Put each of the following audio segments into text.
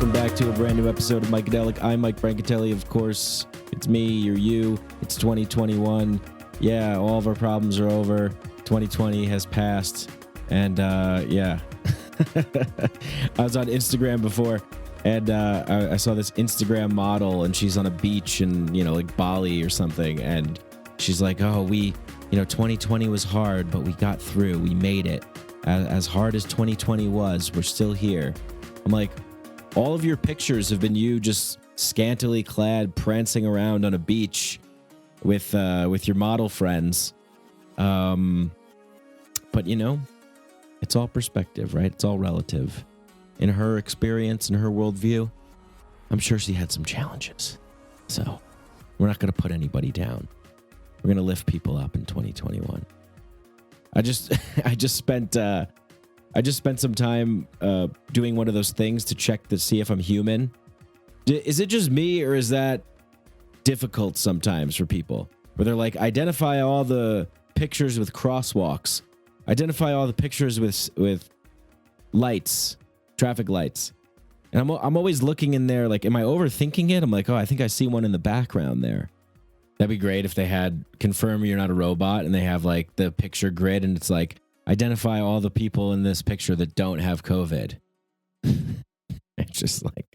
welcome back to a brand new episode of Mikeadelic. I'm Mike Brancatelli, of course. It's me, you're you. It's 2021. Yeah, all of our problems are over. 2020 has passed. And yeah, I was on Instagram before, and I saw this Instagram model, and she's on a beach in, like Bali or something. And she's like, oh, 2020 was hard, but we got through. We made it. As hard as 2020 was, we're still here. I'm like, all of your pictures have been you just scantily clad, prancing around on a beach with your model friends. But it's all perspective, right? It's all relative. In her experience, in her worldview, I'm sure she had some challenges. So we're not going to put anybody down. We're going to lift people up in 2021. I just spent some time doing one of those things to check to see if I'm human. Is it just me, or is that difficult sometimes for people? Where they're like, identify all the pictures with crosswalks, identify all the pictures with lights, traffic lights, and I'm always looking in there like, am I overthinking it? I'm like, oh, I think I see one in the background there. That'd be great if they had confirm you're not a robot, and they have like the picture grid, and it's like, identify all the people in this picture that don't have COVID. It's just like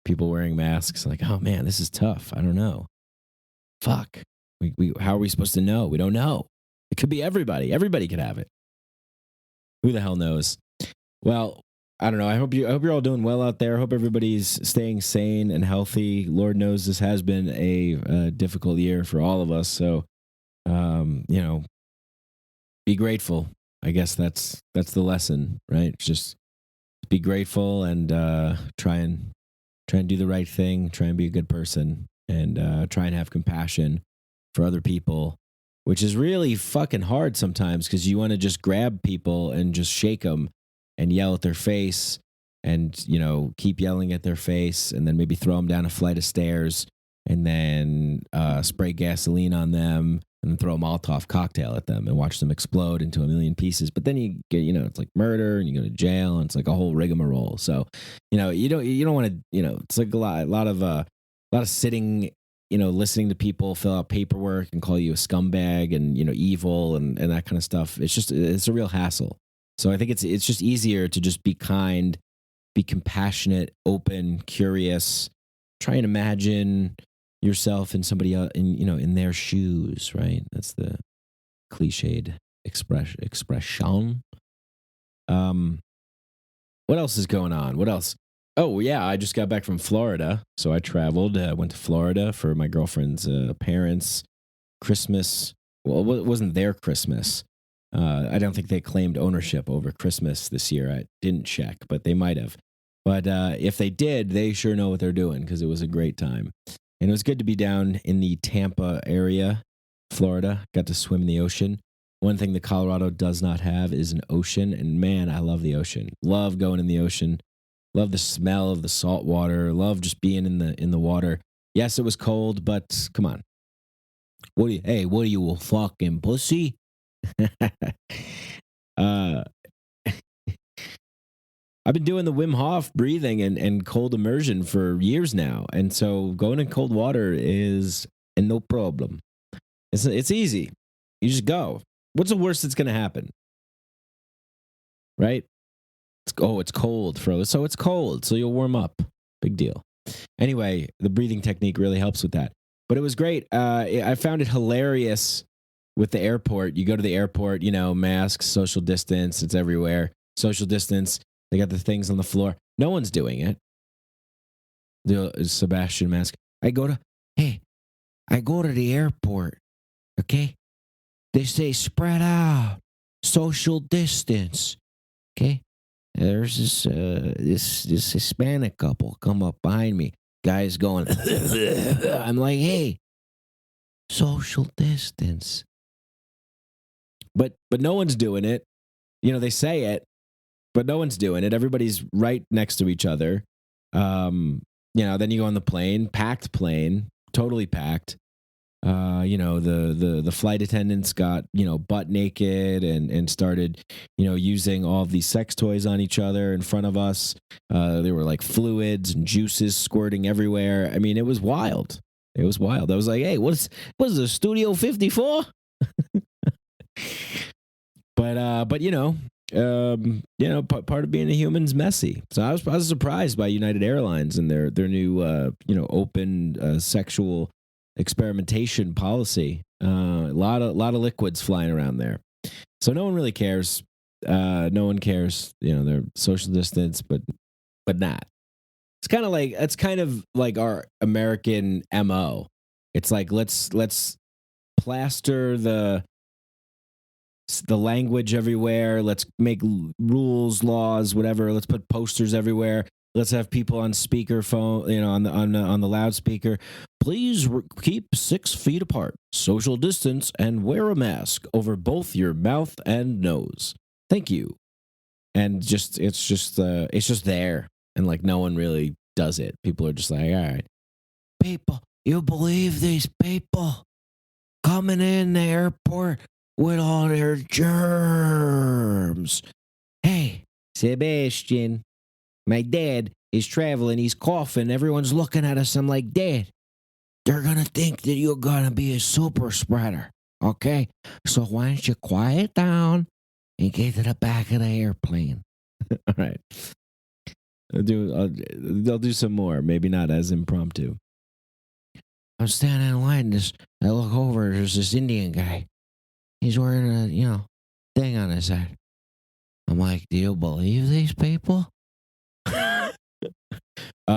people wearing masks. Like, oh man, this is tough. I don't know. Fuck. How are we supposed to know? We don't know. It could be everybody. Everybody could have it. Who the hell knows? Well, I don't know. I hope you're all doing well out there. I hope everybody's staying sane and healthy. Lord knows this has been a difficult year for all of us. So, be grateful. I guess that's the lesson, right? Just be grateful and try and do the right thing. Try and be a good person, and try and have compassion for other people, which is really fucking hard sometimes, because you want to just grab people and just shake them and yell at their face, and keep yelling at their face, and then maybe throw them down a flight of stairs, and then spray gasoline on them, and then throw a Molotov cocktail at them and watch them explode into a million pieces. But then you get, it's like murder, and you go to jail, and it's like a whole rigmarole. So, you don't want to, it's like a lot of sitting, listening to people fill out paperwork and call you a scumbag and, evil and that kind of stuff. It's a real hassle. So I think it's just easier to just be kind, be compassionate, open, curious, try and imagine yourself in somebody else, in their shoes, right? That's the cliched expression. What else is going on? What else? Oh yeah, I just got back from Florida, so I traveled. Went to Florida for my girlfriend's parents' Christmas. Well, it wasn't their Christmas. I don't think they claimed ownership over Christmas this year. I didn't check, but they might have. But if they did, they sure know what they're doing, because it was a great time. And it was good to be down in the Tampa area, Florida. Got to swim in the ocean. One thing that Colorado does not have is an ocean. And man, I love the ocean. Love going in the ocean. Love the smell of the salt water. Love just being in the water. Yes, it was cold, but come on. What are you, a fucking pussy? I've been doing the Wim Hof breathing and cold immersion for years now, and so going in cold water is no problem. It's easy. You just go. What's the worst that's going to happen? Right? It's cold, so it's cold, so you'll warm up. Big deal. Anyway, the breathing technique really helps with that. But it was great. I found it hilarious with the airport. You go to the airport, masks, social distance, it's everywhere. Social distance. They got the things on the floor. No one's doing it. The Sebastian mask. I go to the airport. Okay? They say spread out. Social distance. Okay? There's this Hispanic couple come up behind me. Guy's going, I'm like, hey, social distance. But no one's doing it. They say it, but no one's doing it. Everybody's right next to each other. Then you go on the plane, packed plane, totally packed. The flight attendants got butt naked and started using all of these sex toys on each other in front of us. There were like fluids and juices squirting everywhere. I mean, it was wild. It was wild. I was like, hey, what is the Studio 54? But part of being a human's messy. So I was surprised by United Airlines and their new open sexual experimentation policy. A lot of liquids flying around there. So no one really cares. No one cares. They're social distance, but not. It's kind of like our American MO. It's like let's plaster the language everywhere. Let's make rules, laws, whatever. Let's put posters everywhere. Let's have people on speakerphone, on the loudspeaker. Please keep 6 feet apart, social distance, and wear a mask over both your mouth and nose. Thank you. And it's just there, and like no one really does it. People are just like, all right, people, you believe these people coming in the airport with all their germs? Hey, Sebastian, my dad is traveling. He's coughing. Everyone's looking at us. I'm like, Dad, they're going to think that you're going to be a super spreader. Okay? So why don't you quiet down and get to the back of the airplane? All right. They'll do some more. Maybe not as impromptu. I'm standing in line. I look over. There's this Indian guy. He's wearing a, thing on his head. I'm like, do you believe these people?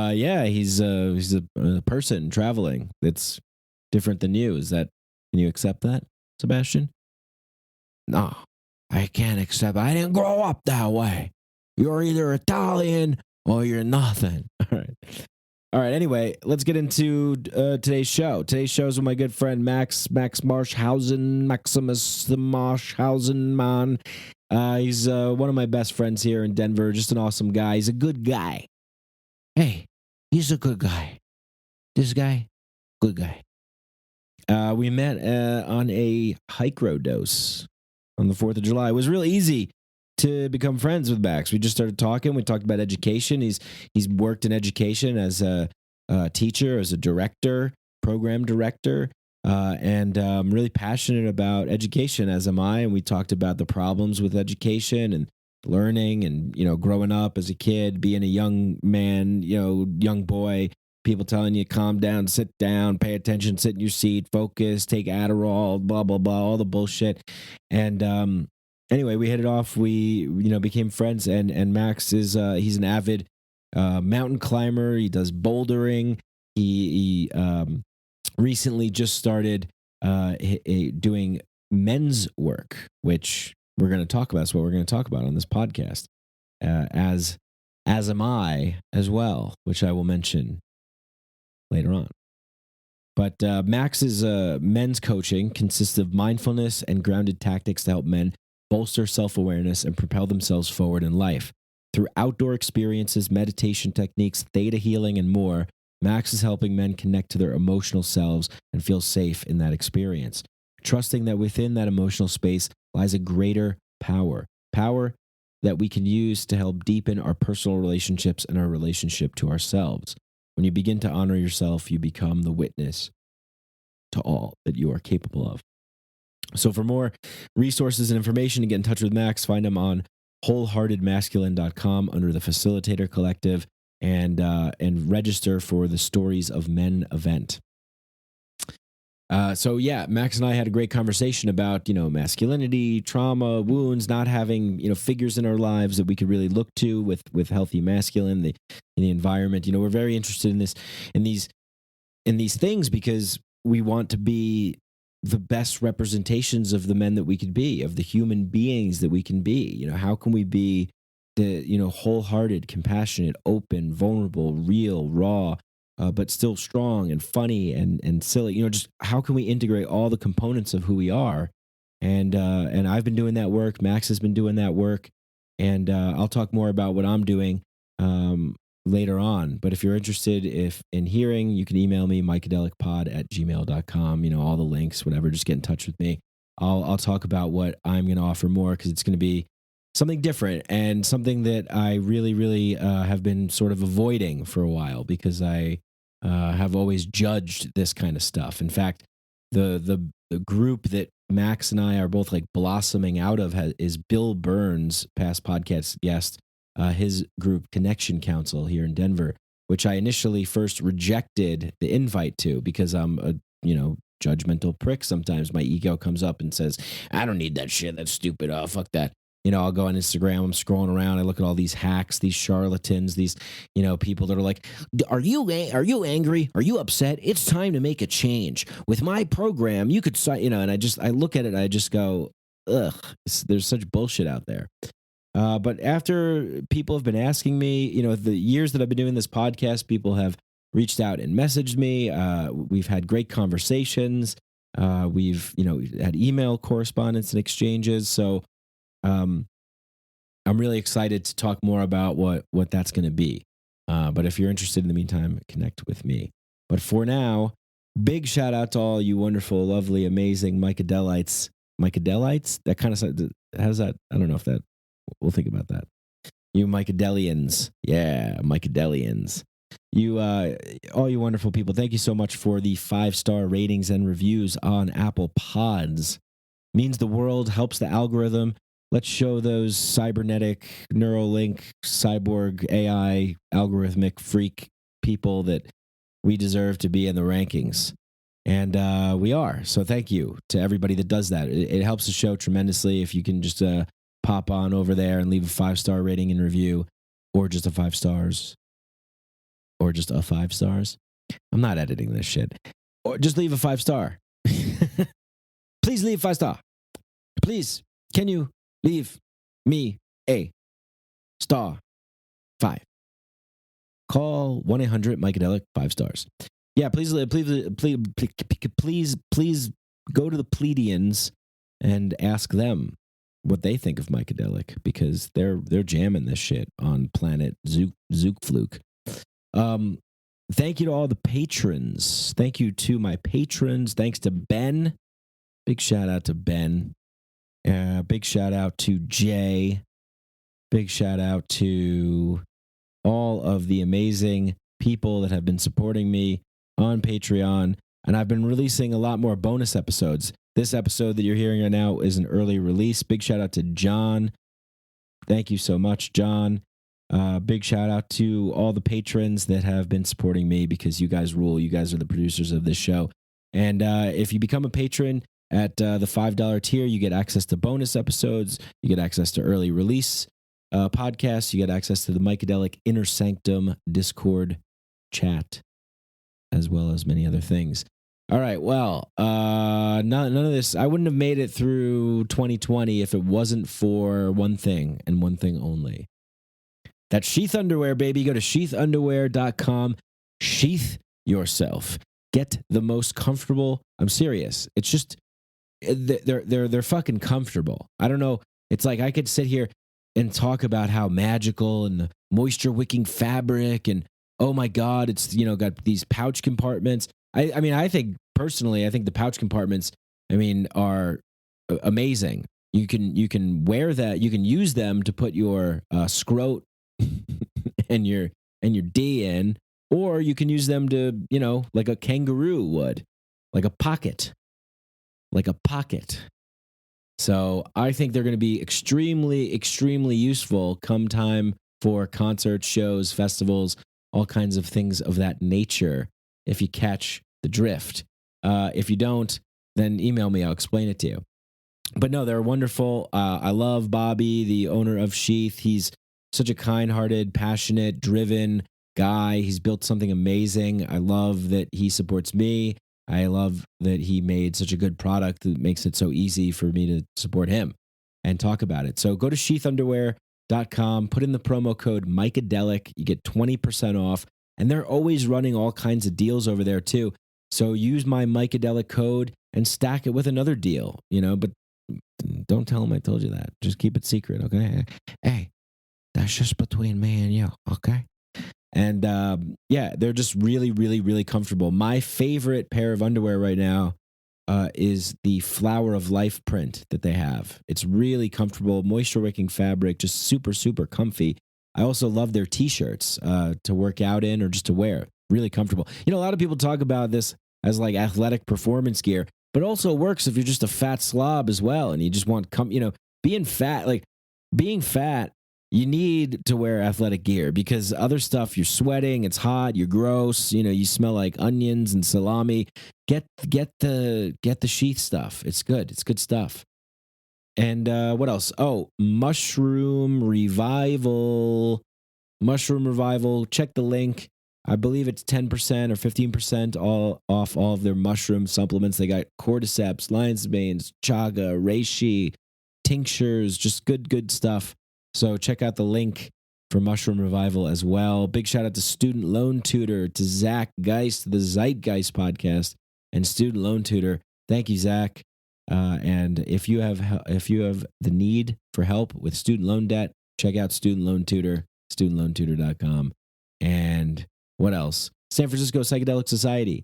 Yeah, he's a person traveling that's different than you. Can you accept that, Sebastian? No, I can't accept. I didn't grow up that way. You're either Italian or you're nothing. All right. Anyway, let's get into today's show. Today's show is with my good friend Max Marschhausen, Maximus the Marschhausen man. He's one of my best friends here in Denver. Just an awesome guy. He's a good guy. Hey, he's a good guy. This guy, good guy. We met on a Hikerodose on the 4th of July. It was real easy to become friends with Max. We just started talking. We talked about education. He's worked in education as a teacher, as a director, program director, and really passionate about education, as am I. And we talked about the problems with education and learning and, growing up as a kid, being a young man, young boy, people telling you, calm down, sit down, pay attention, sit in your seat, focus, take Adderall, blah, blah, blah, all the bullshit. And anyway, we hit it off. We, became friends, and Max is, he's an avid mountain climber. He does bouldering. He recently just started doing men's work, which we're going to talk about. That's what we're going to talk about on this podcast, as am I as well, which I will mention later on. But Max's men's coaching consists of mindfulness and grounded tactics to help men bolster self-awareness and propel themselves forward in life. Through outdoor experiences, meditation techniques, theta healing, and more, Max is helping men connect to their emotional selves and feel safe in that experience, trusting that within that emotional space lies a greater power that we can use to help deepen our personal relationships and our relationship to ourselves. When you begin to honor yourself, you become the witness to all that you are capable of. So for more resources and information to get in touch with Max, find him on wholeheartedmasculine.com under the Facilitator Collective, and register for the Stories of Men event. So yeah, Max and I had a great conversation about, masculinity, trauma, wounds, not having, figures in our lives that we could really look to with healthy masculine, in the environment. We're very interested in these things because we want to be the best representations of the men that we could be, of the human beings that we can be. How can we be the, wholehearted, compassionate, open, vulnerable, real, raw, but still strong and funny and silly. Just how can we integrate all the components of who we are? And I've been doing that work. Max has been doing that work, and I'll talk more about what I'm doing later on. But if you're interested in hearing, you can email me, mycadelicpod@gmail.com. All the links, whatever. Just get in touch with me. I'll talk about what I'm going to offer more, because it's going to be something different and something that I really, really have been sort of avoiding for a while, because I have always judged this kind of stuff. In fact, the group that Max and I are both like blossoming out of is Bill Burns, past podcast guest, his group Connection Council here in Denver, which I initially first rejected the invite to, because I'm a judgmental prick. Sometimes my ego comes up and says, I don't need that shit. That's stupid. Oh, fuck that. I'll go on Instagram. I'm scrolling around. I look at all these hacks, these charlatans, these, people that are like, are you angry? Are you upset? It's time to make a change. With my program, you could, and I look at it and I just go, ugh, there's such bullshit out there. But after people have been asking me, the years that I've been doing this podcast, people have reached out and messaged me. We've had great conversations. We've, had email correspondence and exchanges. So I'm really excited to talk more about what that's going to be. But if you're interested in the meantime, connect with me. But for now, big shout out to all you wonderful, lovely, amazing Mycadelites. Mycadelites? That kind of, how's that? I don't know if that, we'll think about that. You Mycadelians. Yeah, Mycadelians. You, all you wonderful people, thank you so much for the 5-star ratings and reviews on Apple Pods. Means the world, helps the algorithm. Let's show those cybernetic, Neuralink, cyborg, AI, algorithmic freak people that we deserve to be in the rankings. And we are. So thank you to everybody that does that. It helps the show tremendously if you can just pop on over there and leave a 5-star rating and review, or just a 5 stars. Or just a 5 stars. I'm not editing this shit. Or just leave a 5-star. Please leave 5-star. Please, can you leave me a star 5? Call 1-800-Mycadelic 5 stars. Yeah, please go to the Pleiadians and ask them what they think of Mycadelic, because they're jamming this shit on planet Zookfluke. Thank you to all the patrons. Thank you to my patrons. Thanks to Ben. Big shout out to Ben. Big shout out to Jay. Big shout out to all of the amazing people that have been supporting me on Patreon. And I've been releasing a lot more bonus episodes. This episode that you're hearing right now is an early release. Big shout out to John. Thank you so much, John. Big shout out to all the patrons that have been supporting me, because you guys rule. You guys are the producers of this show. And if you become a patron at the $5 tier, you get access to bonus episodes. You get access to early release podcasts. You get access to the Mycadelic Inner Sanctum Discord chat, as well as many other things. All right, well, none of this, I wouldn't have made it through 2020 if it wasn't for one thing, and one thing only. That's Sheath Underwear, baby. Go to sheathunderwear.com. Sheath yourself. Get the most comfortable. I'm serious. It's just, they're fucking comfortable. I don't know. It's like I could sit here and talk about how magical and the moisture wicking fabric, and oh my God, it's, got these pouch compartments. I mean, I think personally, the pouch compartments, are amazing. You can wear that. You can use them to put your scrot and your D in, or you can use them to, like a kangaroo would, like a pocket. So I think they're going to be extremely, extremely useful come time for concerts, shows, festivals, all kinds of things of that nature, if you catch the drift. If you don't, then email me. I'll explain it to you. But no, they're wonderful. I love Bobby, the owner of Sheath. He's such a kind-hearted, passionate, driven guy. He's built something amazing. I love that he supports me. I love that he made such a good product that makes it so easy for me to support him and talk about it. So go to sheathunderwear.com, put in the promo code Mycadelic. You get 20% off. And they're always running all kinds of deals over there too. So use my Mycadelic code and stack it with another deal, but don't tell them I told you that. Just keep it secret, okay? Hey, that's just between me and you, okay? And yeah, they're just really, really, really comfortable. My favorite pair of underwear right now is the Flower of Life print that they have. It's really comfortable, moisture wicking fabric, just super, super comfy. I also love their t-shirts to work out in or just to wear. Really comfortable. You know, a lot of people talk about this as like athletic performance gear, but also works if you're just a fat slob as well and you just want being fat, you need to wear athletic gear because other stuff, you're sweating, it's hot, you're gross, you smell like onions and salami. Get the sheath stuff. It's good. It's good stuff. And what else? Oh, Mushroom Revival. Check the link. I believe it's 10% or 15% off all of their mushroom supplements. They got cordyceps, lion's manes, chaga, reishi, tinctures, just good stuff. So check out the link for Mushroom Revival as well. Big shout out to Student Loan Tutor, to Zach Geist, the Zeitgeist podcast, and Student Loan Tutor. Thank you, Zach. And if you have the need for help with student loan debt, check out Student Loan Tutor, studentloantutor.com. And what else? San Francisco Psychedelic Society.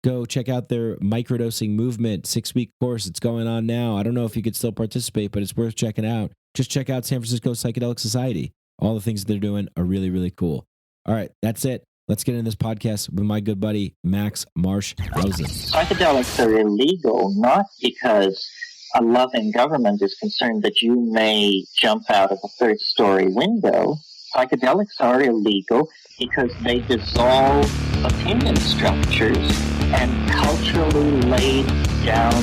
Go check out their microdosing movement 6-week course. It's going on now. I don't know if you could still participate, but it's worth checking out. Just check out San Francisco Psychedelic Society. All the things they're doing are really, really cool. All right, that's it. Let's get into this podcast with my good buddy, Max Marschhausen. Psychedelics are illegal, not because a loving government is concerned that you may jump out of a third-story window. Psychedelics are illegal because they dissolve opinion structures and culturally laid down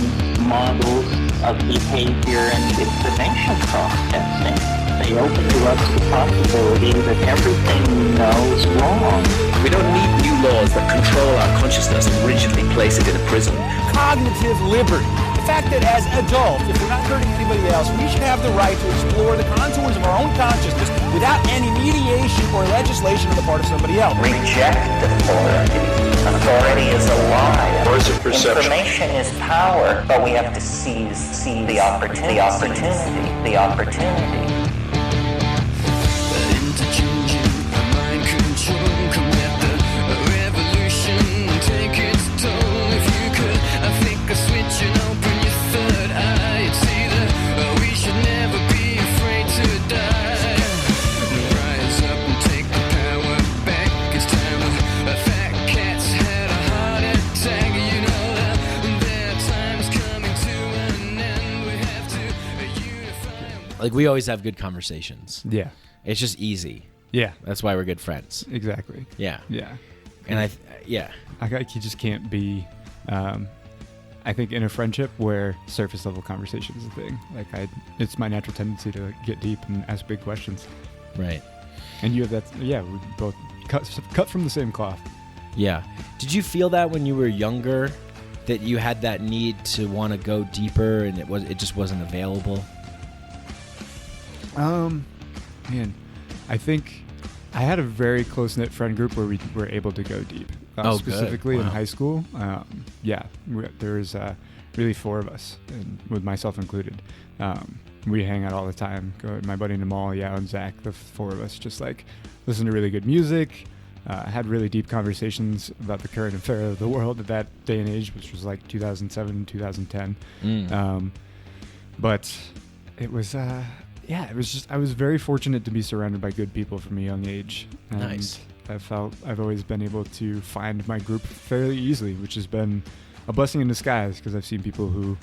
models of behavior and information processing. They open you up to the possibility that everything you know is wrong. We don't need new laws that control our consciousness and rigidly place it in a prison. Cognitive liberty. The fact that as adults, if we're not hurting anybody else, we should have the right to explore the contours of our own consciousness without any mediation or legislation on the part of somebody else. Reject authority. Authority is a lie. Or is it perception? Information is power, but we have to seize the opportunity. Like, we always have good conversations. Yeah. It's just easy. Yeah. That's why we're good friends. Exactly. Yeah. Yeah. And I you just can't be, I think, in a friendship where surface level conversation is a thing. Like, it's my natural tendency to get deep and ask big questions. Right. And you have that. Yeah. We both cut from the same cloth. Yeah. Did you feel that when you were younger, that you had that need to want to go deeper and it just wasn't available? Man, I think I had a very close-knit friend group where we were able to go deep. Specifically in high school. There was really 4 of us, with myself included. We hang out all the time. My buddy Namal, and Zach, the 4 of us, just like listen to really good music, had really deep conversations about the current affair of the world at that day and age, which was like 2007, 2010. But it was... it was just, I was very fortunate to be surrounded by good people from a young age. And nice. I've always been able to find my group fairly easily, which has been a blessing in disguise because I've seen people who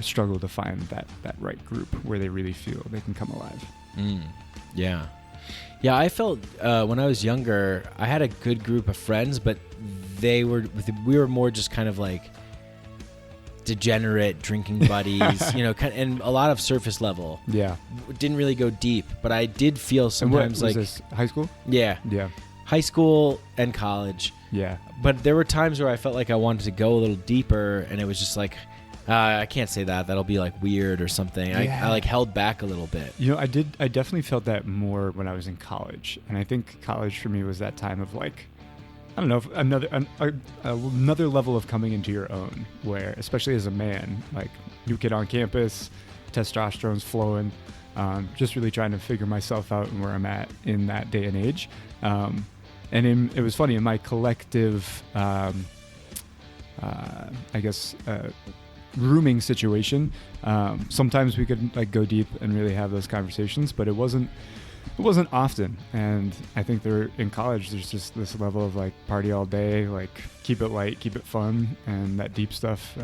struggle to find that right group where they really feel they can come alive. Yeah. Yeah, I felt when I was younger, I had a good group of friends, but we were more just kind of like degenerate drinking buddies, and a lot of surface level. Yeah. Didn't really go deep, but I did feel sometimes was this, high school? Yeah. Yeah. High school and college. Yeah. But there were times where I felt like I wanted to go a little deeper, and it was just like, I can't say that. That'll be like weird or something. Yeah. I like held back a little bit. I definitely felt that more when I was in college. And I think college for me was that time of like, I don't know, another level of coming into your own, where, especially as a man, like new kid on campus, testosterone's flowing, just really trying to figure myself out and where I'm at in that day and age. And it was funny in my collective, rooming situation. Sometimes we could like go deep and really have those conversations, but it wasn't often. And I think in college, there's just this level of like party all day, like keep it light, keep it fun. And that deep stuff,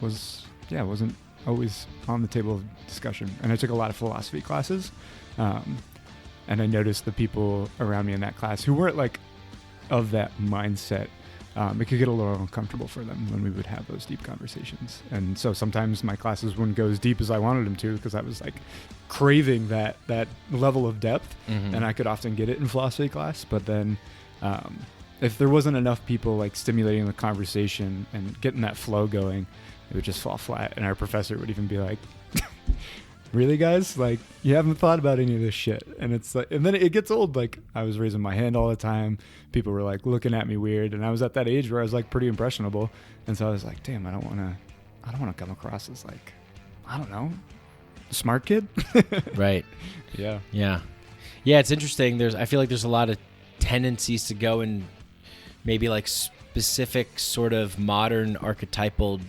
wasn't always on the table of discussion. And I took a lot of philosophy classes. And I noticed the people around me in that class who weren't like of that mindset, it could get a little uncomfortable for them when we would have those deep conversations. And so sometimes my classes wouldn't go as deep as I wanted them to, because I was like craving that level of depth. Mm-hmm. And I could often get it in philosophy class. But then if there wasn't enough people like stimulating the conversation and getting that flow going, it would just fall flat. And our professor would even be like, really, guys? Like, you haven't thought about any of this shit. And it's like, and then it gets old. Like, I was raising my hand all the time. People were like looking at me weird, and I was at that age where I was like pretty impressionable. And so I was like, damn, I don't want to come across as like, I don't know, a smart kid. Right. Yeah. Yeah. Yeah. It's interesting. I feel like there's a lot of tendencies to go in maybe like specific sort of modern archetypal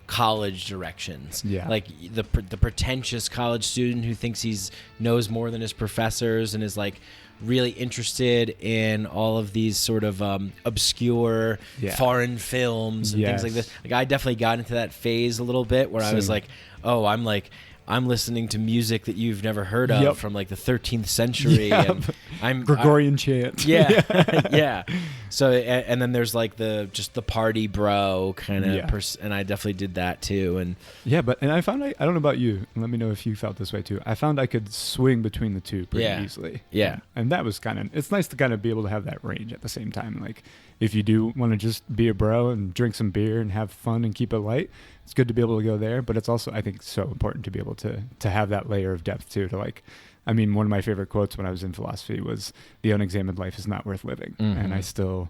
college directions. Yeah. Like the pretentious college student who thinks knows more than his professors and is like really interested in all of these sort of obscure foreign films and things like this. Like I definitely got into that phase a little bit where I was like, oh, I'm listening to music that you've never heard of from like the 13th century. Yep. And I'm Gregorian chant. Yeah. Yeah. So, and then there's like the party bro kind of and I definitely did that too. And and I found, I don't know about you, and let me know if you felt this way too. I found I could swing between the two pretty easily. Yeah. And that was it's nice to kind of be able to have that range at the same time. Like if you do want to just be a bro and drink some beer and have fun and keep it light, it's good to be able to go there, but it's also, I think, so important to be able to have that layer of depth too, to like, I mean, one of my favorite quotes when I was in philosophy was, "The unexamined life is not worth living." Mm-hmm. And I still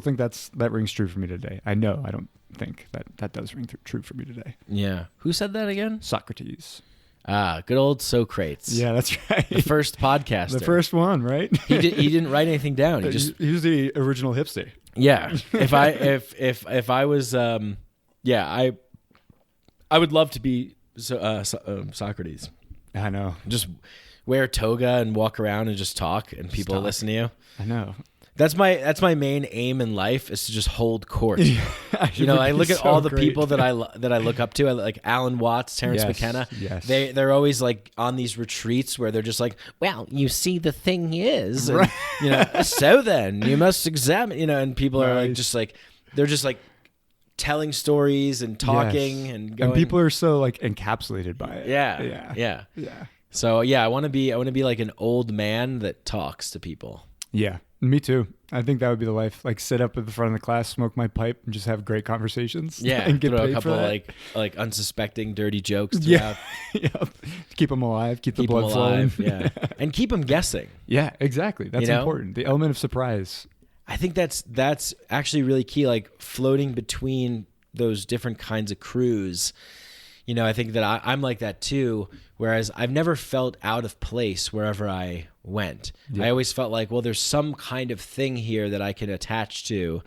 think that rings true for me today. I don't think that does ring true for me today. Yeah. Who said that again? Socrates. Ah, good old Socrates. Yeah, that's right. The first podcaster. The first one, right? He didn't write anything down. He was the original hipster. Yeah. If I was I would love to be Socrates. I know. Just wear a toga and walk around and just talk, and people listen to you. I know. That's my main aim in life, is to just hold court. I look at all the people that I look up to. I like Alan Watts, Terrence McKenna. Yes. They're always like on these retreats where they're just like, well, you see, the thing is, and, so then you must examine, and people are like they're just like telling stories and talking and going. And people are so like encapsulated by it. Yeah. So I want to be like an old man that talks to people. Yeah, me too. I think that would be the life. Like sit up at the front of the class, smoke my pipe, and just have great conversations. Yeah, and get throw paid a couple for that. like unsuspecting dirty jokes throughout. Yeah, keep them alive, keep the blood flowing. Yeah, and keep them guessing. Yeah, exactly. That's important. The element of surprise. I think that's actually really key. Like floating between those different kinds of crews. I think that I'm like that too. Whereas I've never felt out of place wherever I went. Yeah. I always felt like, well, there's some kind of thing here that I can attach to.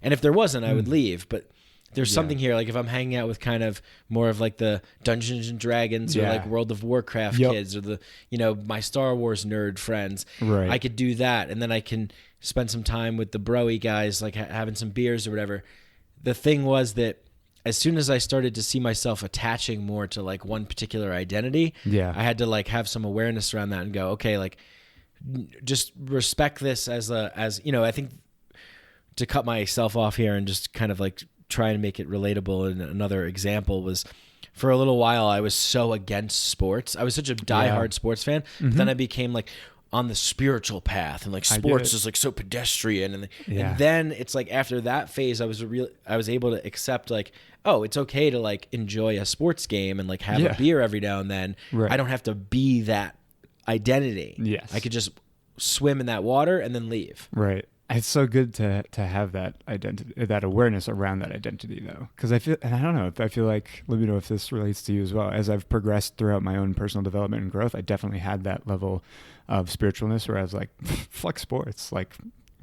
And if there wasn't, I would leave. But there's something here. Like if I'm hanging out with kind of more of like the Dungeons and Dragons or like World of Warcraft kids or the, my Star Wars nerd friends, right. I could do that. And then I can spend some time with the bro-y guys, like having some beers or whatever. The thing was that as soon as I started to see myself attaching more to like one particular identity, I had to like have some awareness around that and go, okay, like just respect this as I think to cut myself off here and just kind of like try and make it relatable. And another example was for a little while, I was so against sports. I was such a diehard sports fan, but then I became like on the spiritual path, and like sports is like so pedestrian, and then it's like after that phase, I was able to accept like, oh, it's okay to like enjoy a sports game and like have a beer every now and then. Right. I don't have to be that identity. Yes, I could just swim in that water and then leave. Right. It's so good to have that identity, that awareness around that identity, though, because I feel, and I don't know, I feel like, let me know if this relates to you as well. As I've progressed throughout my own personal development and growth, I definitely had that level of spiritualness where I was like, fuck sports, like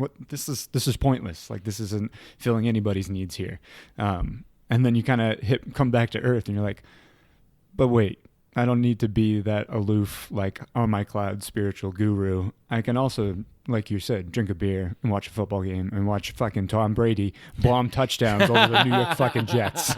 what this is pointless. Like, this isn't filling anybody's needs here. And then you kind of come back to earth and you're like, but wait, I don't need to be that aloof, like, on my cloud spiritual guru. I can also, like you said, drink a beer and watch a football game and watch fucking Tom Brady bomb touchdowns over the New York fucking Jets.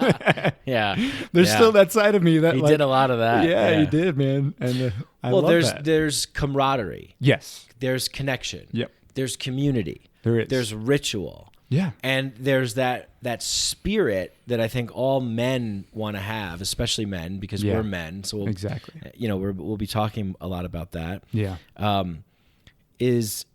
Yeah. There's still that side of me that he did a lot of that. Yeah, he did, man. And I love that. There's camaraderie. Yes. There's connection. Yep. There's community. There is. There's ritual. Yeah. And there's that spirit that I think all men want to have, especially men, because we're men. So exactly. We'll be talking a lot about that. Yeah. Is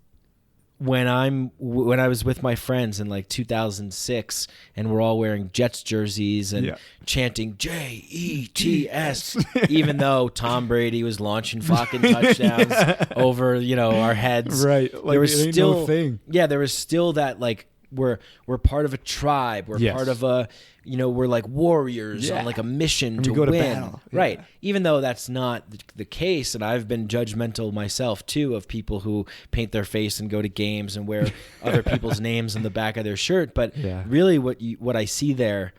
when I was with my friends in like 2006 and we're all wearing Jets jerseys and chanting JETS, even though Tom Brady was launching fucking touchdowns over, our heads. Right. Like, there was still no thing. Yeah, there was still that, like, we're part of a tribe. We're part of a, we're like warriors on like a mission to win. Battle. Yeah. Right. Even though that's not the case. And I've been judgmental myself too of people who paint their face and go to games and wear other people's names on the back of their shirt. But really what I see there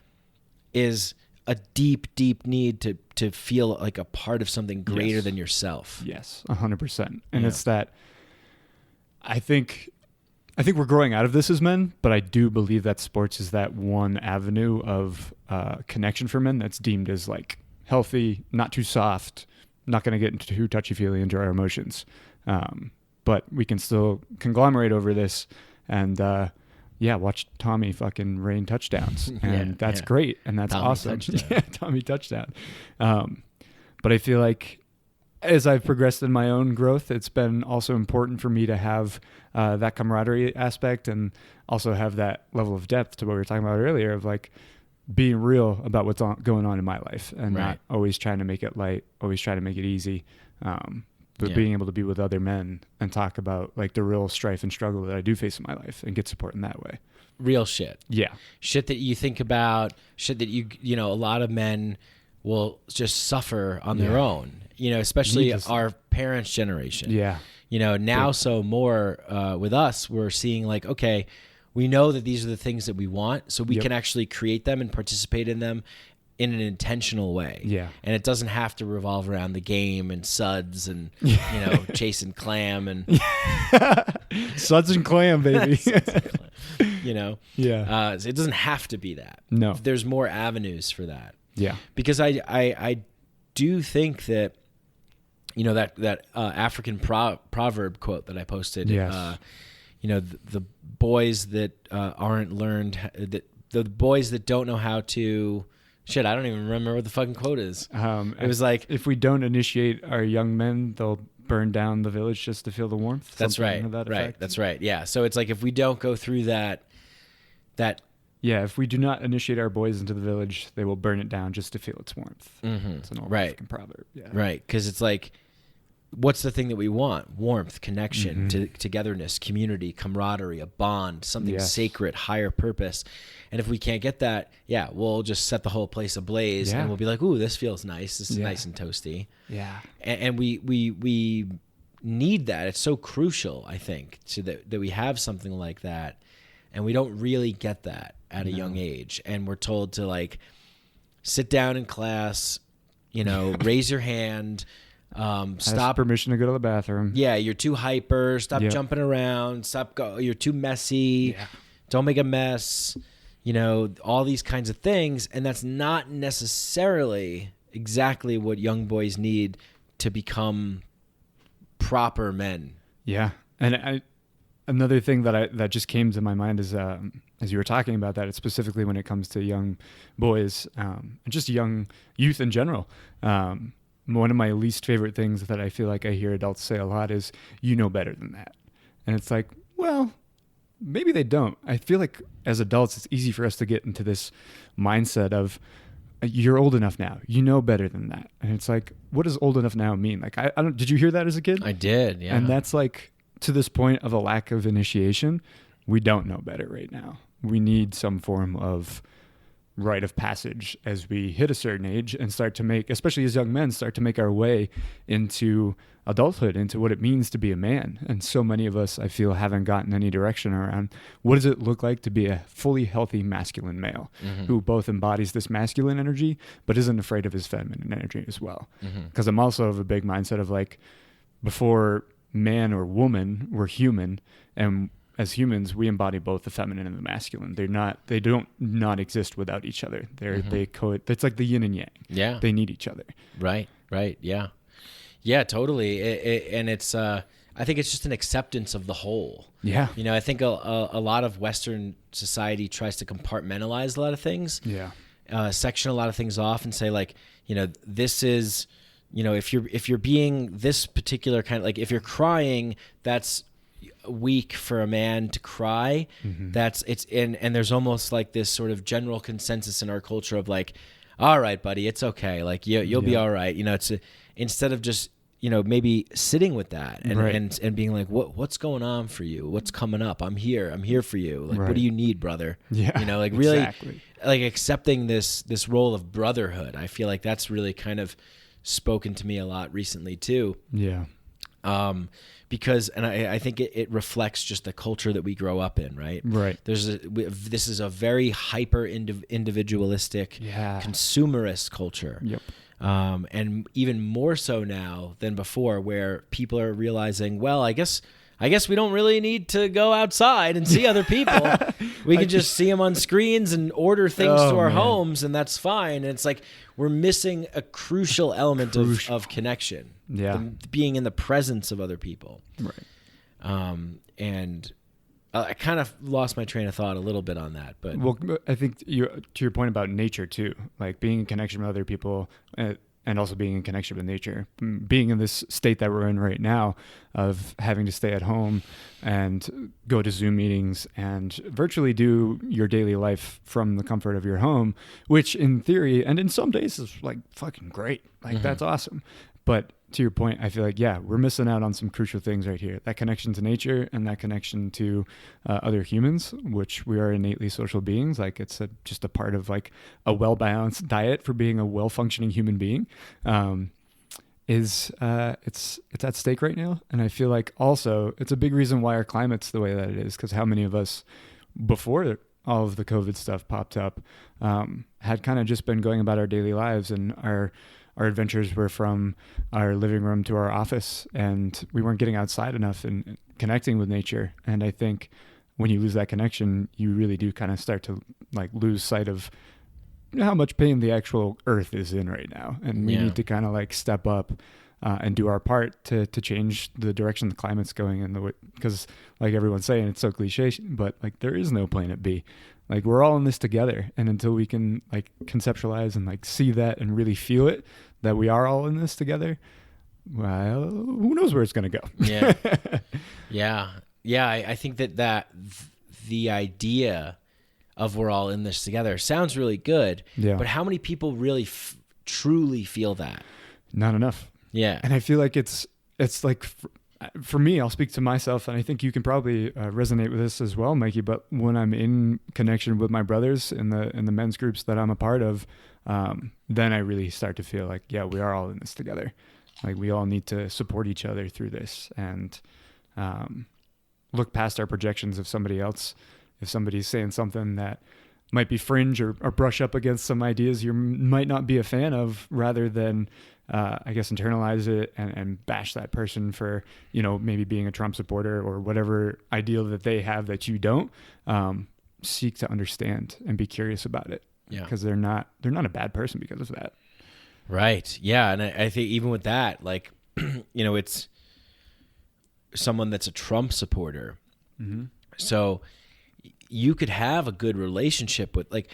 is a deep, deep need to feel like a part of something greater than yourself. Yes, 100%. And it's that, I think we're growing out of this as men, but I do believe that sports is that one avenue of connection for men that's deemed as like healthy, not too soft, not going to get into too touchy-feely into our emotions. But we can still conglomerate over this and, watch Tommy fucking rain touchdowns. And that's great. And that's Tommy awesome. Touchdown. Tommy touchdown. But I feel like as I've progressed in my own growth, it's been also important for me to have that camaraderie aspect and also have that level of depth to what we were talking about earlier of like being real about what's going on in my life and not always trying to make it light, always trying to make it easy. But being able to be with other men and talk about like the real strife and struggle that I do face in my life and get support in that way. Real shit. Yeah. Shit that you think about, shit that a lot of men will just suffer on their own, especially our parents' generation. Yeah. Now so more with us, we're seeing like, okay, we know that these are the things that we want, so we can actually create them and participate in them in an intentional way. Yeah. And it doesn't have to revolve around the game and suds and, chasing clam and... Suds and clam, baby. Yeah. It doesn't have to be that. No. There's more avenues for that. Yeah. Because I do think that, that African proverb quote that I posted, yes. The boys that aren't learned, the boys that don't know how to... Shit, I don't even remember what the fucking quote is. It was like... If we don't initiate our young men, they'll burn down the village just to feel the warmth. That's right. That's right. Yeah. So it's like if we don't go through that... Yeah, if we do not initiate our boys into the village, they will burn it down just to feel its warmth. Mm-hmm. It's an old African proverb. Yeah. Right, because it's like... What's the thing that we want? Warmth, connection, togetherness, community, camaraderie, a bond, something sacred, higher purpose. And if we can't get that, we'll just set the whole place ablaze and we'll be like, ooh, this feels nice. This is nice and toasty. Yeah. And we need that. It's so crucial, I think, that we have something like that. And we don't really get that at a young age. And we're told to like sit down in class, raise your hand, stop permission to go to the bathroom. Yeah, you're too hyper. Stop jumping around. You're too messy. Yeah. Don't make a mess. All these kinds of things, and that's not necessarily exactly what young boys need to become proper men. Yeah, and another thing that just came to my mind is as you were talking about that, it's specifically when it comes to young boys and just young youth in general. One of my least favorite things that I feel like I hear adults say a lot is, you know better than that. And it's like, well, maybe they don't. I feel like as adults, it's easy for us to get into this mindset of, you're old enough now, you know better than that. And it's like, what does old enough now mean? Like, I don't, did you hear that as a kid? I did, yeah. And that's like, to this point of a lack of initiation, we don't know better right now. We need some form of rite of passage as we hit a certain age and start to make, especially as young men, start to make our way into adulthood, into what it means to be a man. And so many of us, I feel, haven't gotten any direction around what does it look like to be a fully healthy masculine male who both embodies this masculine energy, but isn't afraid of his feminine energy as well. Because I'm also of a big mindset of like, before man or woman, we're human, and as humans, we embody both the feminine and the masculine. They don't not exist without each other. It's like the yin and yang. Yeah. They need each other. Right. Yeah. Yeah, totally. And it's, I think it's just an acceptance of the whole. Yeah. You know, I think a lot of Western society tries to compartmentalize a lot of things. Yeah. Section a lot of things off and say like, you know, this is, you know, if you're being this particular kind of, like, if you're crying, that's weak for a man to cry. And there's almost like this sort of general consensus in our culture of like, all right, buddy, it's okay. Like you'll be all right. You know, instead of just, you know, maybe sitting with that and being like, what's going on for you? What's coming up? I'm here for you. Like, what do you need, brother? Yeah. You know, like really exactly. like accepting this role of brotherhood. I feel like that's really kind of spoken to me a lot recently too. Yeah. Because, and I think it reflects just the culture that we grow up in, right? Right. This is a very hyper individualistic, consumerist culture. Yep. And even more so now than before, where people are realizing, well, I guess we don't really need to go outside and see other people. We can just see them on screens and order things to our homes, and that's fine. And it's like we're missing a crucial element of connection. Yeah. Being in the presence of other people. Right. And I kind of lost my train of thought a little bit on that. But well, I think to your point about nature too, like being in connection with other people, and also being in connection with nature, being in this state that we're in right now of having to stay at home and go to Zoom meetings and virtually do your daily life from the comfort of your home, which in theory and in some days is like fucking great. Like that's awesome. But to your point, I feel like, we're missing out on some crucial things right here. That connection to nature and that connection to other humans, which we are innately social beings. Like it's just a part of like a well-balanced diet for being a well-functioning human being. It's at stake right now. And I feel like also it's a big reason why our climate's the way that it is, because how many of us before all of the COVID stuff popped up had kind of just been going about our daily lives, and our adventures were from our living room to our office, and we weren't getting outside enough and connecting with nature. And I think when you lose that connection, you really do kind of start to like lose sight of how much pain the actual earth is in right now. And we need to kind of like step up and do our part to change the direction the climate's going in. Because like everyone's saying, it's so cliche, but like there is no planet B. Like we're all in this together. And until we can like conceptualize and like see that and really feel it, that we are all in this together, well, who knows where it's going to go. I think that the idea of we're all in this together sounds really good. Yeah. But how many people really truly feel that? Not enough. Yeah. And I feel like it's like, for me, I'll speak to myself, and I think you can probably resonate with this as well, Mikey. But when I'm in connection with my brothers in the men's groups that I'm a part of, then I really start to feel like, we are all in this together. Like we all need to support each other through this and look past our projections of somebody else. If somebody's saying something that might be fringe or brush up against some ideas you might not be a fan of, rather than I guess internalize it and bash that person for, maybe being a Trump supporter or whatever ideal that they have that you don't, seek to understand and be curious about it. Yeah. Because they're not a bad person because of that. Right. Yeah. And I think even with that, like, it's someone that's a Trump supporter. Mm-hmm. So you could have a good relationship with, like,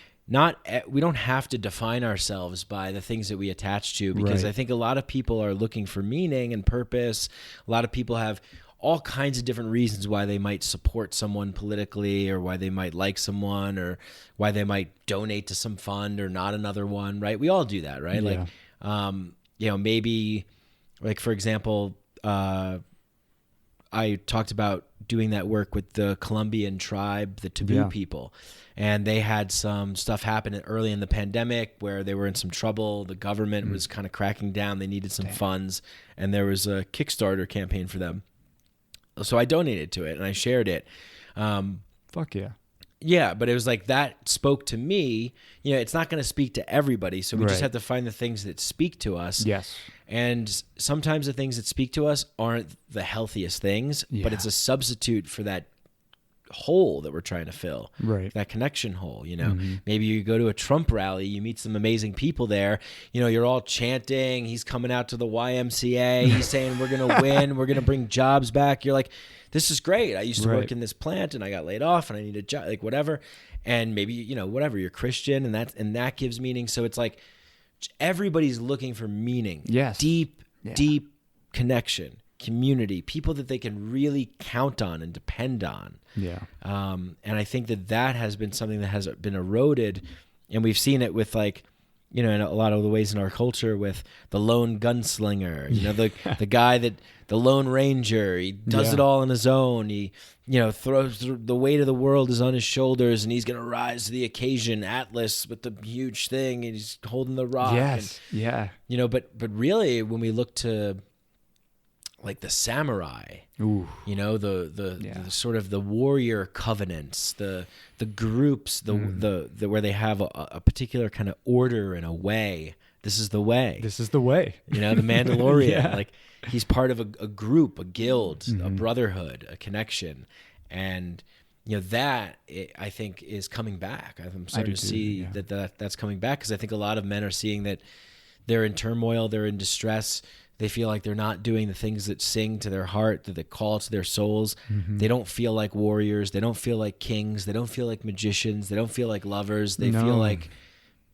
we don't have to define ourselves by the things that we attach to, because I think a lot of people are looking for meaning and purpose. A lot of people have all kinds of different reasons why they might support someone politically, or why they might like someone, or why they might donate to some fund or not another one, right? We all do that, right? Yeah. Like, maybe, like, for example, I talked about doing that work with the Colombian tribe, the Taboo people. And they had some stuff happen early in the pandemic where they were in some trouble. The government was kind of cracking down. They needed some funds. And there was a Kickstarter campaign for them. So I donated to it and I shared it. Fuck yeah. Yeah, but it was like that spoke to me. You know, it's not going to speak to everybody. So we just have to find the things that speak to us. Yes. And sometimes the things that speak to us aren't the healthiest things, but it's a substitute for that hole that we're trying to fill, that connection hole. You know, maybe you go to a Trump rally, you meet some amazing people there, you know, you're all chanting, he's coming out to the YMCA, he's saying we're going to win, we're going to bring jobs back. You're like, this is great. I used to work in this plant and I got laid off and I need a job, like whatever. And maybe, you know, whatever, you're Christian and that gives meaning. So it's like everybody's looking for meaning. Yes. Deep connection, community, people that they can really count on and depend on. Yeah. And I think that has been something that has been eroded, and we've seen it with, like, you know, in a lot of the ways in our culture with the lone gunslinger, you know, the guy that the Lone Ranger, he does it all on his own. He, you know, throws the weight of the world is on his shoulders and he's going to rise to the occasion. Atlas with the huge thing and he's holding the rock. Yes. And, you know, but really when we look to like the samurai, you know, the sort of the warrior covenants, the groups, the where they have a particular kind of order and a way. This is the way. This is the way. You know, the Mandalorian, like he's part of a group, a guild, a brotherhood, a connection. And, you know, that I think is coming back. I'm starting to see that's coming back because I think a lot of men are seeing that they're in turmoil, they're in distress. They feel like they're not doing the things that sing to their heart, that call to their souls. They don't feel like warriors. They don't feel like kings. They don't feel like magicians. They don't feel like lovers. They feel like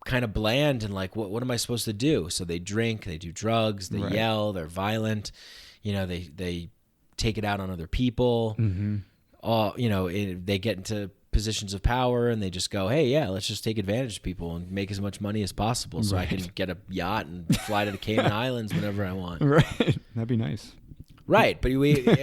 kind of bland and like, what am I supposed to do? So they drink, they do drugs, they yell, they're violent. You know, they take it out on other people. You know, they get into positions of power and they just go, hey, yeah, let's just take advantage of people and make as much money as possible so I can get a yacht and fly to the Cayman Islands whenever I want. Right. That'd be nice. Right. But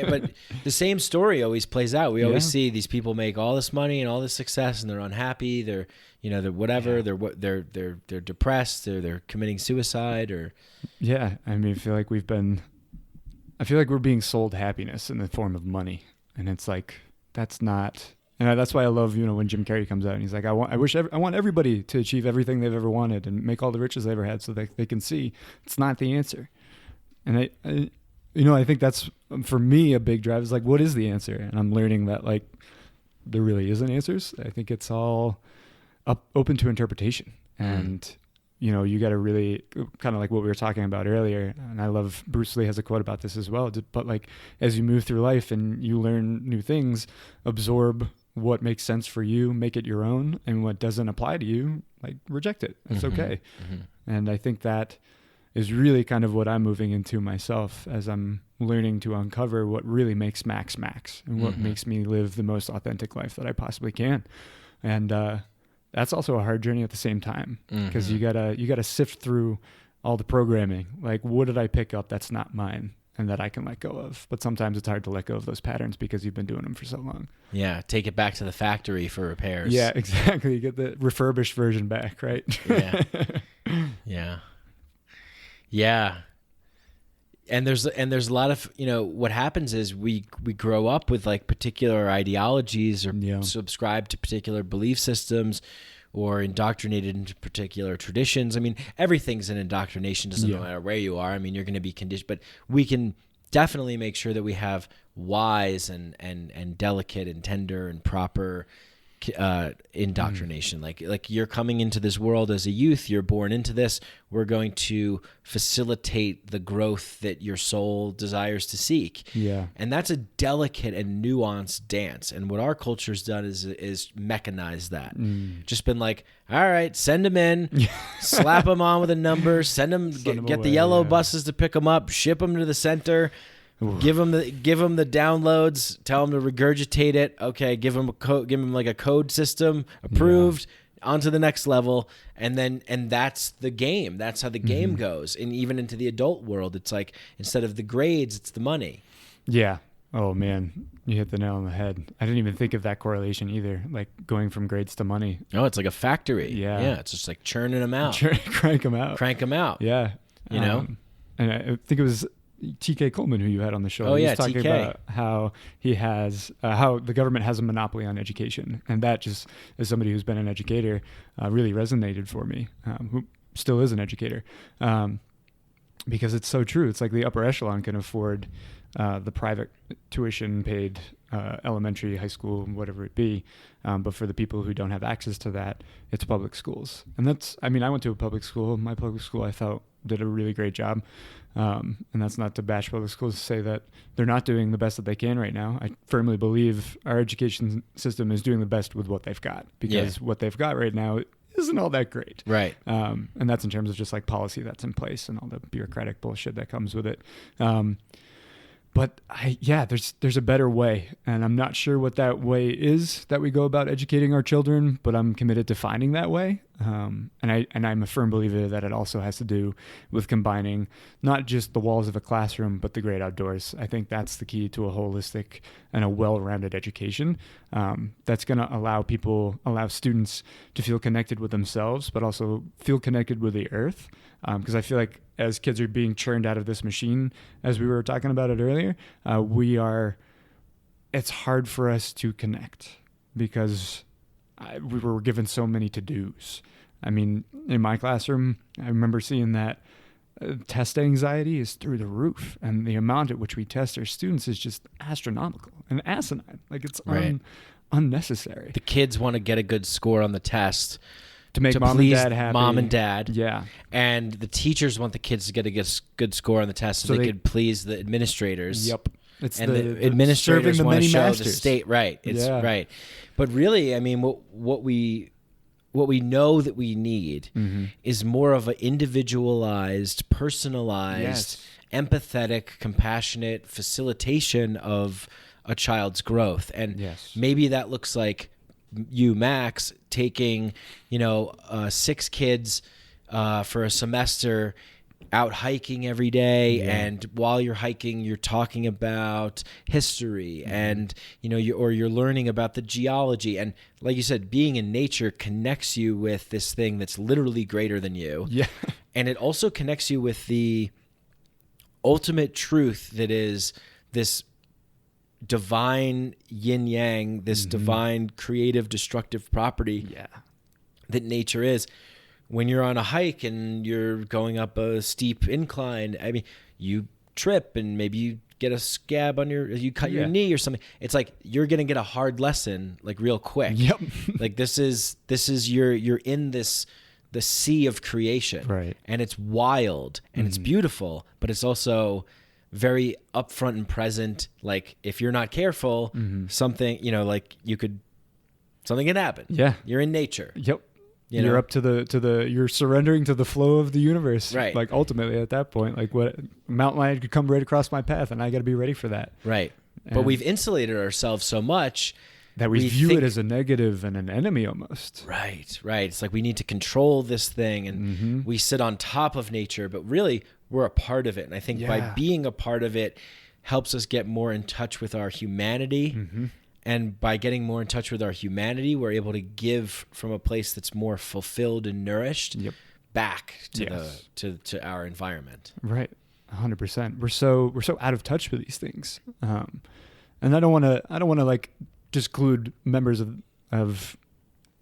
but the same story always plays out. We always see these people make all this money and all this success and they're unhappy. They're, you know, they're whatever. They're depressed. They're committing suicide or. Yeah. I mean, I feel like we're being sold happiness in the form of money. And it's like, that's not. And that's why I love, you know, when Jim Carrey comes out and he's like, I want everybody to achieve everything they've ever wanted and make all the riches they ever had so that they can see it's not the answer. And I you know, I think that's, for me, a big drive is like, what is the answer? And I'm learning that, like, there really isn't answers. I think it's all open to interpretation. And, you know, you got to really, kind of like what we were talking about earlier. And I love, Bruce Lee has a quote about this as well. But like, as you move through life and you learn new things, absorb what makes sense for you, make it your own, and what doesn't apply to you, like, reject it. It's okay. And I think that is really kind of what I'm moving into myself as I'm learning to uncover what really makes Max and what makes me live the most authentic life that I possibly can. And that's also a hard journey at the same time because you gotta sift through all the programming. Like, what did I pick up that's not mine and that I can let go of? But sometimes it's hard to let go of those patterns because you've been doing them for so long. Yeah, take it back to the factory for repairs. Yeah, exactly. You get the refurbished version back, right? Yeah. And there's a lot of, you know, what happens is we grow up with like particular ideologies or subscribe to particular belief systems or indoctrinated into particular traditions. I mean, everything's an indoctrination, doesn't matter where you are. I mean, you're going to be conditioned, but we can definitely make sure that we have wise and delicate and tender and proper indoctrination. Like you're coming into this world as a youth, you're born into this, we're going to facilitate the growth that your soul desires to seek. And that's a delicate and nuanced dance, and what our culture's done is mechanize that. Just been like, all right, send them in, slap them on with a number, send them, get the yellow buses to pick them up, ship them to the center. Give them the downloads. Tell them to regurgitate it. Okay, give them a code. Give them like a code system approved. On to the next level, and that's the game. That's how the game goes. And even into the adult world, it's like instead of the grades, it's the money. Yeah, Oh man, you hit the nail on the head. I didn't even think of that correlation either. Like going from grades to money. Oh, it's like a factory. Yeah. Yeah. It's just like churning them out. Crank them out. Crank them out. Yeah. You know? And I think it was TK Coleman who you had on the show. Oh, He yeah, was talking TK. about how he has, how the government has a monopoly on education. And that just, as somebody who's been an educator, really resonated for me, who still is an educator. Because it's so true. It's like the upper echelon can afford the private tuition paid elementary, high school, whatever it be. But for the people who don't have access to that, it's public schools. And that's, I mean, I went to a public school. My public school, I felt, did a really great job. And that's not to bash public schools, to say that they're not doing the best that they can right now. I firmly believe our education system is doing the best with what they've got, because what they've got right now isn't all that great. Right. And that's in terms of just like policy that's in place and all the bureaucratic bullshit that comes with it. But there's a better way, and I'm not sure what that way is that we go about educating our children, but I'm committed to finding that way. And I'm a firm believer that it also has to do with combining not just the walls of a classroom, but the great outdoors. I think that's the key to a holistic and a well-rounded education. That's going to allow students to feel connected with themselves, but also feel connected with the earth. Because I feel like as kids are being churned out of this machine, as we were talking about it earlier, it's hard for us to connect because we were given so many to-dos. I mean, in my classroom, I remember seeing that test anxiety is through the roof, and the amount at which we test our students is just astronomical and asinine. Like it's unnecessary. The kids want to get a good score on the test to make mom and dad happy. Mom and dad. Yeah. And the teachers want the kids to get a good score on the test so they could please the administrators. Yep. It's and the administrators want to show the state. Right. It's right. But really, I mean, what we know that we need is more of an individualized, personalized, empathetic, compassionate facilitation of a child's growth. And maybe that looks like you, Max, taking 6 kids for a semester out hiking every day, and while you're hiking you're talking about history and you're learning about the geology, and like you said, being in nature connects you with this thing that's literally greater than you. And it also connects you with the ultimate truth that is this divine yin yang, this divine creative destructive property that nature is. When you're on a hike and you're going up a steep incline, I mean, you trip and maybe you get a scab on you cut your knee or something. It's like you're gonna get a hard lesson like real quick. Like this is you're in the sea of creation, right? And it's wild and it's beautiful, but it's also very upfront and present. Like if you're not careful, something something can happen. You're in nature. You're up to you're surrendering to the flow of the universe. Right. Like ultimately at that point, like what mountain lion could come right across my path and I got to be ready for that. Right. But we've insulated ourselves so much that we view it as a negative and an enemy almost. Right. It's like we need to control this thing and we sit on top of nature, but really we're a part of it. And I think by being a part of it helps us get more in touch with our humanity. And by getting more in touch with our humanity, we're able to give from a place that's more fulfilled and nourished back to our environment. Right, 100%. We're so out of touch with these things, and I don't want to like disclude members of.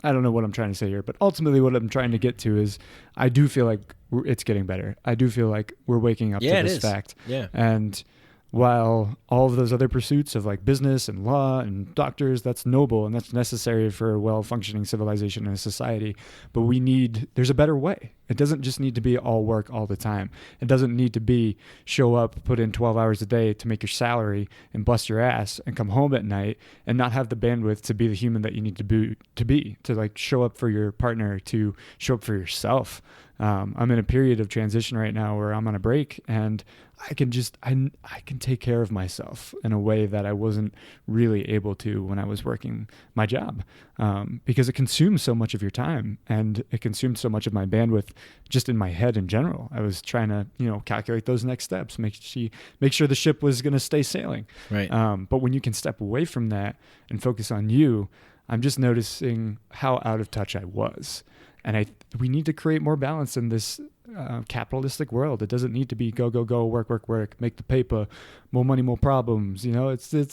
I don't know what I'm trying to say here, but ultimately what I'm trying to get to is I do feel like it's getting better. I do feel like we're waking up to this fact. And while all of those other pursuits of like business and law and doctors, that's noble and that's necessary for a well-functioning civilization and a society. But there's a better way. It doesn't just need to be all work all the time. It doesn't need to be show up, put in 12 hours a day to make your salary and bust your ass and come home at night and not have the bandwidth to be the human that you need to be, to like show up for your partner, to show up for yourself. I'm in a period of transition right now where I'm on a break, and I can take care of myself in a way that I wasn't really able to when I was working my job, because it consumes so much of your time, and it consumed so much of my bandwidth just in my head in general. I was trying to, calculate those next steps, make sure the ship was going to stay sailing. Right. But when you can step away from that and focus on you, I'm just noticing how out of touch I was. And we need to create more balance in this capitalistic world. It doesn't need to be go, work, make the paper, more money, more problems. It's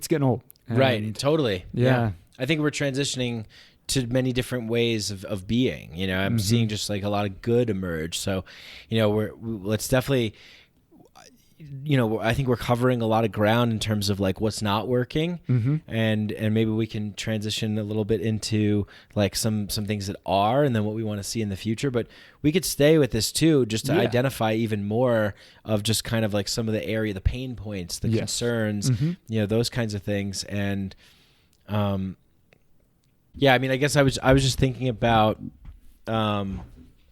getting old. And right. Totally. Yeah. I think we're transitioning to many different ways of being. I'm seeing just like a lot of good emerge. So, let's definitely. I think we're covering a lot of ground in terms of like what's not working, and maybe we can transition a little bit into like some things that are, and then what we want to see in the future. But we could stay with this too, just to identify even more of just kind of like some of the pain points, the concerns, those kinds of things. And, I guess I was just thinking about,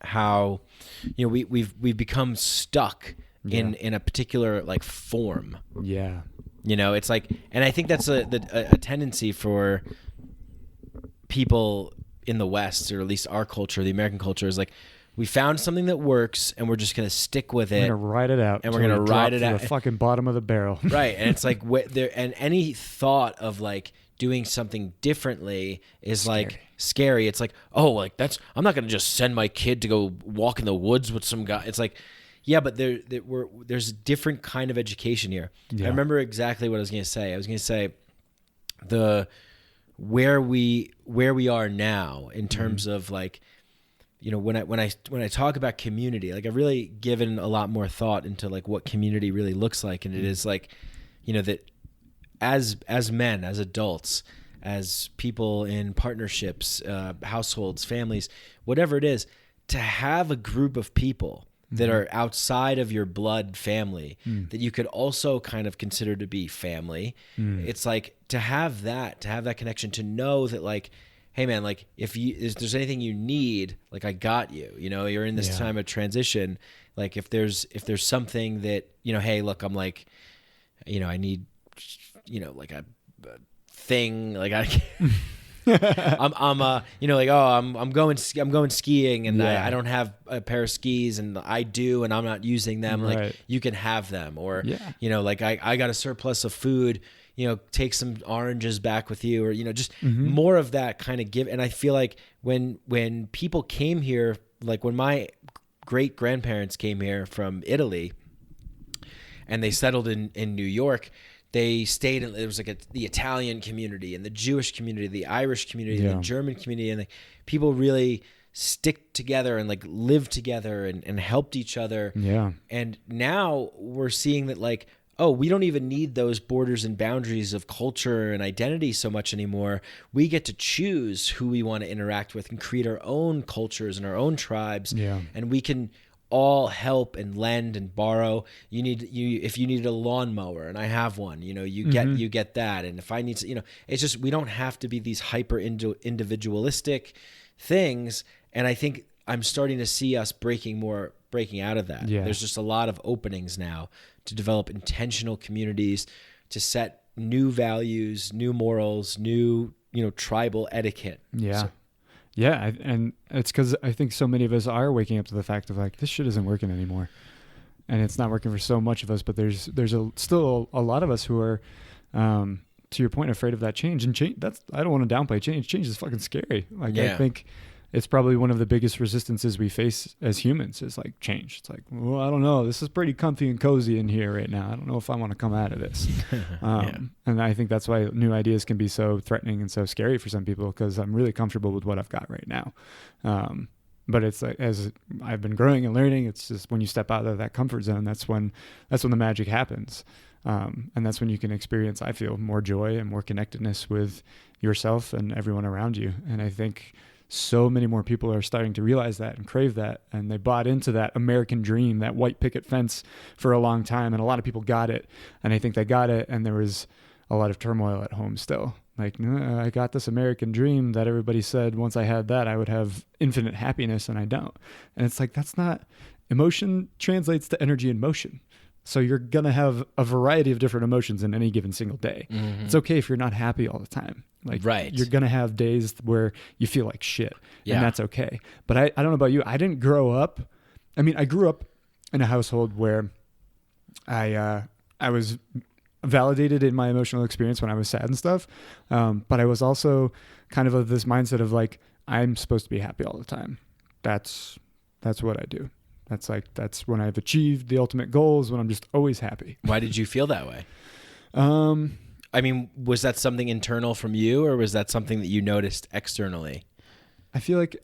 how, we've become stuck in a particular like form. Yeah. It's like, and I think that's a tendency for people in the West, or at least our culture, the American culture, is like, we found something that works and we're just going to stick with it. We're going to ride it out. And we're going to ride it out to the fucking bottom of the barrel. Right. And it's like, and any thought of like doing something differently is like scary. It's like, oh, like I'm not going to just send my kid to go walk in the woods with some guy. It's like, yeah, but there's a different kind of education here. Yeah. I remember exactly what I was going to say. I was going to say where we are now in terms of like, when I talk about community, like I've really given a lot more thought into like what community really looks like, and it is like, that as men, as adults, as people in partnerships, households, families, whatever it is, to have a group of people that are outside of your blood family that you could also kind of consider to be family. It's like to have that connection, to know that like, hey man, like if there's anything you need, like I got you, you're in this time of transition. Like if there's something that, hey, look, I'm like, I need, like a thing, like I'm going skiing, and I don't have a pair of skis, and I do, and I'm not using them. Right. Like you can have them, or like I got a surplus of food. Take some oranges back with you, or just more of that kind of give. And I feel like when people came here, like when my great grandparents came here from Italy, and they settled in New York. They stayed in, there was like the Italian community and the Jewish community, the Irish community, the German community, and people really stick together and like live together and helped each other. Yeah. And now we're seeing that like, oh, we don't even need those borders and boundaries of culture and identity so much anymore. We get to choose who we want to interact with and create our own cultures and our own tribes. Yeah. And we can all help and lend and borrow. If you need a lawnmower and I have one, you get that. And if I need to, it's just, we don't have to be these hyper individualistic things. And I think I'm starting to see us breaking out of that. Yeah. There's just a lot of openings now to develop intentional communities, to set new values, new morals, new, tribal etiquette. Yeah. So, yeah, and it's because I think so many of us are waking up to the fact of like, this shit isn't working anymore, and it's not working for so much of us. But there's still a lot of us who are, to your point, afraid of that change. And change, I don't want to downplay change. Change is fucking scary. Like I think it's probably one of the biggest resistances we face as humans is like change. It's like, well, I don't know. This is pretty comfy and cozy in here right now. I don't know if I want to come out of this. And I think that's why new ideas can be so threatening and so scary for some people, because I'm really comfortable with what I've got right now. But it's like, as I've been growing and learning, it's just when you step out of that comfort zone, that's when the magic happens. And that's when you can experience, I feel, more joy and more connectedness with yourself and everyone around you. And I think so many more people are starting to realize that and crave that. And they bought into that American dream, that white picket fence for a long time. And a lot of people got it. And I think they got it. And there was a lot of turmoil at home still. Like, no, I got this American dream that everybody said once I had that, I would have infinite happiness, and I don't. And it's like, that's not, emotion translates to energy and motion. So you're going to have a variety of different emotions in any given single day. Mm-hmm. It's okay if you're not happy all the time. Like, you're going to have days where you feel like shit, and that's okay. But I don't know about you. I didn't grow up. I mean, I grew up in a household where I was validated in my emotional experience when I was sad and stuff. But I was also kind of this mindset of like, I'm supposed to be happy all the time. That's what I do. That's when I've achieved the ultimate goals, when I'm just always happy. Why did you feel that way? I mean, was that something internal from you, or was that something that you noticed externally? I feel like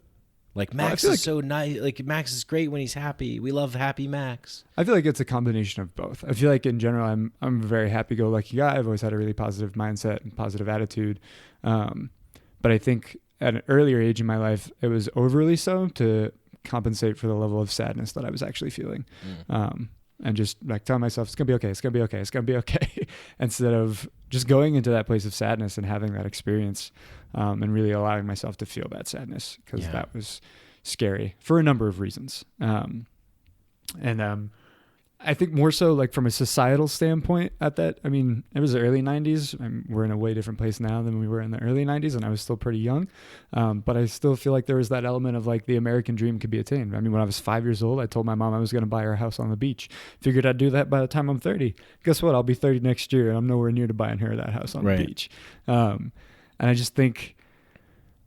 Max is so nice. Like, Max is great when he's happy. We love happy Max. I feel like it's a combination of both. I feel like in general, I'm a very happy-go-lucky guy. I've always had a really positive mindset and positive attitude. But I think at an earlier age in my life, it was overly so to compensate for the level of sadness that I was actually feeling. And just like tell myself, it's going to be okay. It's going to be okay. It's going to be okay. Instead of just going into that place of sadness and having that experience, and really allowing myself to feel that sadness, because that was scary for a number of reasons. I think more so like from a societal standpoint it was the early 90s. We're in a way different place now than we were in the early 90s, and I was still pretty young. But I still feel like there was that element of like the American dream could be attained. I mean, when I was 5 years old, I told my mom I was going to buy her a house on the beach. Figured I'd do that by the time I'm 30. Guess what? I'll be 30 next year, and I'm nowhere near to buying her that house on the beach. And I just think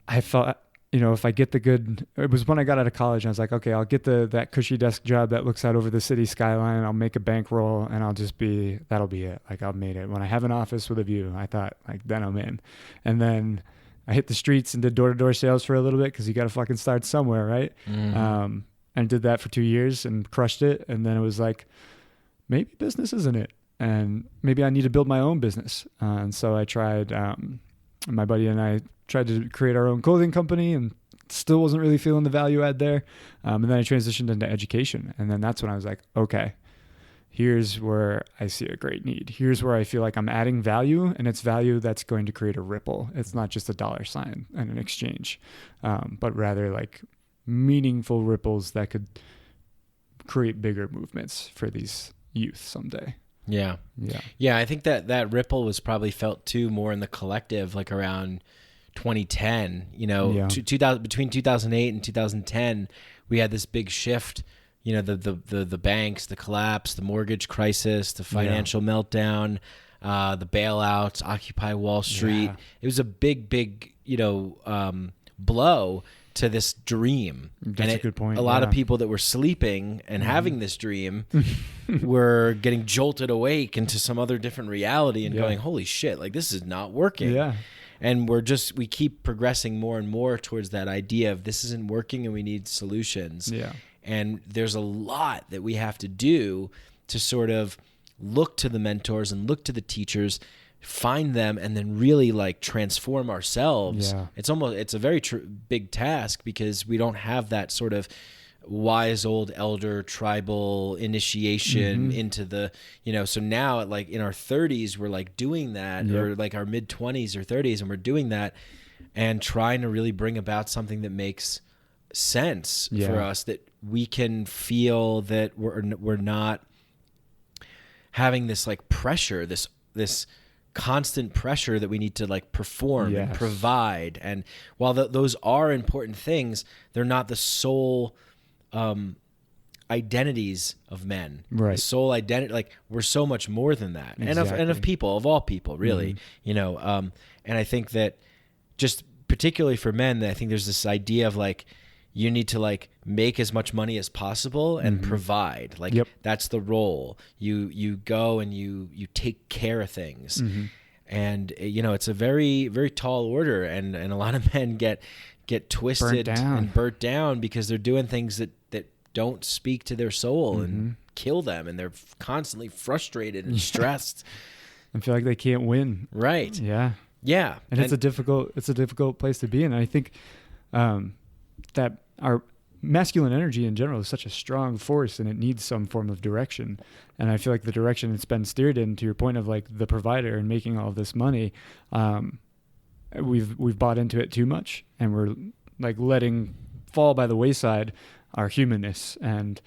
I felt, if I get it was when I got out of college, and I was like, okay, I'll get that cushy desk job that looks out over the city skyline. I'll make a bankroll, and that'll be it. Like, I've made it. When I have an office with a view, I thought, like, then I'm in. And then I hit the streets and did door-to-door sales for a little bit, because you got to fucking start somewhere, right? Mm-hmm. And did that for 2 years and crushed it. And then it was like, maybe business isn't it. And maybe I need to build my own business. And so I tried, my buddy and I tried to create our own clothing company, and still wasn't really feeling the value add there. And then I transitioned into education. And then that's when I was like, okay, here's where I see a great need. Here's where I feel like I'm adding value, and it's value that's going to create a ripple. It's not just a dollar sign and an exchange, but rather like meaningful ripples that could create bigger movements for these youth someday. Yeah. I think that ripple was probably felt too more in the collective, like around 2010, between 2008 and 2010, we had this big shift, the banks, the collapse, the mortgage crisis, the financial meltdown, the bailouts, Occupy Wall Street. Yeah. It was a big, blow to this dream. That's a good point. A lot of people that were sleeping and having this dream were getting jolted awake into some other different reality and going, holy shit, like, this is not working. Yeah. And we keep progressing more and more towards that idea of this isn't working and we need solutions. Yeah. And there's a lot that we have to do to sort of look to the mentors and look to the teachers, find them, and then really like transform ourselves. Yeah. It's a very big task, because we don't have that sort of wise old elder tribal initiation into the, so now like in our 30s, we're like doing that, or like our mid 20s or 30s, and we're doing that and trying to really bring about something that makes sense for us, that we can feel that we're not having this like pressure, this constant pressure that we need to like perform and provide. And while those are important things, they're not the sole identities of men. Right. The sole identity, like, we're so much more than that. Exactly. And of people, of all people, really. And I think that just particularly for men, I think there's this idea of like, you need to like make as much money as possible and provide. Like, that's the role. You go and you take care of things. And it's a very, very tall order, and a lot of men get twisted and burnt down because they're doing things that don't speak to their soul and kill them, and they're constantly frustrated and stressed and feel like they can't win. Right. Yeah. And it's a difficult place to be in. And I think that our masculine energy in general is such a strong force, and it needs some form of direction. And I feel like the direction it's been steered in, to your point of like the provider and making all of this money, we've bought into it too much, and we're like letting fall by the wayside our humanness and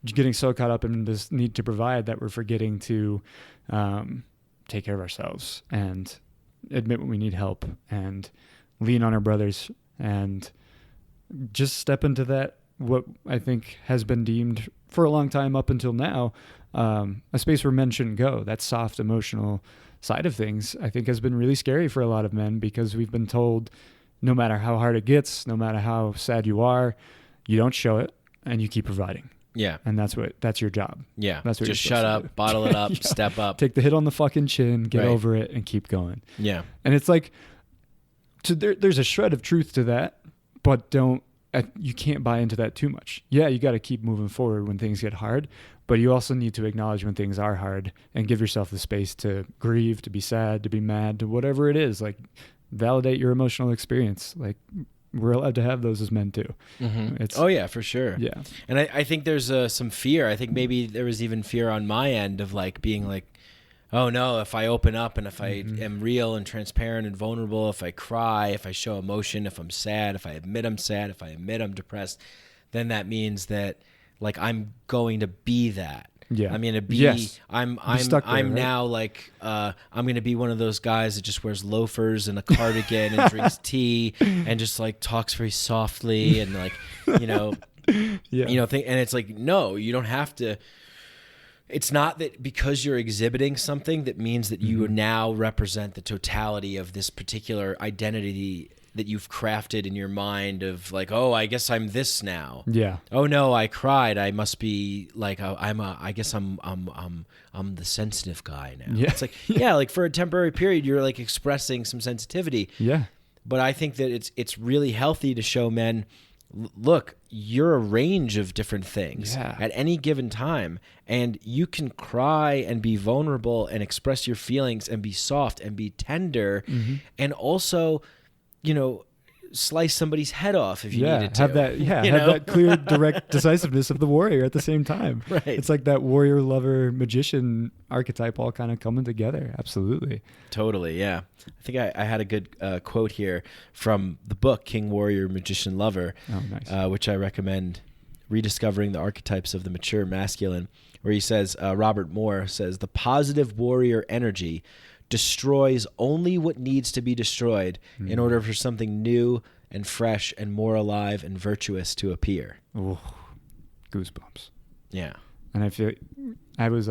getting so caught up in this need to provide that we're forgetting to take care of ourselves and admit when we need help and lean on our brothers and just step into that, what I think has been deemed for a long time up until now, a space where men shouldn't go. That soft emotional side of things, I think, has been really scary for a lot of men, because we've been told no matter how hard it gets, no matter how sad you are, you don't show it and you keep providing. Yeah. And that's your job. Yeah. That's what just shut up, bottle it up, yeah. step up. Take the hit on the fucking chin, get Right. over it, and keep going. Yeah. And it's like, there's a shred of truth to that, but you can't buy into that too much. Yeah, you got to keep moving forward when things get hard, but you also need to acknowledge when things are hard and give yourself the space to grieve, to be sad, to be mad, to whatever it is. Like, validate your emotional experience. Like, we're allowed to have those as men too. Mm-hmm. Oh yeah, for sure. Yeah. And I think there's some fear. I think maybe there was even fear on my end of like being like, oh no, if I open up and if I am real and transparent and vulnerable, if I cry, if I show emotion, if I'm sad, if I admit I'm sad, if I admit I'm depressed, then that means that like I'm going to be that. Yeah. I'm gonna be. Yes. I'm stuck there, I'm right? now like I'm gonna be one of those guys that just wears loafers and a cardigan and drinks tea and just like talks very softly and like Yeah. and it's like, no, you don't have to. It's not that because you're exhibiting something that means that you now represent the totality of this particular identity that you've crafted in your mind of like, oh, I guess I'm this now. Yeah. Oh no, I cried. I must be like I guess I'm the sensitive guy now. Yeah. It's like like for a temporary period you're like expressing some sensitivity. Yeah. But I think that it's really healthy to show men, look, you're a range of different things at any given time, and you can cry and be vulnerable and express your feelings and be soft and be tender, and also, slice somebody's head off if you needed to. Have that clear, direct decisiveness of the warrior at the same time. Right. It's like that warrior, lover, magician archetype all kind of coming together. Absolutely. Totally, yeah. I think I had a good quote here from the book King, Warrior, Magician, Lover, which I recommend, Rediscovering the Archetypes of the Mature Masculine, where he says, Robert Moore says, the positive warrior energy destroys only what needs to be destroyed in order for something new and fresh and more alive and virtuous to appear. Ooh, goosebumps. Yeah. And I feel I was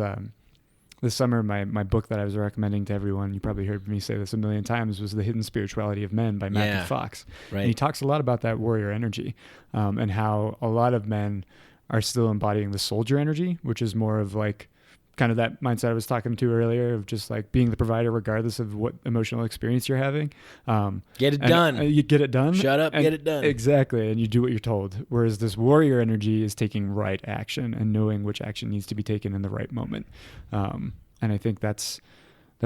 this summer, my book that I was recommending to everyone, you probably heard me say this a million times, was The Hidden Spirituality of Men by Matthew Fox. Right. And he talks a lot about that warrior energy, and how a lot of men are still embodying the soldier energy, which is more of like kind of that mindset I was talking to earlier of just like being the provider regardless of what emotional experience you're having. Get it done. You get it done. Shut up, get it done. Exactly. And you do what you're told. Whereas this warrior energy is taking right action and knowing which action needs to be taken in the right moment. And I think that's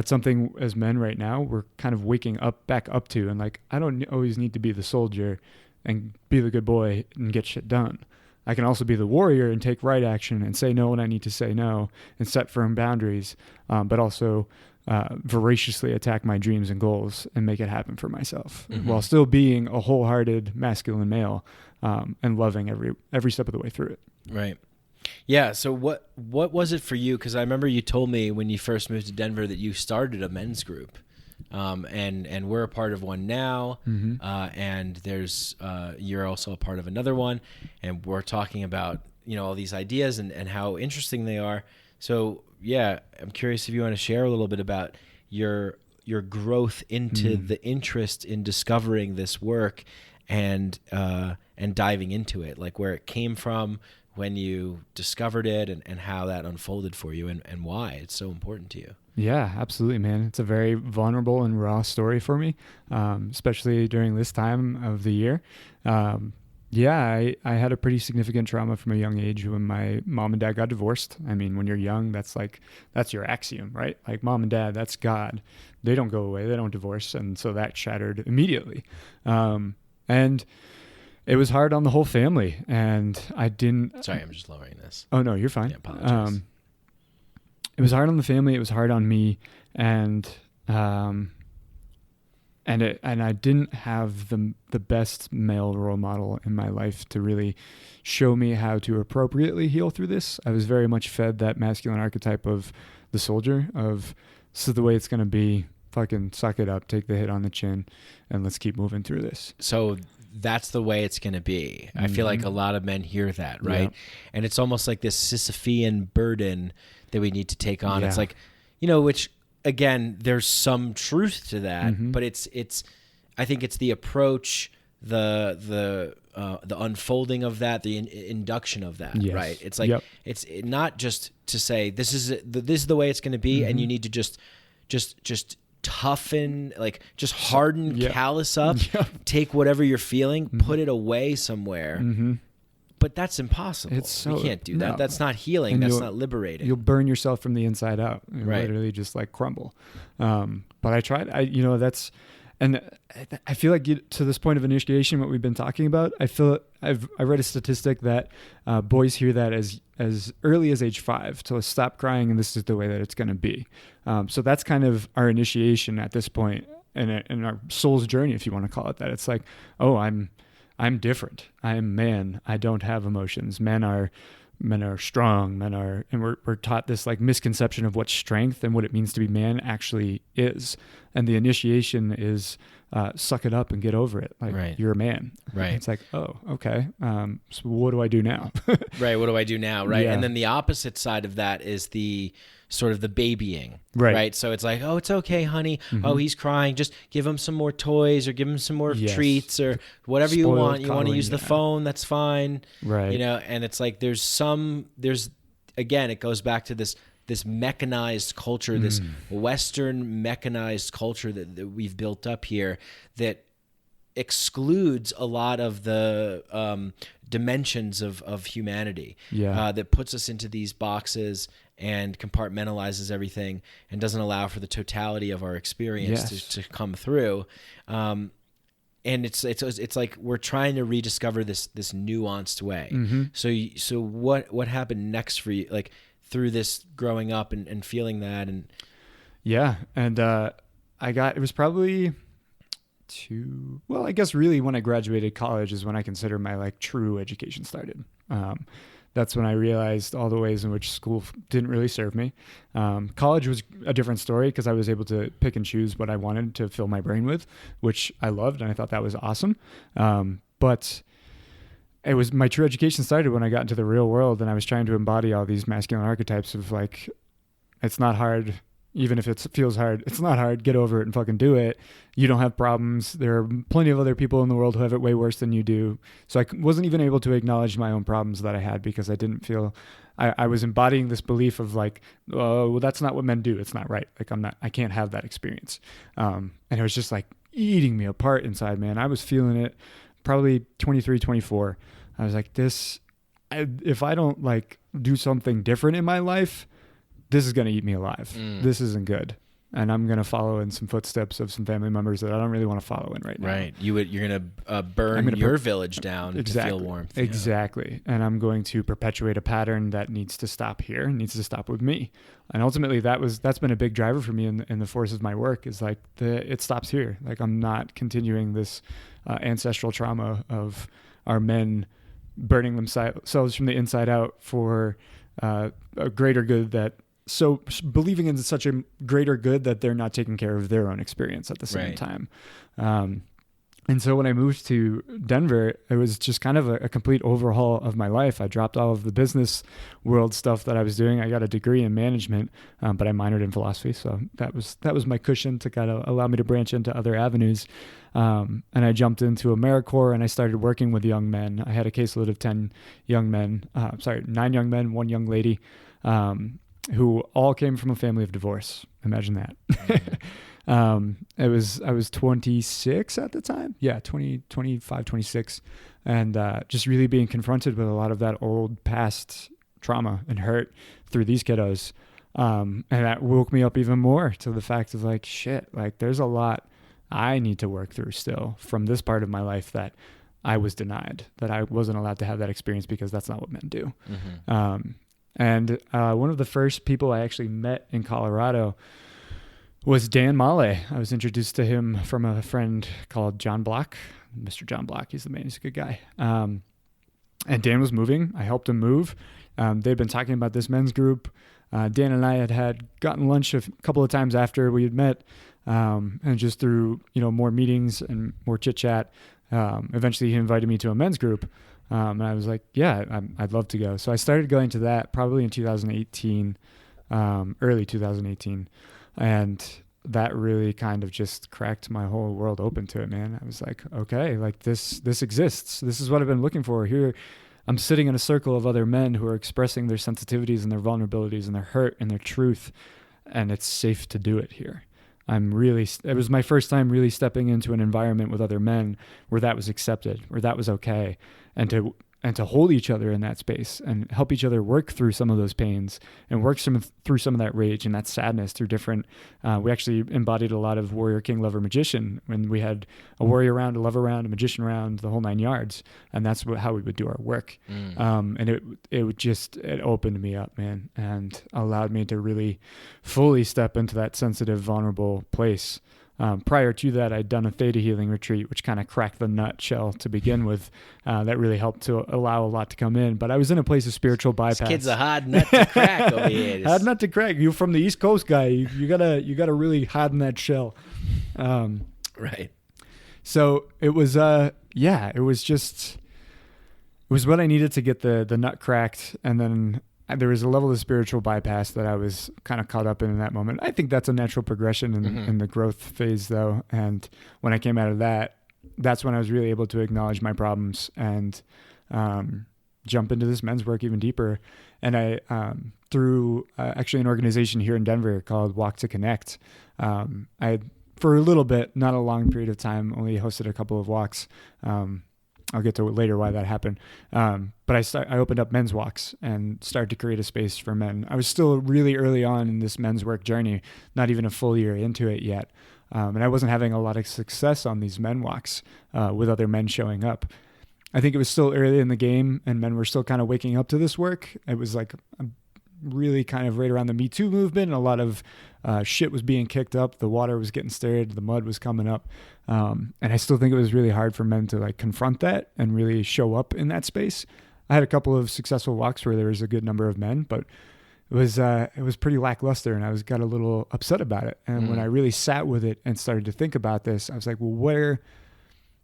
something as men right now, we're kind of waking up back up to. And like, I don't always need to be the soldier and be the good boy and get shit done. I can also be the warrior and take right action and say no when I need to say no and set firm boundaries, but also voraciously attack my dreams and goals and make it happen for myself while still being a wholehearted masculine male, and loving every step of the way through it. Right. Yeah. So what was it for you? Because I remember you told me when you first moved to Denver that you started a men's group. And we're a part of one now, and there's you're also a part of another one, and we're talking about all these ideas and how interesting they are. So yeah, I'm curious if you want to share a little bit about your growth into the interest in discovering this work and diving into it, like where it came from, when you discovered it, and how that unfolded for you, and why it's so important to you. Yeah, absolutely, man. It's a very vulnerable and raw story for me, especially during this time of the year. I had a pretty significant trauma from a young age when my mom and dad got divorced. I mean, when you're young, that's your axiom, right? Like mom and dad, that's God. They don't go away. They don't divorce. And so that shattered immediately. And it was hard on the whole family. And I didn't... Sorry, I'm just lowering this. Oh, no, you're fine. Yeah, apologize. It was hard on the family. It was hard on me. And I didn't have the best male role model in my life to really show me how to appropriately heal through this. I was very much fed that masculine archetype of the soldier, of this is the way it's going to be, fucking suck it up, take the hit on the chin, and let's keep moving through this. So that's the way it's going to be. I feel like a lot of men hear that, right? Yeah. And it's almost like this Sisyphean burden that we need to take on. Yeah. It's like, which again, there's some truth to that, but it's I think it's the approach, the unfolding of that, the induction of that, yes. Right? It's like, it's not just to say, this is the way it's going to be. And you need to just toughen, like just harden, callous up, take whatever you're feeling, put it away somewhere. But that's impossible. You can't do that. No. That's not healing. And that's not liberating. You'll burn yourself from the inside out. You'll literally just like crumble. But I tried, and I feel like to this point of initiation, what we've been talking about, I read a statistic that boys hear that as early as age 5 to stop crying, and this is the way that it's going to be. So that's kind of our initiation at this point in our soul's journey, if you want to call it that. It's like, oh, I'm different. I'm man. I don't have emotions. Men are strong. And we're taught this like misconception of what strength and what it means to be man actually is. And the initiation is suck it up and get over it. Like you're a man. Right. It's like, oh, okay. So what do I do now? Right. What do I do now? Right. Yeah. And then the opposite side of that is the sort of the babying. Right. So it's like, oh, it's okay, honey. Oh, he's crying. Just give him some more toys or give him some more treats or whatever you want. You want to use the phone. That's fine. Right. And it's like, again, it goes back to this mechanized culture, this Western mechanized culture that we've built up here that excludes a lot of the dimensions of humanity, that puts us into these boxes and compartmentalizes everything and doesn't allow for the totality of our experience to come through. And it's like we're trying to rediscover this nuanced way. So what happened next for you, like through this growing up and feeling that? And it was probably I guess really when I graduated college is when I consider my like true education started. That's when I realized all the ways in which school didn't really serve me. College was a different story because I was able to pick and choose what I wanted to fill my brain with, which I loved, and I thought that was awesome. But it was my true education started when I got into the real world and I was trying to embody all these masculine archetypes of like, it's not hard. Even if it feels hard, it's not hard. Get over it and fucking do it. You don't have problems. There are plenty of other people in the world who have it way worse than you do. So I wasn't even able to acknowledge my own problems that I had because I didn't feel I was embodying this belief of like, oh, well, that's not what men do. It's not right. Like I can't have that experience. And it was just like eating me apart inside, man. I was feeling it probably 23, 24. I was like, if I don't like do something different in my life, this is going to eat me alive. This isn't good. And I'm going to follow in some footsteps of some family members that I don't really want to follow in right now. Right. You're going to burn your village down to feel warmth. Exactly. And I'm going to perpetuate a pattern that needs to stop here, needs to stop with me. And ultimately that's been a big driver for me in the force of my work is like it stops here. Like I'm not continuing this ancestral trauma of our men burning themselves from the inside out for a greater good so believing in such a greater good that they're not taking care of their own experience at the same time. And so when I moved to Denver, it was just kind of a complete overhaul of my life. I dropped all of the business world stuff that I was doing. I got a degree in management, but I minored in philosophy. So that was my cushion to kind of allow me to branch into other avenues. And I jumped into AmeriCorps and I started working with young men. I had a caseload of 9 young men, 1 young lady, who all came from a family of divorce. Imagine that. I was 26 at the time. Yeah, 25, 26. And just really being confronted with a lot of that old past trauma and hurt through these kiddos. And that woke me up even more to the fact of like, shit, like there's a lot I need to work through still from this part of my life that I was denied, that I wasn't allowed to have that experience because that's not what men do. And one of the first people I actually met in Colorado was Dan Male. I was introduced to him from a friend called John Block, Mr. John Block. He's the man. He's a good guy. And Dan was moving. I helped him move. They'd been talking about this men's group. Dan and I had gotten lunch a couple of times after we had met, and just through, more meetings and more chit chat, eventually he invited me to a men's group. And I was like, yeah, I'd love to go. So I started going to that probably in 2018, early 2018. And that really kind of just cracked my whole world open to it, man. I was like, okay, like this exists. This is what I've been looking for here. I'm sitting in a circle of other men who are expressing their sensitivities and their vulnerabilities and their hurt and their truth. And it's safe to do it here. It was my first time really stepping into an environment with other men where that was accepted, where that was okay. And to hold each other in that space and help each other work through some of those pains and work through some of that rage and that sadness through different, we actually embodied a lot of warrior, king, lover, magician when we had a warrior round, a lover round, a magician round, the whole 9 yards. And that's how we would do our work. And it opened me up, man, and allowed me to really fully step into that sensitive, vulnerable place. Prior to that, I'd done a theta healing retreat, which kind of cracked the nutshell to begin with. That really helped to allow a lot to come in. But I was in a place of spiritual bypass. This kid's a hard nut to crack over here. Hard nut to crack. You're from the East Coast, guy. You gotta really harden that shell. Right. So it was what I needed to get the nut cracked, and then there was a level of spiritual bypass that I was kind of caught up in that moment. I think that's a natural progression in the growth phase, though. And when I came out of that, that's when I was really able to acknowledge my problems and jump into this men's work even deeper. And I, through actually an organization here in Denver called Walk to Connect, I, for a little bit, not a long period of time, only hosted a couple of walks. I'll get to later why that happened. But I opened up men's walks and started to create a space for men. I was still really early on in this men's work journey, not even a full year into it yet. And I wasn't having a lot of success on these men walks with other men showing up. I think it was still early in the game and men were still kind of waking up to this work. It was like really kind of right around the Me Too movement, and a lot of shit was being kicked up. The water was getting stirred. The mud was coming up. And I still think it was really hard for men to like confront that and really show up in that space. I had a couple of successful walks where there was a good number of men, but it was pretty lackluster, and I got a little upset about it. And when I really sat with it and started to think about this, I was like, well,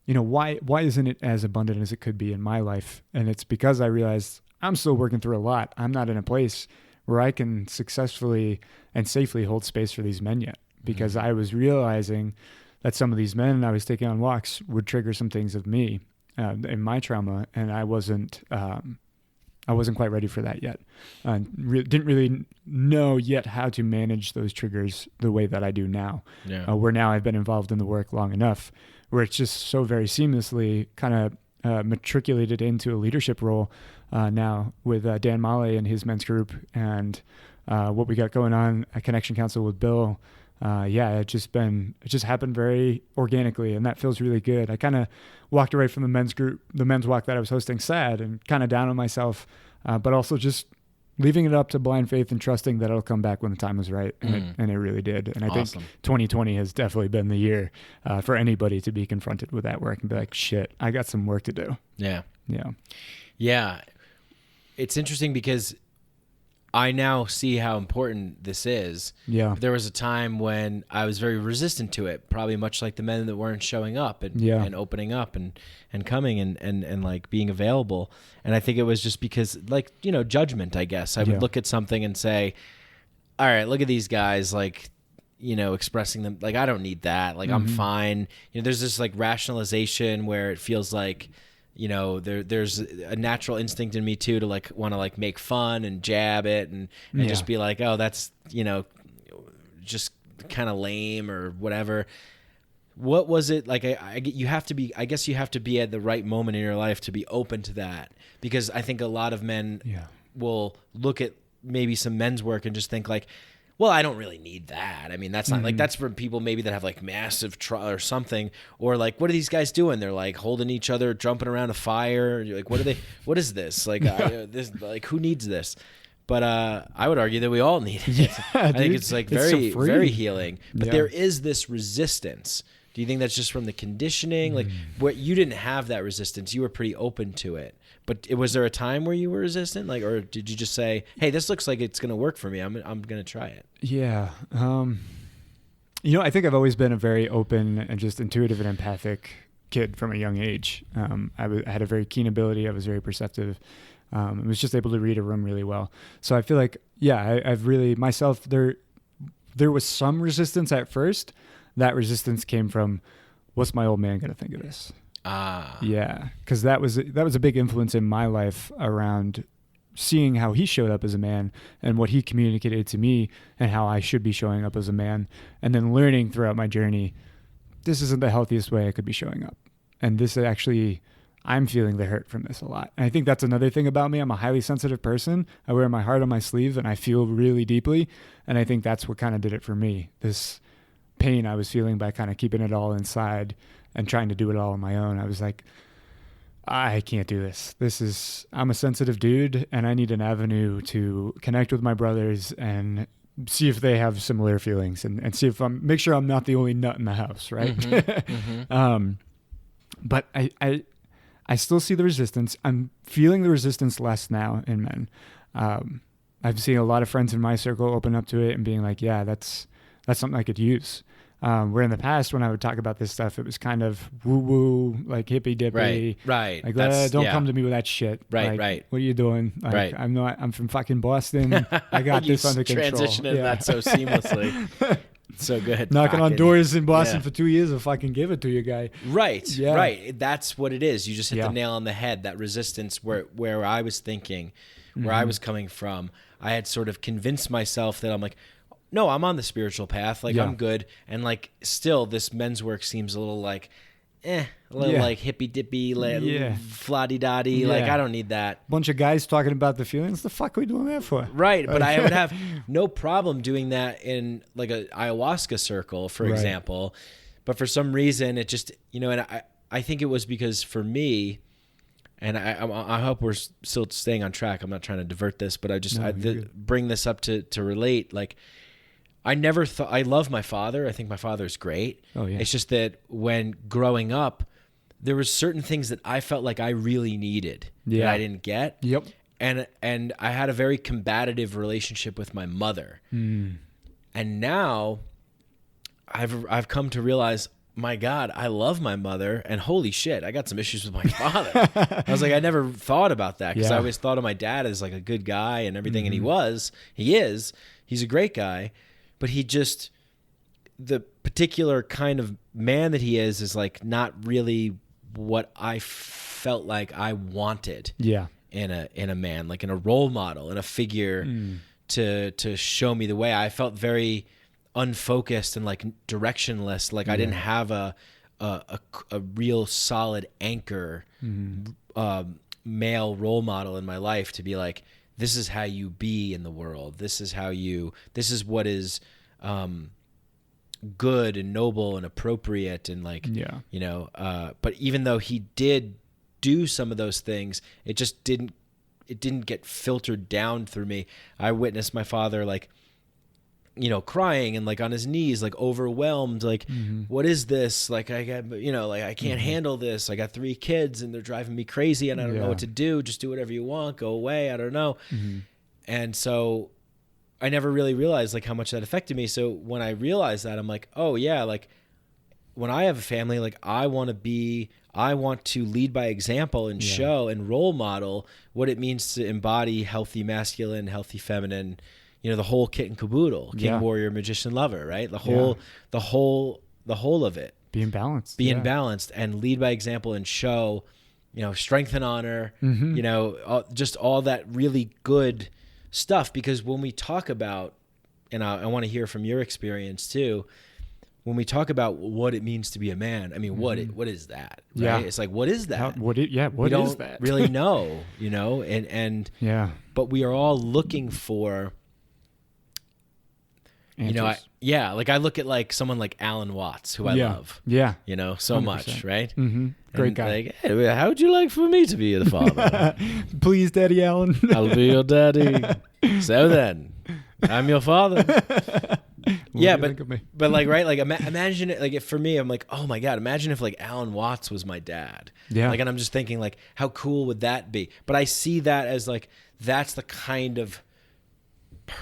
why isn't it as abundant as it could be in my life? And it's because I realized I'm still working through a lot. I'm not in a place where I can successfully and safely hold space for these men yet, because I was realizing that some of these men I was taking on walks would trigger some things of me in my trauma, and I wasn't quite ready for that yet. Didn't really know yet how to manage those triggers the way that I do now. Yeah. Where now I've been involved in the work long enough, where it's just so very seamlessly kind of matriculated into a leadership role now with Dan Male and his men's group, and what we got going on at Connection Council with Bill. It just happened very organically, and that feels really good. I kind of walked away from the men's walk that I was hosting sad and kind of down on myself, but also just leaving it up to blind faith and trusting that it'll come back when the time was right. And it really did. And I think 2020 has definitely been the year for anybody to be confronted with that work and be like, shit, I got some work to do. Yeah. Yeah. Yeah. It's interesting because I now see how important this is. Yeah. There was a time when I was very resistant to it, probably much like the men that weren't showing up and opening up and coming and like being available. And I think it was just because, like, judgment, I guess. I would look at something and say, all right, look at these guys, like, expressing them. Like, I don't need that. Like, I'm fine. There's this like rationalization where it feels like, there's a natural instinct in me too to like want to like make fun and jab it and just be like, oh, that's, just kind of lame or whatever. What was it like? I guess you have to be at the right moment in your life to be open to that, because I think a lot of men will look at maybe some men's work and just think like, well, I don't really need that. I mean, that's not like, that's for people maybe that have like massive or something, or like, what are these guys doing? They're like holding each other, jumping around a fire. You're like, what is this? Like, who needs this? But I would argue that we all need it. I think it's like very, very healing. But there is this resistance. Do you think that's just from the conditioning? Like, what, you didn't have that resistance. You were pretty open to it. But was there a time where you were resistant? Like, or did you just say, "Hey, this looks like it's going to work for me. I'm going to try it"? Yeah. I think I've always been a very open and just intuitive and empathic kid from a young age. I had a very keen ability. I was very perceptive. I was just able to read a room really well. So I feel like, I've really myself there was some resistance at first. That resistance came from, what's my old man going to think of this? Yeah. Cause that was a big influence in my life around seeing how he showed up as a man and what he communicated to me and how I should be showing up as a man. And then learning throughout my journey, this isn't the healthiest way I could be showing up. And this actually, I'm feeling the hurt from this a lot. And I think that's another thing about me. I'm a highly sensitive person. I wear my heart on my sleeve and I feel really deeply. And I think that's what kind of did it for me. This pain I was feeling by kind of keeping it all inside and trying to do it all on my own. I was like, I can't do this. I'm a sensitive dude and I need an avenue to connect with my brothers and see if they have similar feelings and see if make sure I'm not the only nut in the house. Right. But I still see the resistance. I'm feeling the resistance less now in men. I've seen a lot of friends in my circle open up to it and being like, yeah, that's something I could use. Where in the past, when I would talk about this stuff, it was kind of woo-woo, like hippy-dippy. Right. Like, don't come to me with that shit. Right. What are you doing? Like, right. I'm from fucking Boston. I got this under control. Transitioning that so seamlessly. So good. Knocking on doors in Boston for 2 years, if I can give it to you, guy. Right. Yeah. Right. That's what it is. You just hit the nail on the head. That resistance where I was thinking, where I was coming from, I had sort of convinced myself that I'm like, no, I'm on the spiritual path. Like, I'm good. And like, still this men's work seems a little like, a little like hippy dippy, flotty dotty. Like, I don't need that. Bunch of guys talking about the feelings. The fuck are we doing that for? Right. But I would have no problem doing that in like a ayahuasca circle, for example. But for some reason it just, and I think it was because for me, and I hope we're still staying on track. I'm not trying to divert this, but I bring this up to relate. Like, I never thought, I love my father. I think my father's great. Oh, yeah. It's just that when growing up, there was certain things that I felt like I really needed that I didn't get. Yep. And I had a very combative relationship with my mother. And now I've come to realize, my God, I love my mother, and holy shit, I got some issues with my father. I was like, I never thought about that because I always thought of my dad as like a good guy and everything, and he's a great guy. But he just, the particular kind of man that he is like not really what I felt like I wanted in a man, like in a role model, in a figure to show me the way. I felt very unfocused and like directionless. Like I didn't have a real solid anchor male role model in my life to be like, this is how you be in the world. This is what is good and noble and appropriate and like, but even though he did do some of those things, it just didn't get filtered down through me. I witnessed my father like, crying and like on his knees, like overwhelmed, like, what is this? Like I got, like I can't handle this. I got 3 kids and they're driving me crazy and I don't know what to do. Just do whatever you want. Go away. I don't know. And so I never really realized like how much that affected me. So when I realized that, I'm like, oh yeah, like when I have a family, like I want to lead by example and show and role model what it means to embody healthy masculine, healthy feminine, the whole kit and caboodle, king, warrior, magician, lover, right? The whole of it. Being balanced. Balanced and lead by example and show, strength and honor, just all that really good stuff. Because when we talk about, and I want to hear from your experience too, when we talk about what it means to be a man, I mean, what is that? Right? Yeah. It's like, what is that? What is that? We don't really know, but we are all looking for, answers. Like I look at like someone like Alan Watts, who I love, so 100%. Much, right? Great guy. Like, hey, how would you like for me to be the father? Please, Daddy Alan. I'll be your daddy. So then, I'm your father. Yeah, but like, right, like imagine it, like if for me, I'm like, oh my God, imagine if like Alan Watts was my dad. Yeah. Like, and I'm just thinking like, how cool would that be? But I see that as like, that's the kind of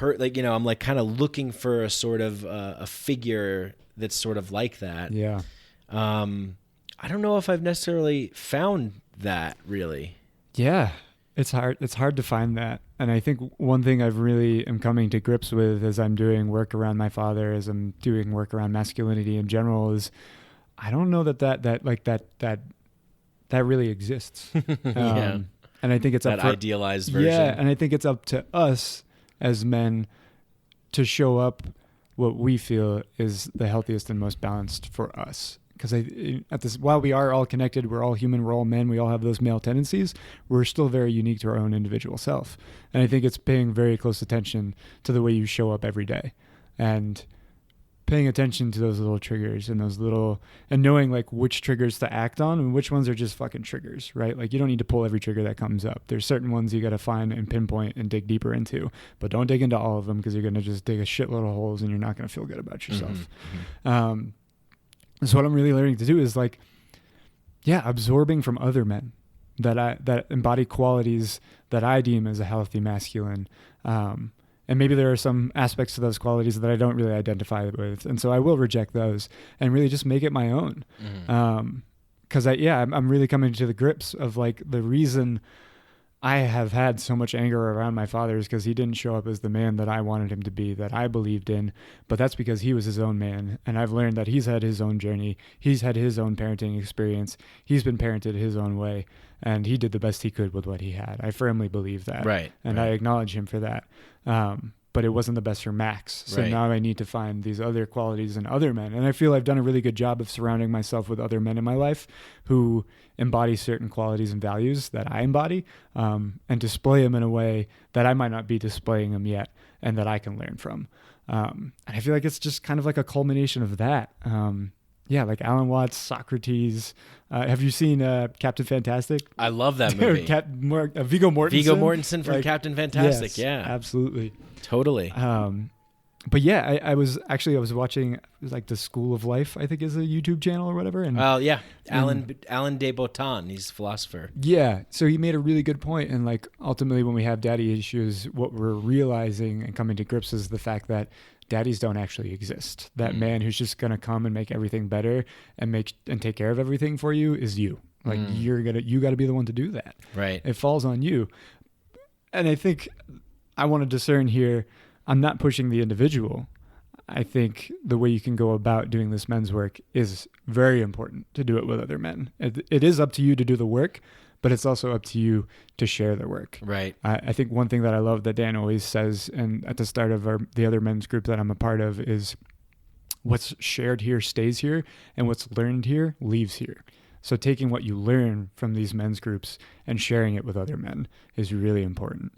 like, you know, I'm like kind of looking for a sort of a figure that's sort of like that. Yeah. I don't know if I've necessarily found that really. Yeah. It's hard to find that. And I think one thing I've really am coming to grips with as I'm doing work around my father, as I'm doing work around masculinity in general, is I don't know that really exists. Yeah. And I think it's that idealized version. Yeah, and I think it's up to us as men to show up what we feel is the healthiest and most balanced for us. Because while we are all connected, we're all human, we're all men, we all have those male tendencies, we're still very unique to our own individual self. And I think it's paying very close attention to the way you show up every day, and paying attention to those little triggers and knowing like which triggers to act on and which ones are just fucking triggers, right? Like you don't need to pull every trigger that comes up. There's certain ones you got to find and pinpoint and dig deeper into, but don't dig into all of them because you're going to just dig a shitload of holes and you're not going to feel good about yourself. So what I'm really learning to do is like, absorbing from other men that embody qualities that I deem as a healthy masculine. And maybe there are some aspects to those qualities that I don't really identify with. And so I will reject those and really just make it my own. Cause I'm really coming to the grips of like the reason I have had so much anger around my father is because he didn't show up as the man that I wanted him to be, that I believed in, but that's because he was his own man. And I've learned that he's had his own journey. He's had his own parenting experience. He's been parented his own way, and he did the best he could with what he had. I firmly believe that. Right. And I acknowledge him for that. But it wasn't the best for Max. So now I need to find these other qualities in other men. And I feel I've done a really good job of surrounding myself with other men in my life who embody certain qualities and values that I embody, and display them in a way that I might not be displaying them yet and that I can learn from. And I feel like it's just kind of like a culmination of that. Like Alan Watts, Socrates. Have you seen Captain Fantastic? I love that movie. Viggo Mortensen. Viggo Mortensen from Captain Fantastic. Yes, absolutely. Totally. But yeah, I was watching like the School of Life, I think is a YouTube channel or whatever. And Alan de Botton, he's a philosopher. Yeah, so he made a really good point. And like ultimately, when we have daddy issues, what we're realizing and coming to grips is the fact that daddies don't actually exist. That man who's just gonna come and make everything better and take care of everything for you is you. Like you got to be the one to do that. Right. It falls on you. And I think I want to discern here. I'm not pushing the individual. I think the way you can go about doing this men's work is very important to do it with other men. It is up to you to do the work, but it's also up to you to share the work. Right. I think one thing that I love that Dan always says, and at the start of the other men's group that I'm a part of, is what's shared here stays here, and what's learned here leaves here. So taking what you learn from these men's groups and sharing it with other men is really important.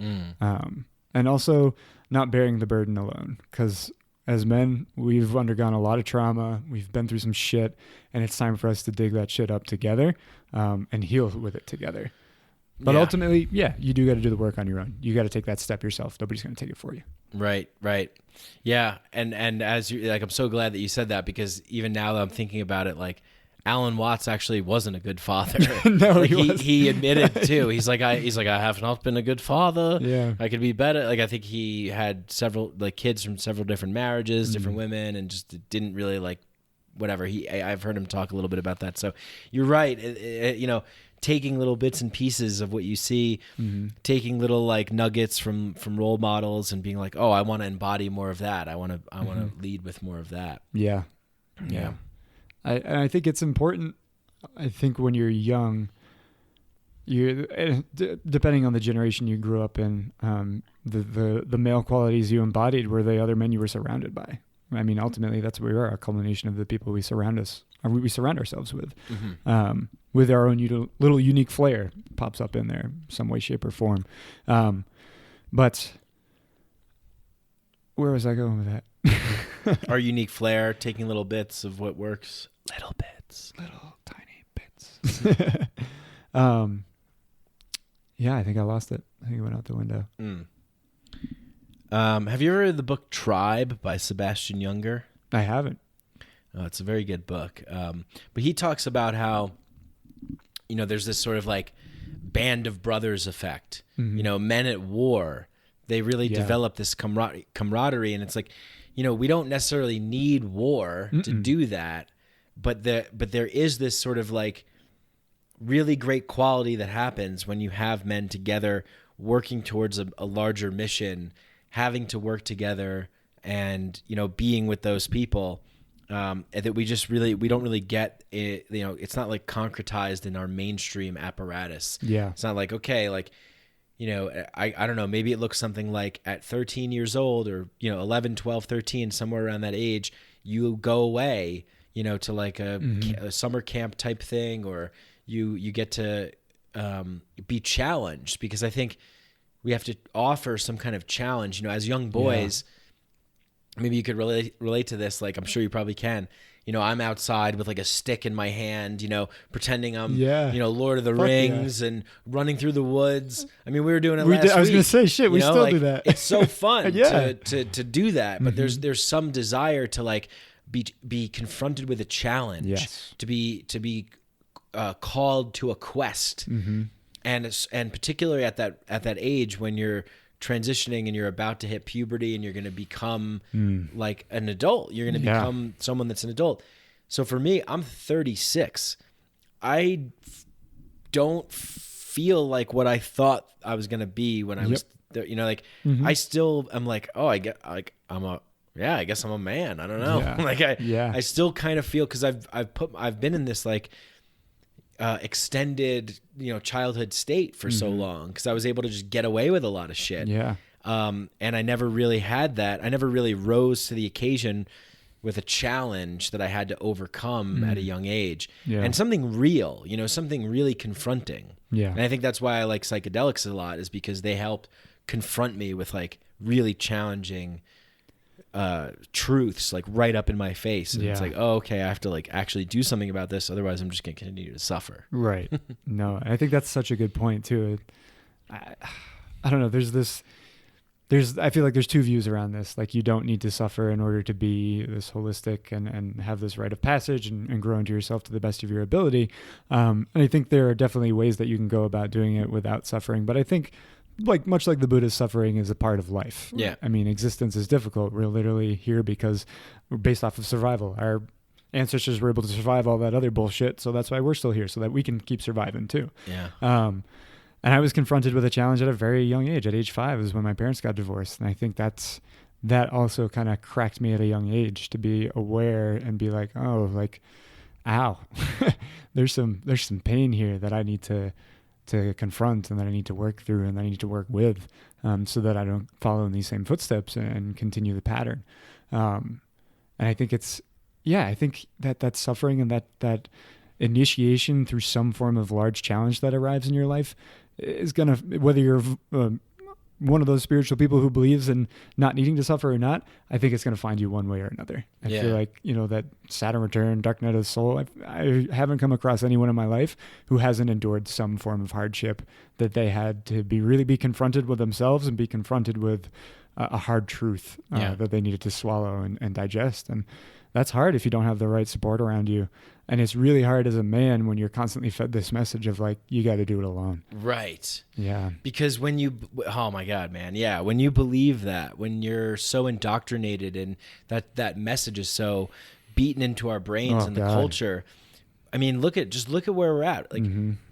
And also not bearing the burden alone, because as men, we've undergone a lot of trauma. We've been through some shit, and it's time for us to dig that shit up together, and heal with it together. But ultimately, you do got to do the work on your own. You got to take that step yourself. Nobody's going to take it for you. Right. Yeah. And as you like, I'm so glad that you said that, because even now that I'm thinking about it, like Alan Watts actually wasn't a good father. No, like he admitted too. He's like, I have not been a good father. Yeah. I could be better. Like, I think he had several like kids from several different marriages, different women, and just didn't really like whatever. I've heard him talk a little bit about that. So you're right. Taking little bits and pieces of what you see, taking little like nuggets from role models and being like, oh, I want to embody more of that. I want to lead with more of that. Yeah. I think it's important. I think when you're young, depending on the generation you grew up in, the male qualities you embodied were the other men you were surrounded by. I mean, ultimately, that's what we are, a culmination of the people we surround ourselves with. With our own little unique flair pops up in there, some way, shape, or form. But where was I going with that? Our unique flair, taking little bits of what works. Little tiny bits. I think I lost it. I think it went out the window. Have you ever read the book Tribe by Sebastian Junger? I haven't. It's a very good book. But he talks about how, there's this sort of like band of brothers effect. Men at war, they really develop this camaraderie. And it's like, we don't necessarily need war to do that. But there is this sort of like really great quality that happens when you have men together working towards a larger mission, having to work together and, being with those people. That we don't really get it, it's not like concretized in our mainstream apparatus. Yeah. It's not like, okay, like, I don't know, maybe it looks something like at 13 years old or, 11, 12, 13, somewhere around that age, you go away, to like a summer camp type thing, or you get to be challenged, because I think we have to offer some kind of challenge, as young boys. Yeah. Maybe you could relate to this. Like, I'm sure you probably can. I'm outside with like a stick in my hand, pretending I'm, Lord of the Rings and running through the woods. I mean, we were doing it last week. I was going to say, shit, we still do that. It's so fun to do that. But there's some desire to like be confronted with a challenge, to be called to a quest. And particularly at that age when you're transitioning and you're about to hit puberty and you're going to become like an adult. You're going to become someone that's an adult. So for me, I'm 36. I don't feel like what I thought I was going to be when I was there. I still am like, oh, I guess I'm a man. I don't know. Yeah. I still kind of feel, cause I've been in this like, extended, childhood state for so long, because I was able to just get away with a lot of shit. Yeah. And I never really had that. I never really rose to the occasion with a challenge that I had to overcome at a young age. Yeah. And something real, something really confronting. Yeah. And I think that's why I like psychedelics a lot, is because they helped confront me with like really challenging truths, like right up in my face. And it's like, oh, okay, I have to like actually do something about this. Otherwise I'm just going to continue to suffer. Right. No, I think that's such a good point too. I don't know. I feel like there's two views around this. Like, you don't need to suffer in order to be this holistic and have this rite of passage and grow into yourself to the best of your ability. And I think there are definitely ways that you can go about doing it without suffering. But I think, like, much like the Buddha's, suffering is a part of life. Yeah. I mean, existence is difficult. We're literally here because we're based off of survival. Our ancestors were able to survive all that other bullshit, so that's why we're still here, so that we can keep surviving too. Yeah. And I was confronted with a challenge at a very young age. At age 5 is when my parents got divorced, and I think that also kind of cracked me at a young age, to be aware and be like, oh, like, ow, there's some pain here that I need to confront, and that I need to work through, and that I need to work with, so that I don't follow in these same footsteps and continue the pattern. And I think I think that suffering and that initiation through some form of large challenge that arrives in your life is going to, whether you're one of those spiritual people who believes in not needing to suffer or not, I think it's going to find you one way or another. I feel like, that Saturn return, dark night of the soul, I haven't come across anyone in my life who hasn't endured some form of hardship that they had to be confronted with themselves and be confronted with a hard truth that they needed to swallow and digest. And that's hard if you don't have the right support around you. And it's really hard as a man when you're constantly fed this message of like, you got to do it alone. Right. Yeah. Because oh my God, man. Yeah. When you believe that, when you're so indoctrinated and that message is so beaten into our brains and the culture. I mean, look at where we're at. Like,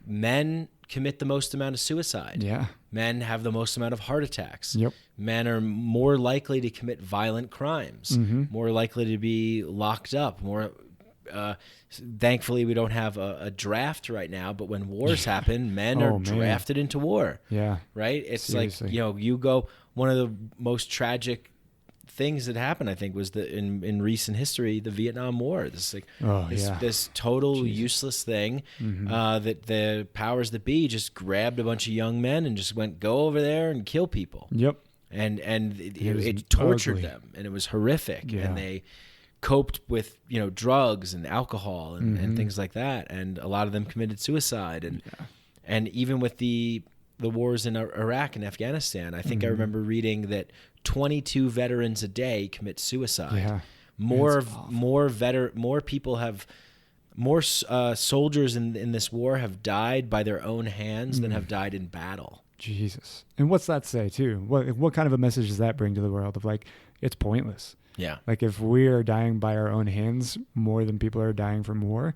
men commit the most amount of suicide. Yeah. Men have the most amount of heart attacks. Yep. Men are more likely to commit violent crimes, more likely to be locked up, thankfully we don't have a draft right now, but when wars happen, men are drafted into war. Yeah. Right? It's seriously. Like, you go, one of the most tragic things that happened, I think, was in recent history, the Vietnam War. This total useless thing that the powers that be just grabbed a bunch of young men and just went, go over there and kill people. Yep. And it tortured them, and it was horrific. Yeah. And they coped with drugs and alcohol and things like that, and a lot of them committed suicide. And even with the wars in Iraq and Afghanistan, I think I remember reading that 22 veterans a day commit suicide. Yeah. More people have, more soldiers in this war have died by their own hands than have died in battle. Jesus. And what's that say too? What kind of a message does that bring to the world of like, it's pointless? Yeah. Like if we are dying by our own hands more than people are dying from war,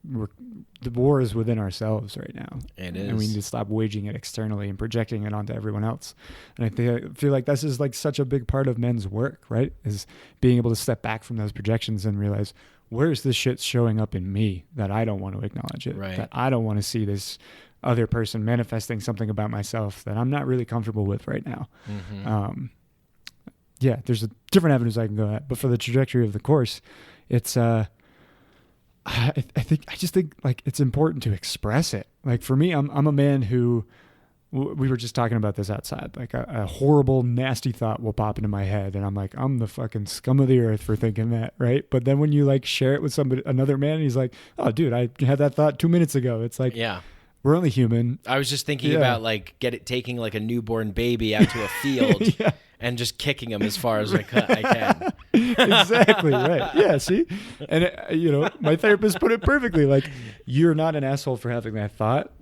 the war is within ourselves right now. It is. And we need to stop waging it externally and projecting it onto everyone else. And I feel like this is like such a big part of men's work, right? Is being able to step back from those projections and realize, where's this shit showing up in me that I don't want to acknowledge it, right. that I don't want to see this other person manifesting something about myself that I'm not really comfortable with right now. Mm-hmm. Yeah, there's different avenues I can go at, but for the trajectory of the course, it's I just think like it's important to express it. Like for me, I'm a man who, we were just talking about this outside, like a horrible, nasty thought will pop into my head and I'm like, I'm the fucking scum of the earth for thinking that, right? But then when you like share it with another man, he's like, oh dude, I had that thought 2 minutes ago. It's like, yeah, we're only human. I was just thinking about like taking like a newborn baby out to a field yeah. and just kicking him as far as I can. Exactly right. Yeah. See, and my therapist put it perfectly. Like, you're not an asshole for having that thought,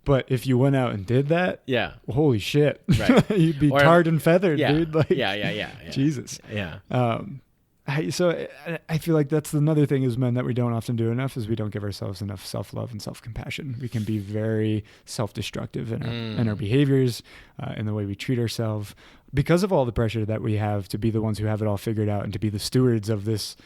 but if you went out and did that, yeah, holy shit, right. You'd be tarred and feathered, yeah, dude. Like, yeah. Jesus. Yeah. So I feel like that's another thing as men that we don't often do enough is we don't give ourselves enough self-love and self-compassion. We can be very self-destructive in our behaviors, in the way we treat ourselves, because of all the pressure that we have to be the ones who have it all figured out and to be the stewards of this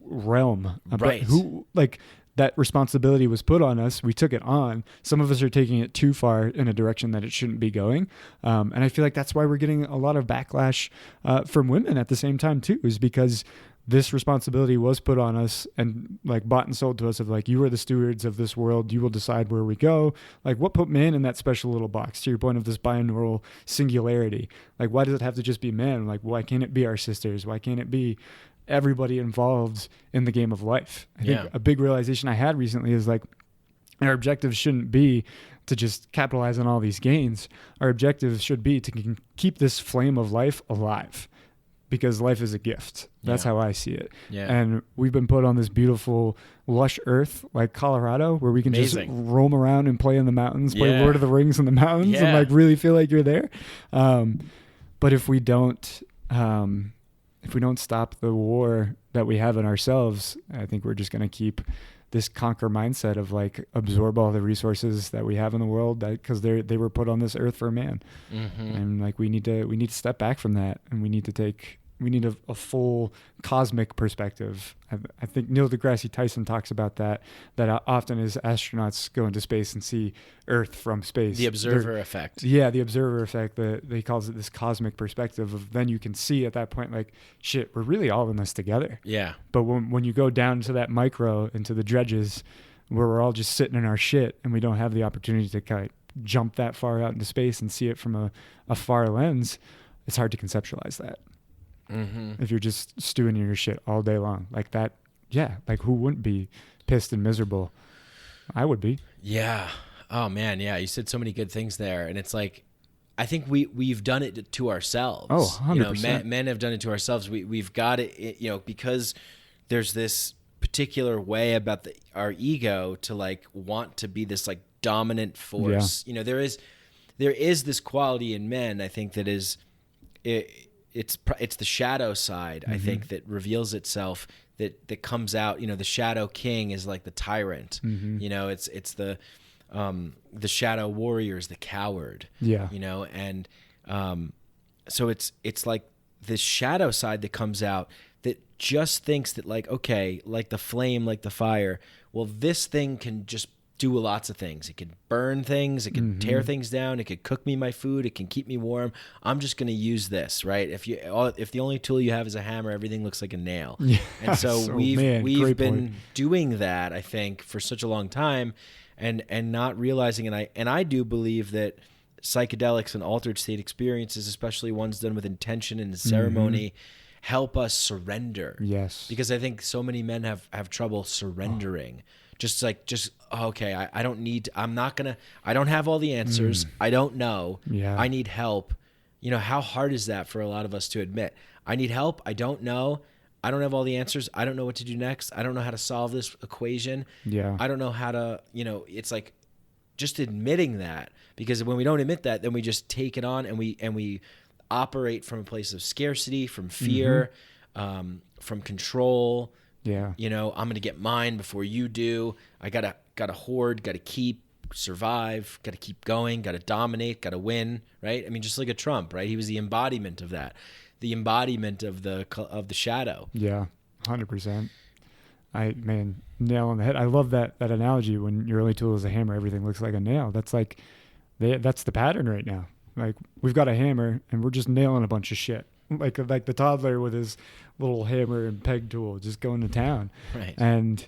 realm. Right. But who, like, that responsibility was put on us. We took it on. Some of us are taking it too far in a direction that it shouldn't be going. And I feel like that's why we're getting a lot of backlash from women at the same time too, is because this responsibility was put on us and like bought and sold to us of like, you are the stewards of this world. You will decide where we go. Like, what put man in that special little box, to your point of this binaural singularity? Like, why does it have to just be men? Like, why can't it be our sisters? Why can't it be everybody involved in the game of life? I think a big realization I had recently is like, our objective shouldn't be to just capitalize on all these gains. Our objective should be to keep this flame of life alive, because life is a gift. That's how I see it. Yeah. And we've been put on this beautiful, lush earth like Colorado, where we can just roam around and play in the mountains, play Lord of the Rings in the mountains, and like really feel like you're there. But if we don't stop the war that we have in ourselves, I think we're just going to keep this conquer mindset of like absorb all the resources that we have in the world, that because they were put on this earth for a man. Mm-hmm. And like we need to step back from that, and we need a full cosmic perspective. I think Neil deGrasse Tyson talks about that often as astronauts go into space and see Earth from space. The observer effect. Yeah, the observer effect. He calls it this cosmic perspective of, then you can see at that point, like, shit, we're really all in this together. Yeah. But when you go down to that micro, into the dredges, where we're all just sitting in our shit and we don't have the opportunity to kind of jump that far out into space and see it from a far lens, it's hard to conceptualize that. Mm-hmm. If you're just stewing in your shit all day long like that, like who wouldn't be pissed and miserable? I would be. Yeah. Oh man, yeah. You said so many good things there, and it's like, I think we've done it to ourselves. Oh, 100%. Men have done it to ourselves. We've got it, because there's this particular way about our ego to like want to be this like dominant force. Yeah. There is this quality in men, I think, that is it's the shadow side, I think, that reveals itself, that comes out. The shadow king is like the tyrant. It's the shadow warrior is the coward. Yeah. And so it's like this shadow side that comes out that just thinks that like, okay, like the flame, like the fire, well, this thing can just do lots of things. It could burn things. It could tear things down. It could cook me my food. It can keep me warm. I'm just going to use this, right? If the only tool you have is a hammer, everything looks like a nail. Yeah. And so we've been doing that, I think, for such a long time, and not realizing. And I do believe that psychedelics and altered state experiences, especially ones done with intention and ceremony, help us surrender. Yes. Because I think so many men have trouble surrendering. Okay, I don't have all the answers. I don't know. Yeah. I need help. how hard is that for a lot of us to admit? I need help. I don't know. I don't have all the answers. I don't know what to do next. I don't know how to solve this equation. Yeah. I don't know how to, it's like just admitting that, because when we don't admit that, then we just take it on and we operate from a place of scarcity, from fear, from control. Yeah. I'm going to get mine before you do. I gotta hoard, gotta keep, survive, gotta keep going, gotta dominate, gotta win, right? I mean, just like a Trump, right? He was the embodiment of that, the embodiment of the shadow. Yeah, 100%. Nail on the head. I love that analogy. When your only tool is a hammer, everything looks like a nail. That's like, that's the pattern right now. Like, we've got a hammer and we're just nailing a bunch of shit. Like the toddler with his little hammer and peg tool, just going to town. Right. And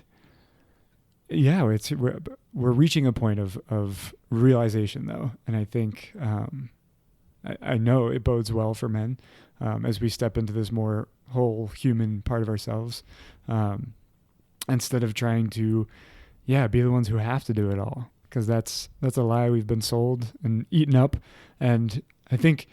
yeah, we're reaching a point of realization though. And I think, I know it bodes well for men, as we step into this more whole human part of ourselves, instead of trying to, be the ones who have to do it all. Because that's a lie we've been sold and eaten up. And I think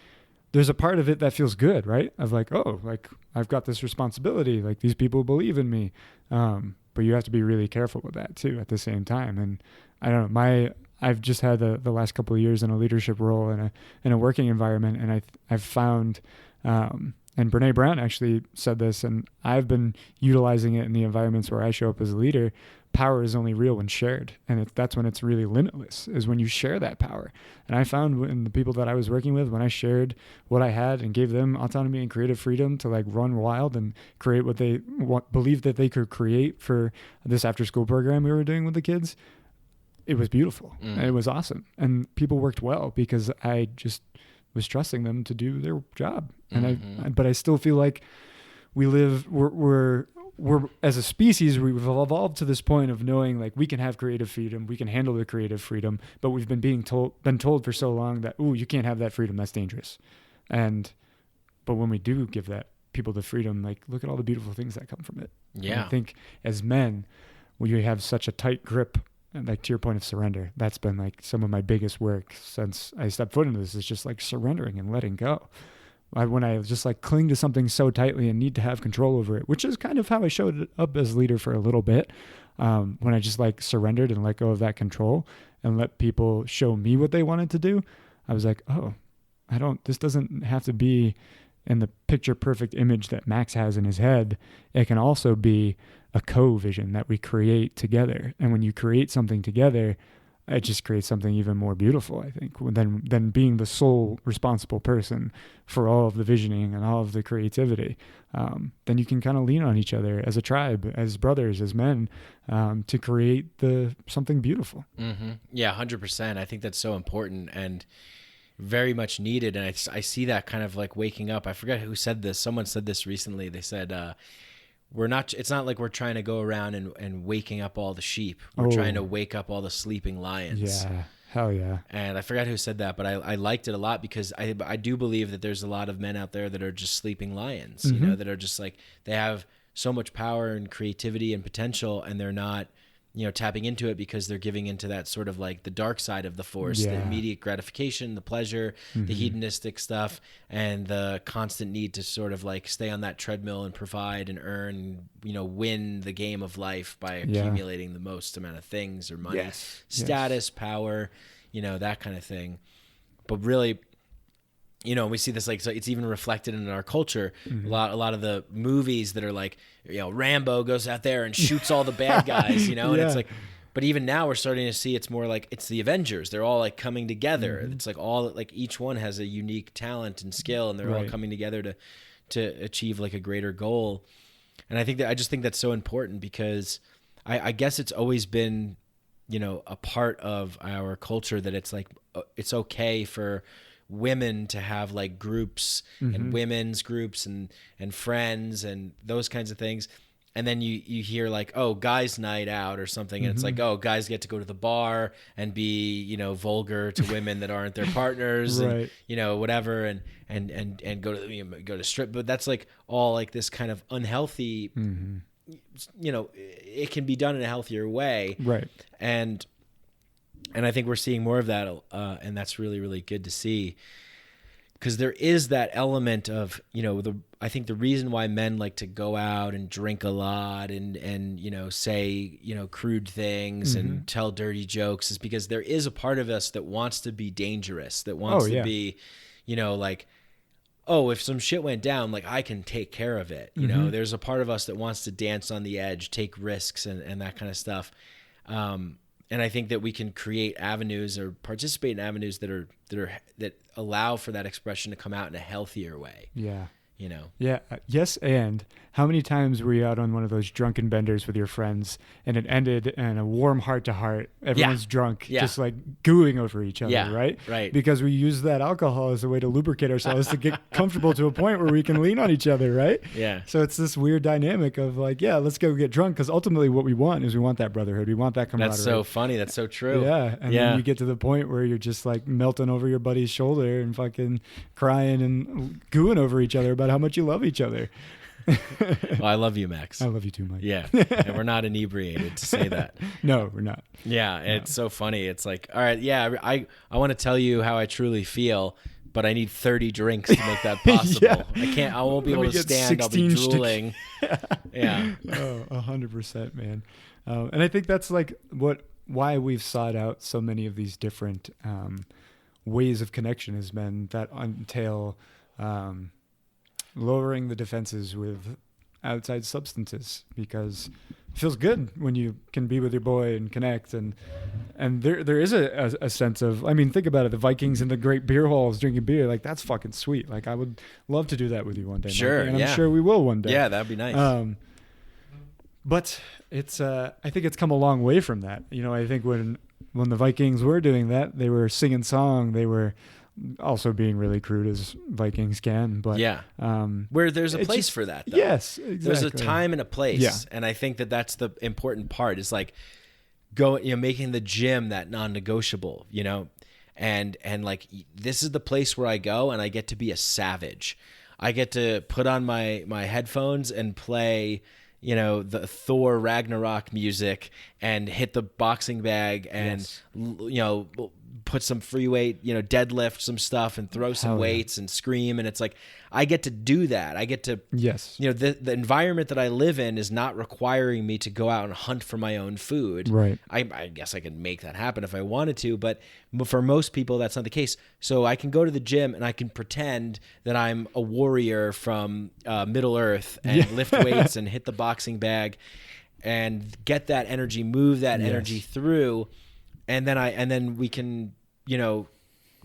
there's a part of it that feels good, right? Of like, oh, like I've got this responsibility, like these people believe in me. But you have to be really careful with that too at the same time. And I don't know, I've just had the last couple of years in a leadership role in a working environment. And I've found, and Brene Brown actually said this, and I've been utilizing it in the environments where I show up as a leader. Power is only real when shared. And that's when it's really limitless, is when you share that power. And I found when the people that I was working with, when I shared what I had and gave them autonomy and creative freedom to like run wild and create what they believed that they could create for this after school program we were doing with the kids, it was beautiful. And it was awesome. And people worked well because I just was trusting them to do their job. And but I still feel like we're as a species, we've evolved to this point of knowing like we can have creative freedom, we can handle the creative freedom, but we've been told for so long that, you can't have that freedom, that's dangerous. But when we do give that people the freedom, like look at all the beautiful things that come from it. Yeah. And I think as men, we have such a tight grip, and like to your point of surrender, that's been like some of my biggest work since I stepped foot into this, is just like surrendering and letting go. When I just like cling to something so tightly and need to have control over it, which is kind of how I showed up as leader for a little bit. When I just like surrendered and let go of that control and let people show me what they wanted to do, I was like, this doesn't have to be in the picture perfect image that Max has in his head. It can also be a co-vision that we create together. And when you create something together, it just creates something even more beautiful, I think, than being the sole responsible person for all of the visioning and all of the creativity. Then you can kind of lean on each other as a tribe, as brothers, as men, to create something beautiful. Mm-hmm. Yeah, 100%. I think that's so important and very much needed. And I see that kind of like waking up. I forget who said this. Someone said this recently. They said, it's not like we're trying to go around and waking up all the sheep. We're trying to wake up all the sleeping lions. Yeah. Hell yeah. And I forgot who said that, but I liked it a lot because I do believe that there's a lot of men out there that are just sleeping lions, that are just like, they have so much power and creativity and potential, and they're not, tapping into it because they're giving into that sort of like the dark side of the force, the immediate gratification, the pleasure, the hedonistic stuff, and the constant need to sort of like stay on that treadmill and provide and earn, win the game of life by accumulating the most amount of things or money, status, power, that kind of thing. But really, we see this like, so it's even reflected in our culture. A lot of the movies that are like, Rambo goes out there and shoots all the bad guys, and it's like, but even now we're starting to see it's more like it's the Avengers. They're all like coming together. It's like each one has a unique talent and skill, and they're all coming together to achieve like a greater goal. And I just think that's so important because I guess it's always been, a part of our culture that it's like, it's okay for women to have like groups and women's groups and friends and those kinds of things. And then you hear like, guys night out or something. And it's like, guys get to go to the bar and be, vulgar to women that aren't their partners and, whatever. And go to strip. But that's like all like this kind of unhealthy, it can be done in a healthier way. Right. And I think we're seeing more of that, and that's really, really good to see. because there is that element of, I think the reason why men like to go out and drink a lot and say, crude things and tell dirty jokes is because there is a part of us that wants to be dangerous, that wants to be, like, oh, if some shit went down, like I can take care of it. There's a part of us that wants to dance on the edge, take risks and that kind of stuff. And I think that we can create avenues or participate in avenues that allow for that expression to come out in a healthier way. Yeah. Yeah. Yes. And how many times were you out on one of those drunken benders with your friends and it ended in a warm heart to heart? Everyone's drunk, just like gooing over each other, right? Right. Because we use that alcohol as a way to lubricate ourselves to get comfortable to a point where we can lean on each other, right? Yeah. So it's this weird dynamic of like, let's go get drunk, because ultimately what we want is we want that brotherhood. We want that camaraderie. That's so funny. That's so true. Yeah. And then you get to the point where you're just like melting over your buddy's shoulder and fucking crying and gooing over each other about how much you love each other. Well, I love you, Max. I love you too, Mike. Yeah. And we're not inebriated to say that. No, we're not. Yeah. And it's so funny. It's like, all right, I want to tell you how I truly feel, but I need 30 drinks to make that possible. I won't be able to stand. I'll be drooling. Yeah. Oh, 100%, man. And I think that's like why we've sought out so many of these different ways of connection has been that entail lowering the defenses with outside substances, because it feels good when you can be with your boy and connect. And there is a sense of, I mean, think about it, the Vikings in the great beer halls drinking beer, like that's fucking sweet. Like I would love to do that with you one day. Sure. Mike, and I'm sure we will one day. Yeah, that'd be nice. But it's I think it's come a long way from that. I think when the Vikings were doing that, they were singing song, they were also being really crude as Vikings can, but where there's a place for that, though. Yes, exactly. There's a time and a place, and I think that that's the important part. Is like making the gym that non-negotiable, and like this is the place where I go and I get to be a savage. I get to put on my headphones and play the Thor Ragnarok music and hit the boxing bag and put some free weight, deadlift some stuff and throw some weights and scream. And it's like, I get to do that. I get to, the environment that I live in is not requiring me to go out and hunt for my own food. Right. I guess I could make that happen if I wanted to, but for most people, that's not the case. So I can go to the gym and I can pretend that I'm a warrior from Middle Earth and lift weights and hit the boxing bag and get that energy, move that energy through. And then we can,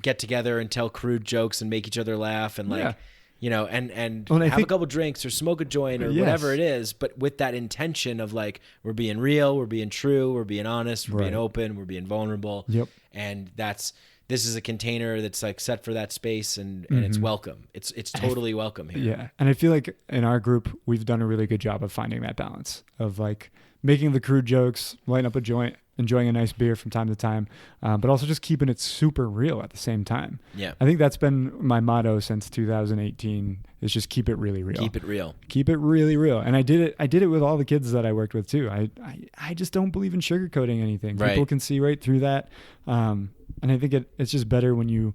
get together and tell crude jokes and make each other laugh and have a couple drinks or smoke a joint or whatever it is, but with that intention of like, we're being real, we're being true, we're being honest, we're being open, we're being vulnerable. Yep. And this is a container that's like set for that space and it's welcome. It's totally welcome here. Yeah. And I feel like in our group, we've done a really good job of finding that balance of like making the crude jokes, lighting up a joint, enjoying a nice beer from time to time, but also just keeping it super real at the same time. Yeah. I think that's been my motto since 2018 is just keep it really real. Keep it real. Keep it really real. And I did it with all the kids that I worked with too. I just don't believe in sugarcoating anything. Right. People can see right through that. And I think it's just better when you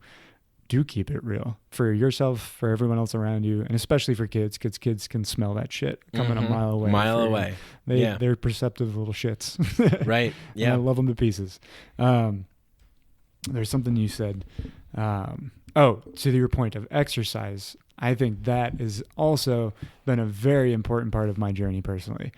do keep it real for yourself, for everyone else around you, and especially for kids, because kids can smell that shit coming a mile away. They're perceptive little shits. Right. Yeah. I love them to pieces. There's something you said. To your point of exercise, I think that has also been a very important part of my journey personally.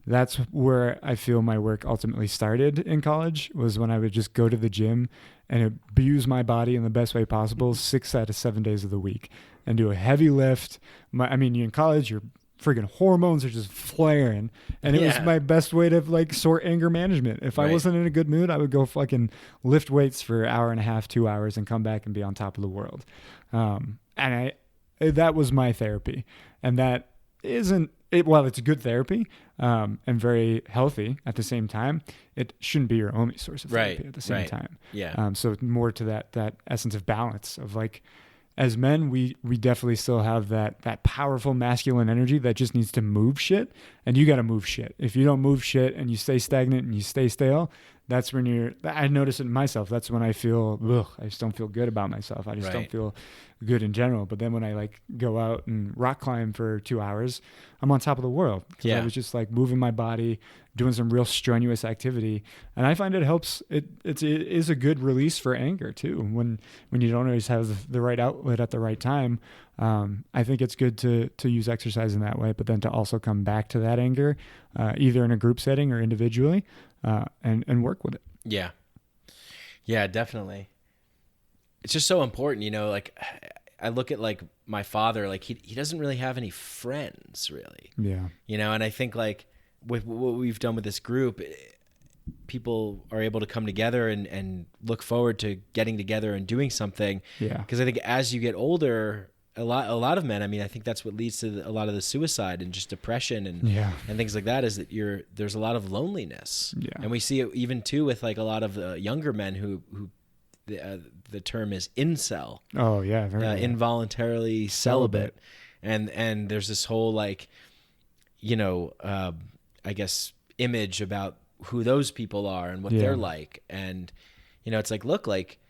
That's where I feel my work ultimately started in college, was when I would just go to the gym and abuse my body in the best way possible 6 out of 7 days of the week and do a heavy lift. You're in college, your friggin' hormones are just flaring. And it was my best way to like sort anger management. If I wasn't in a good mood, I would go fucking lift weights for an hour and a half, 2 hours and come back and be on top of the world. That was my therapy. And that isn't, it's a good therapy and very healthy at the same time. It shouldn't be your only source of therapy at the same time. Yeah. So more to that essence of balance of like, as men, we definitely still have that powerful masculine energy that just needs to move shit, and you got to move shit. If you don't move shit and you stay stagnant and you stay stale, that's when I notice it in myself. That's when I feel, I just don't feel good about myself. I just don't feel good in general. But then when I like go out and rock climb for 2 hours, I'm on top of the world. Because I was just like moving my body, doing some real strenuous activity. And I find it helps. It is a good release for anger too. When you don't always have the right outlet at the right time. I think it's good to use exercise in that way, but then to also come back to that anger, either in a group setting or individually, and work with it. Yeah. Yeah, definitely. It's just so important, you know, like I look at like my father, like he doesn't really have any friends really. Yeah. You know, and I think like with what we've done with this group, people are able to come together and look forward to getting together and doing something. Yeah. Because I think as you get older, a lot of men, I mean, I think that's what leads to a lot of the suicide and just depression and things like that, is that there's a lot of loneliness. Yeah. And we see it even too with like a lot of younger men who the term is incel. Oh yeah. Involuntarily celibate. And there's this whole like, you know, I guess image about who those people are and what they're like. And, you know, it's like, look, like,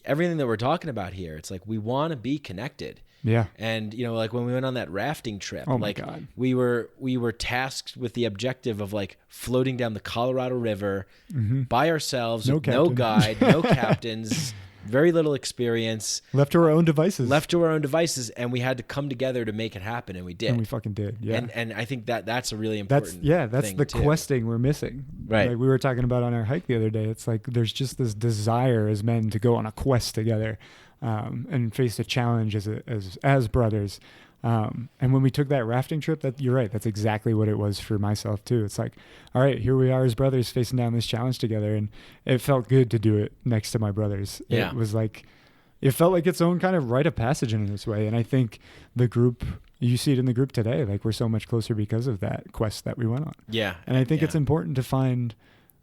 everything that we're talking about here, it's like we want to be connected. Yeah. And you know, like when we went on that rafting trip, oh my like God. we were tasked with the objective of like floating down the Colorado River by ourselves, with no guide, no captains, very little experience. Left to our own devices. And we had to come together to make it happen, and we did. And we fucking did. Yeah. And I think that's a really important that's thing the too. questing we're missing. Right. Like we were talking about on our hike the other day. It's like there's just this desire as men to go on a quest together, and face a challenge as brothers. And when we took that rafting trip, you're right. That's exactly what it was for myself too. It's like, all right, here we are as brothers facing down this challenge together. And it felt good to do it next to my brothers. Yeah. It was like, it felt like its own kind of rite of passage in this way. And I think the group, you see it in the group today, like we're so much closer because of that quest that we went on. Yeah. And I think it's important to find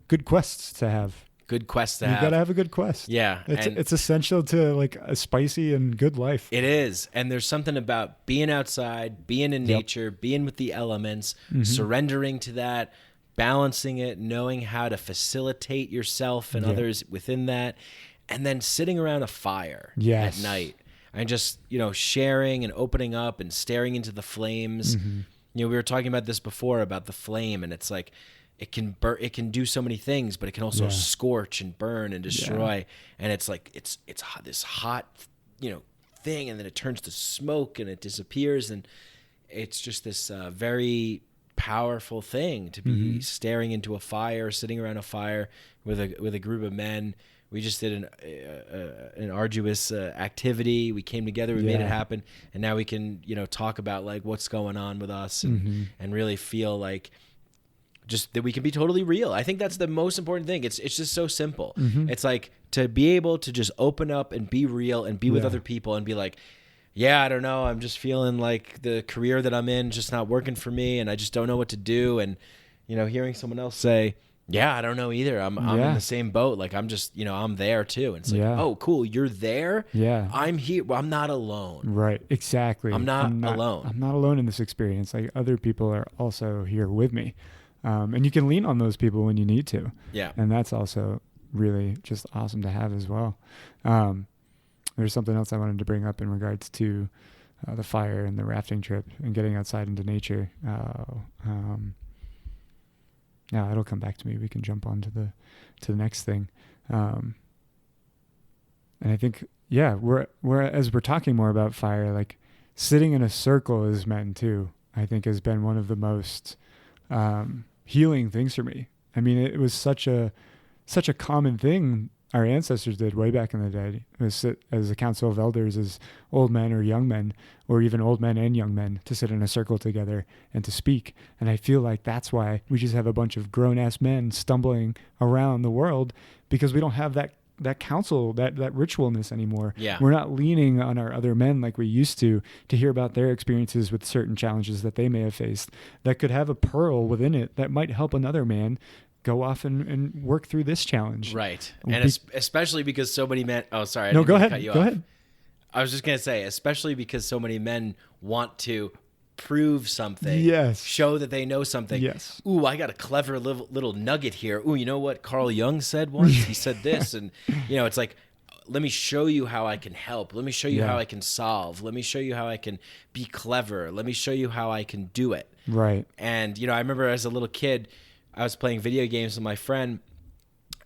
good quests to have. Good quest to You have. got to have a good quest. Yeah. It's essential to like a spicy and good life. It is. And there's something about being outside, being in nature, being with the elements, surrendering to that, balancing it, knowing how to facilitate yourself and others within that, and then sitting around a fire at night and just, you know, sharing and opening up and staring into the flames. You know, we were talking about this before about the flame, and it's like, it can do so many things, but it can also scorch and burn and destroy. And it's like it's this hot, you know, thing, and then it turns to smoke and it disappears, and it's just this very powerful thing to be staring into a fire, sitting around a fire with a group of men. We just did an arduous activity. We came together, we made it happen, and now we can, you know, talk about like what's going on with us and really feel like just that we can be totally real. I think that's the most important thing. It's just so simple. It's like to be able to just open up and be real and be with other people and be like, yeah, I don't know, I'm just feeling like the career that I'm in just not working for me, and I just don't know what to do. And, you know, hearing someone else say, yeah, I don't know either. I'm in the same boat. Like, I'm just, you know, I'm there too. And it's like, oh, cool, you're there? Yeah. I'm here. Well, I'm not alone. Right, exactly. I'm not alone. I'm not alone in this experience. Like, other people are also here with me. And you can lean on those people when you need to. Yeah. And that's also really just awesome to have as well. There's something else I wanted to bring up in regards to the fire and the rafting trip and getting outside into nature. Now it'll come back to me. We can jump on to the next thing. And I think, as we're talking more about fire, like sitting in a circle as men too, I think has been one of the most healing things for me. I mean, it was such a common thing our ancestors did way back in the day. It was sit as a council of elders, as old men or young men, or even old men and young men, to sit in a circle together and to speak. And I feel like that's why we just have a bunch of grown-ass men stumbling around the world, because we don't have that counsel, that ritualness anymore. Yeah. We're not leaning on our other men like we used to hear about their experiences with certain challenges that they may have faced that could have a pearl within it that might help another man go off and work through this challenge. Right. And especially because so many men... Oh, sorry. No, go ahead. Go ahead. I was just going to say, especially because so many men want to prove something. Yes. Show that they know something. Yes. Ooh, I got a clever little nugget here. Ooh, you know what Carl Jung said once? He said this. And, it's like, let me show you how I can help. Let me show you how I can solve. Let me show you how I can be clever. Let me show you how I can do it. Right. And, I remember as a little kid, I was playing video games with my friend,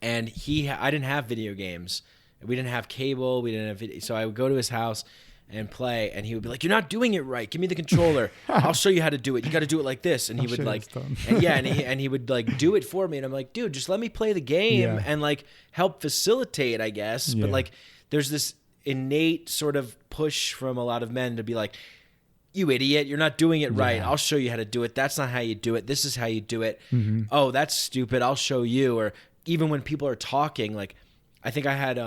and I didn't have video games. We didn't have cable. We didn't have video. So I would go to his house and play, and he would be like, "You're not doing it right. Give me the controller. I'll show you how to do it. You got to do it like this." And he would like, and he would like do it for me. And I'm like, "Dude, just let me play the game and like help facilitate, I guess." But like, there's this innate sort of push from a lot of men to be like, "You idiot, you're not doing it right. I'll show you how to do it. That's not how you do it. This is how you do it. Oh, that's stupid. I'll show you." Or even when people are talking, like, I think I had,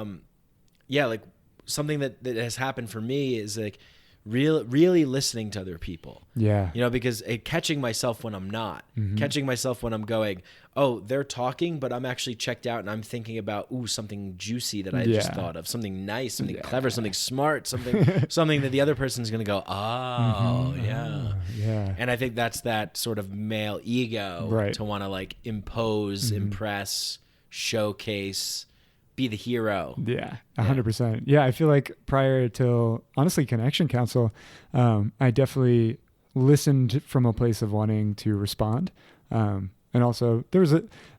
like, something that has happened for me is like really listening to other people. Yeah. Because catching myself when I'm not, catching myself when I'm going, oh, they're talking, but I'm actually checked out and I'm thinking about, something juicy that I just thought of, something nice, something clever, something smart, something that the other person's going to go, oh, yeah. And I think that's that sort of male ego to want to like impose, impress, showcase, be the hero. Yeah, 100%. Yeah, I feel like prior to, honestly, Connection Council, I definitely listened from a place of wanting to respond. And also, there's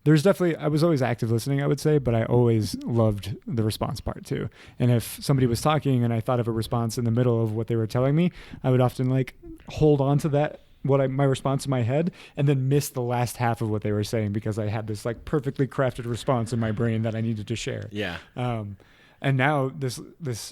definitely, I was always active listening, I would say, but I always loved the response part too. And if somebody was talking and I thought of a response in the middle of what they were telling me, I would often like hold on to that, my response in my head, and then miss the last half of what they were saying because I had this like perfectly crafted response in my brain that I needed to share. Yeah. And now this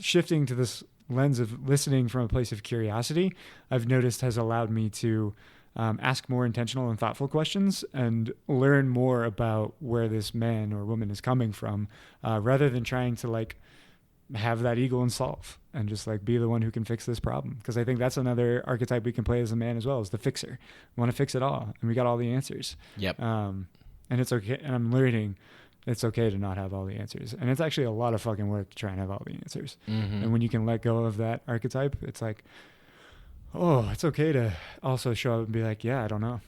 shifting to this lens of listening from a place of curiosity, I've noticed has allowed me to ask more intentional and thoughtful questions and learn more about where this man or woman is coming from, rather than trying to like have that ego and solve and just like be the one who can fix this problem. Because I think that's another archetype we can play as a man as well, is the fixer. We want to fix it all and we got all the answers. Yep. And it's okay. And I'm learning it's okay to not have all the answers. And it's actually a lot of fucking work to try and have all the answers. And when you can let go of that archetype, it's like, oh, it's okay to also show up and be like, yeah, I don't know.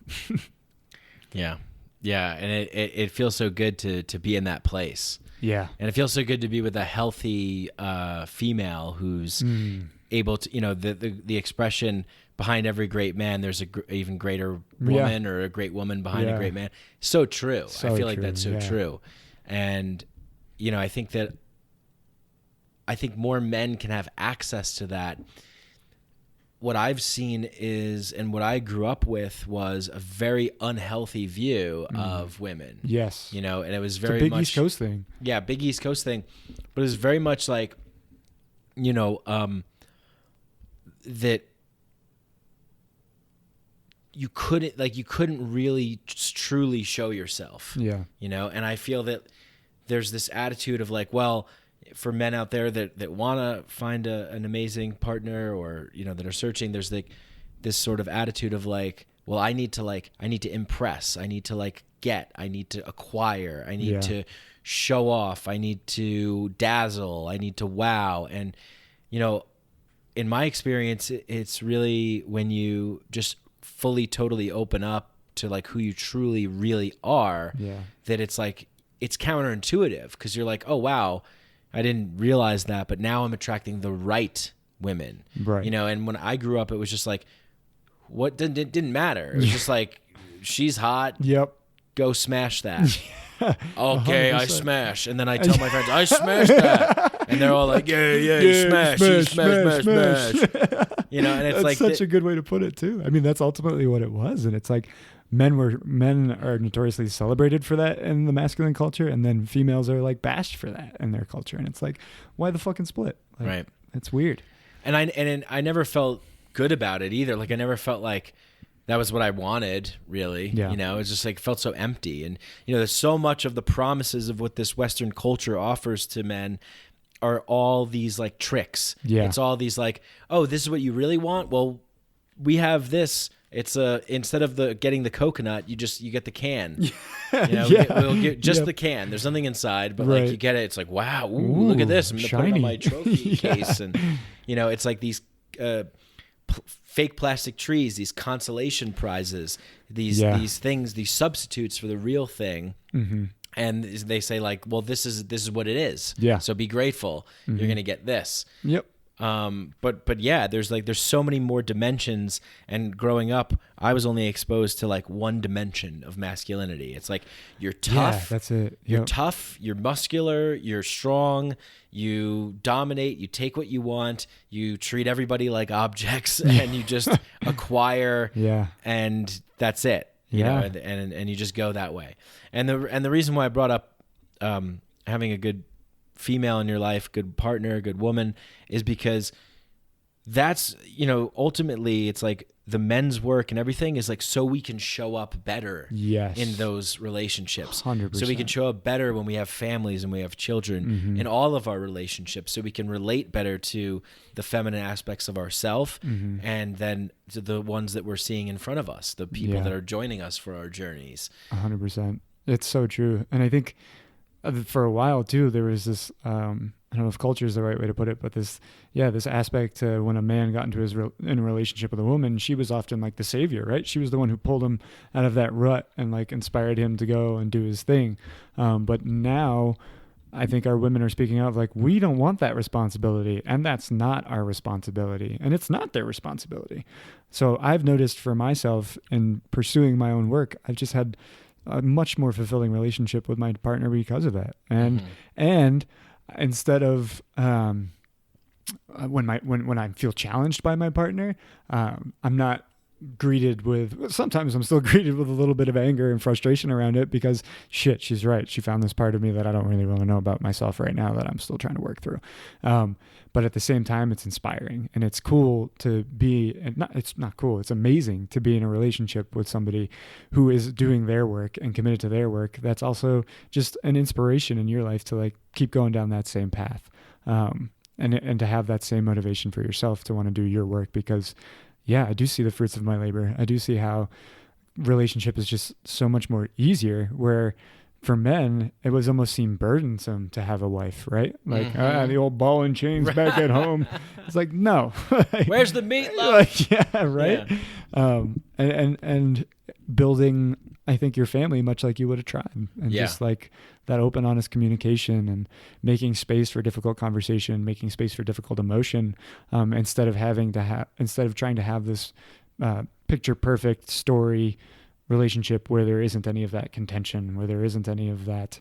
Yeah. And it feels so good to be in that place. Yeah. And it feels so good to be with a healthy female who's able to, the expression behind every great man, there's a even greater woman, or a great woman behind a great man. So true. I feel like that's so true. And, I think more men can have access to that. What I've seen is, and what I grew up with was a very unhealthy view of women. Yes. And it was very much... It's a big much... East Coast thing. Yeah, big East Coast thing. But it was very much like, that you couldn't really truly show yourself. Yeah. And I feel that there's this attitude of like, well, for men out there that want to find an amazing partner, or that are searching, there's like this sort of attitude of like, well, I need to impress, I need to like I need to acquire, I need to show off, I need to dazzle, I need to wow. And in my experience, it's really when you just fully totally open up to like who you truly really are, that it's like it's counterintuitive, because you're like, oh wow, I didn't realize that, but now I'm attracting the right women. Right. And when I grew up, it was just like, what didn't matter. It was just like, she's hot. Yep. Go smash that. Okay, 100%. I smash. And then I tell my friends, I smashed that. And they're all like, yeah, you smash. And it's that's such a good way to put it too. I mean, that's ultimately what it was. And it's like, men are notoriously celebrated for that in the masculine culture, and then females are like bashed for that in their culture. And it's like, why the fucking split? Like, right. It's weird. And I never felt good about it either. Like I never felt like that was what I wanted, really. Yeah. It's just like felt so empty. And there's so much of the promises of what this Western culture offers to men are all these like tricks. Yeah. It's all these like, oh, this is what you really want? Well, we have this. It's instead of getting the coconut, you get the can. We'll get just the can. There's nothing inside, but like you get it. It's like, wow, look at this. I'm gonna put it on my trophy case, and it's like these fake plastic trees, these consolation prizes, these things, these substitutes for the real thing. Mm-hmm. And they say like, well, this is what it is. Yeah. So be grateful. Mm-hmm. You're going to get this. Yep. But yeah, there's so many more dimensions. And growing up, I was only exposed to like one dimension of masculinity. It's like, you're tough. Yeah, that's it. Yep. You're tough. You're muscular. You're strong. You dominate. You take what you want. You treat everybody like objects, and you just acquire. Yeah. And that's it. You know, and you just go that way. And the reason why I brought up having a good female in your life, good partner, good woman, is because that's, ultimately it's like the men's work and everything is like so we can show up better in those relationships. 100%. So we can show up better when we have families and we have children in all of our relationships, so we can relate better to the feminine aspects of ourselves and then to the ones that we're seeing in front of us, the people that are joining us for our journeys. 100%. It's so true. And I think for a while too, there was this, I don't know if culture is the right way to put it, but this aspect when a man got into in a relationship with a woman, she was often like the savior, right? She was the one who pulled him out of that rut and like inspired him to go and do his thing. But now I think our women are speaking out of like, we don't want that responsibility, and that's not our responsibility, and it's not their responsibility. So I've noticed for myself in pursuing my own work, I've just had a much more fulfilling relationship with my partner because of that. And instead of when I feel challenged by my partner, I'm not greeted with, sometimes I'm still greeted with a little bit of anger and frustration around it, because shit, she's right. She found this part of me that I don't really want to know about myself right now, that I'm still trying to work through. But at the same time, it's inspiring, and it's cool to be, it's not cool, it's amazing to be in a relationship with somebody who is doing their work and committed to their work. That's also just an inspiration in your life to like keep going down that same path. And to have that same motivation for yourself to want to do your work, because I do see the fruits of my labor. I do see how relationship is just so much more easier, where for men, it was almost seemed burdensome to have a wife, right? Like, the old ball and chains back at home. It's like, no. Where's the meatloaf? Yeah, right? Yeah. And building, I think, your family much like you would a tribe. And just like that open, honest communication and making space for difficult conversation, making space for difficult emotion, instead of trying to have this picture perfect story relationship where there isn't any of that contention, where there isn't any of that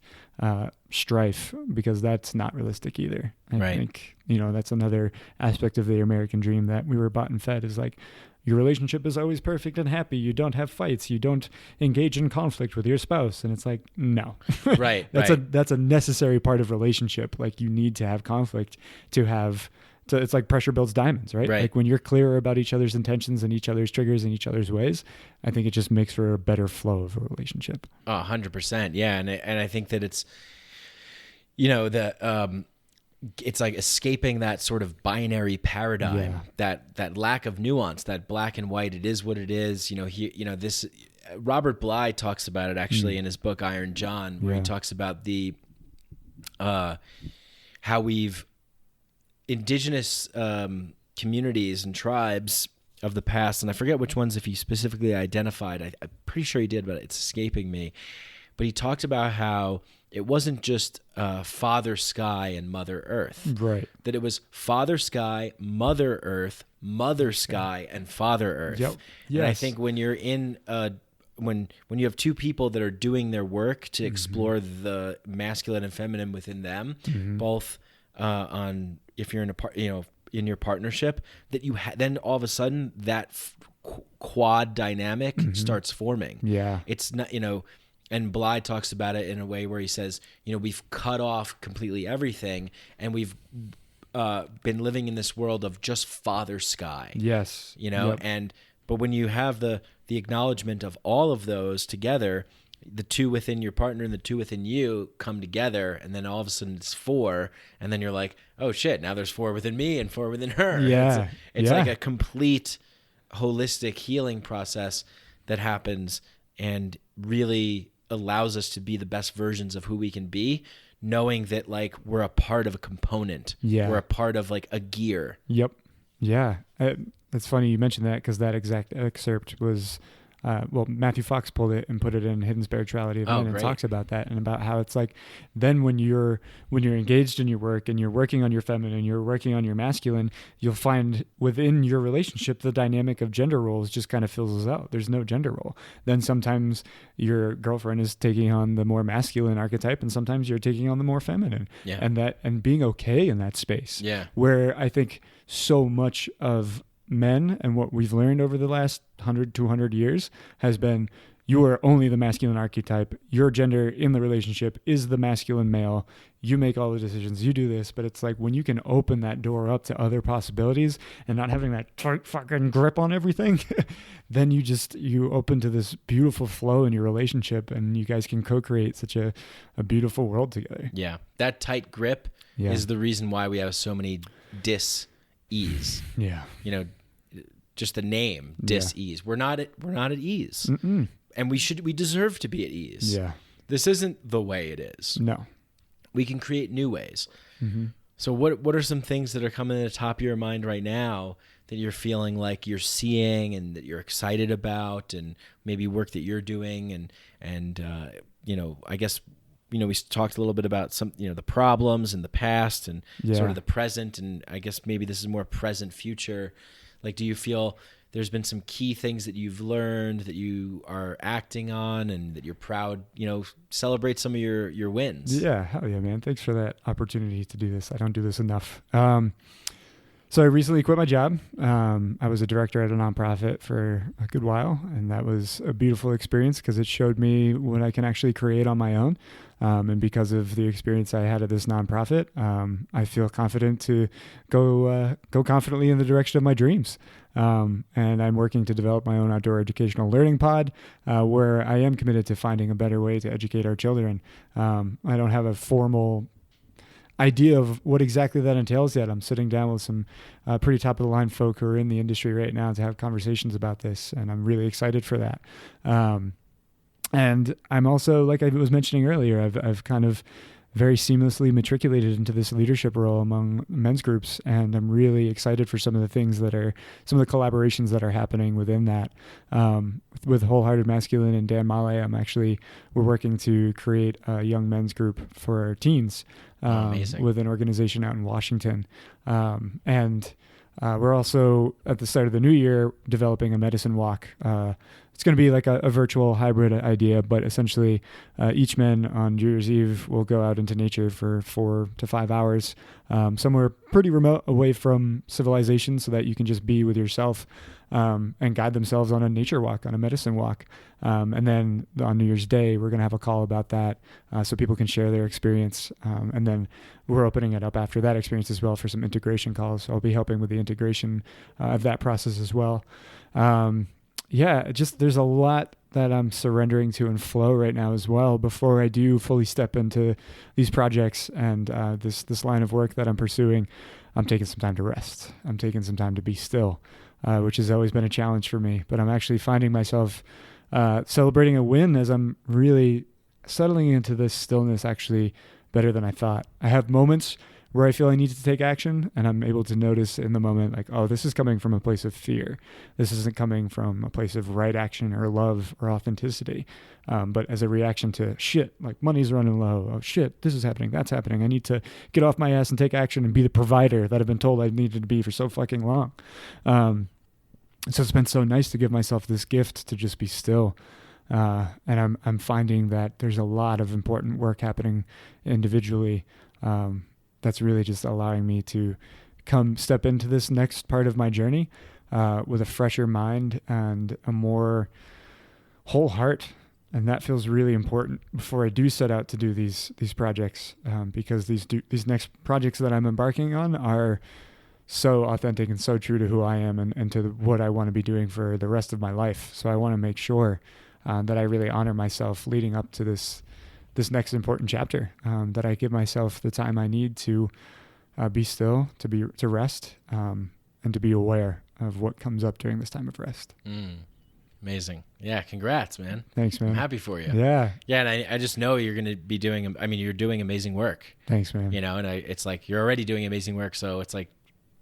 strife, because that's not realistic either. I think, that's another aspect of the American dream that we were bought and fed, is like, your relationship is always perfect and happy. You don't have fights. You don't engage in conflict with your spouse. And it's like, no. Right. That's a necessary part of relationship. Like, you need to have conflict it's like pressure builds diamonds, right? Like, when you're clearer about each other's intentions and each other's triggers and each other's ways, I think it just makes for a better flow of a relationship. 100%. Yeah. And I think that it's, it's like escaping that sort of binary paradigm, that lack of nuance, that black and white. It is what it is. This Robert Bly talks about it actually in his book Iron John, where he talks about the how we've indigenous communities and tribes of the past, and I forget which ones, if he specifically identified. I'm pretty sure he did, but it's escaping me. But he talked about how it wasn't just Father Sky and Mother Earth. Right. That it was Father Sky, Mother Earth, Mother Sky, and Father Earth. Yep. Yes. And I think when you're in when you have two people that are doing their work to explore the masculine and feminine within them, both on, if you're in in your partnership, that you then all of a sudden that quad dynamic starts forming. Yeah. It's not, and Bly talks about it in a way where he says, we've cut off completely everything, and we've been living in this world of just Father Sky. Yes. But when you have the acknowledgement of all of those together, the two within your partner and the two within you come together, and then all of a sudden it's four, and then you're like, oh shit, now there's four within me and four within her. Yeah. It's like a complete holistic healing process that happens, and really allows us to be the best versions of who we can be, knowing that like we're a part of a component. Yeah. We're a part of like a gear. Yep. Yeah. It's funny you mentioned that, because that exact excerpt was, Matthew Fox pulled it and put it in Hidden Spirituality of Men, and talks about that, and about how it's like, then when you're engaged in your work and you're working on your feminine, you're working on your masculine, you'll find within your relationship, the dynamic of gender roles just kind of fizzles out. There's no gender role. Then sometimes your girlfriend is taking on the more masculine archetype, and sometimes you're taking on the more feminine. Yeah. And being okay in that space. Yeah. Where I think so much of men and what we've learned over the last 100, 200 years has been, you are only the masculine archetype. Your gender in the relationship is the masculine male. You make all the decisions. You do this. But it's like, when you can open that door up to other possibilities and not having that tight fucking grip on everything, then you open to this beautiful flow in your relationship, and you guys can co-create such a beautiful world together. Yeah. That tight grip is the reason why we have so many dis-ease. Yeah. You know, just the name, dis-ease. We're not at ease. Mm-mm. And we deserve to be at ease. Yeah. This isn't the way it is. No. We can create new ways. Mm-hmm. So what are some things that are coming to the top of your mind right now that you're feeling like you're seeing and that you're excited about, and maybe work that you're doing, and you know, I guess, you know, we talked a little bit about some, you know, the problems in the past and sort of the present, and I guess maybe this is more present future. Like, do you feel there's been some key things that you've learned that you are acting on and that you're proud, you know, celebrate some of your wins? Yeah. Hell yeah, man. Thanks for that opportunity to do this. I don't do this enough. So I recently quit my job. I was a director at a nonprofit for a good while, and that was a beautiful experience because it showed me what I can actually create on my own. And because of the experience I had at this nonprofit, I feel confident to go confidently in the direction of my dreams. And I'm working to develop my own outdoor educational learning pod, where I am committed to finding a better way to educate our children. I don't have a formal idea of what exactly that entails yet. I'm sitting down with some pretty top of the line folk who are in the industry right now to have conversations about this, and I'm really excited for that. And I'm also, like I was mentioning earlier, I've kind of very seamlessly matriculated into this leadership role among men's groups, and I'm really excited for some of the things some of the collaborations that are happening within that. With Wholehearted Masculine and Dan Male, we're working to create a young men's group for teens with an organization out in Washington. And we're also, at the start of the new year, developing a medicine walk. It's going to be like a virtual hybrid idea, but essentially each man on New Year's Eve will go out into nature for 4 to 5 hours, somewhere pretty remote away from civilization, so that you can just be with yourself and guide themselves on a nature walk, on a medicine walk. And then on New Year's Day, we're going to have a call about that so people can share their experience. And then we're opening it up after that experience as well for some integration calls. So I'll be helping with the integration of that process as well. There's a lot that I'm surrendering to and flow right now as well before I do fully step into these projects and this line of work that I'm pursuing. I'm taking some time to rest. I'm taking some time to be still, which has always been a challenge for me. But I'm actually finding myself celebrating a win as I'm really settling into this stillness actually better than I thought. I have moments where I feel I need to take action, and I'm able to notice in the moment, like, oh, this is coming from a place of fear. This isn't coming from a place of right action or love or authenticity. But as a reaction to shit, like money's running low. Oh shit, this is happening. That's happening. I need to get off my ass and take action and be the provider that I've been told I needed to be for so fucking long. So it's been so nice to give myself this gift to just be still. And I'm finding that there's a lot of important work happening individually. That's really just allowing me to come step into this next part of my journey with a fresher mind and a more whole heart. And that feels really important before I do set out to do these projects, because these next projects that I'm embarking on are so authentic and so true to who I am and to what I want to be doing for the rest of my life. So I want to make sure that I really honor myself leading up to this next important chapter, that I give myself the time I need to be still, to rest, and to be aware of what comes up during this time of rest. Amazing. Yeah. Congrats, man. Thanks, man. I'm happy for you. Yeah. Yeah. And I just know you're going to be you're doing amazing work. Thanks, man. You know, and it's like, you're already doing amazing work. So it's like,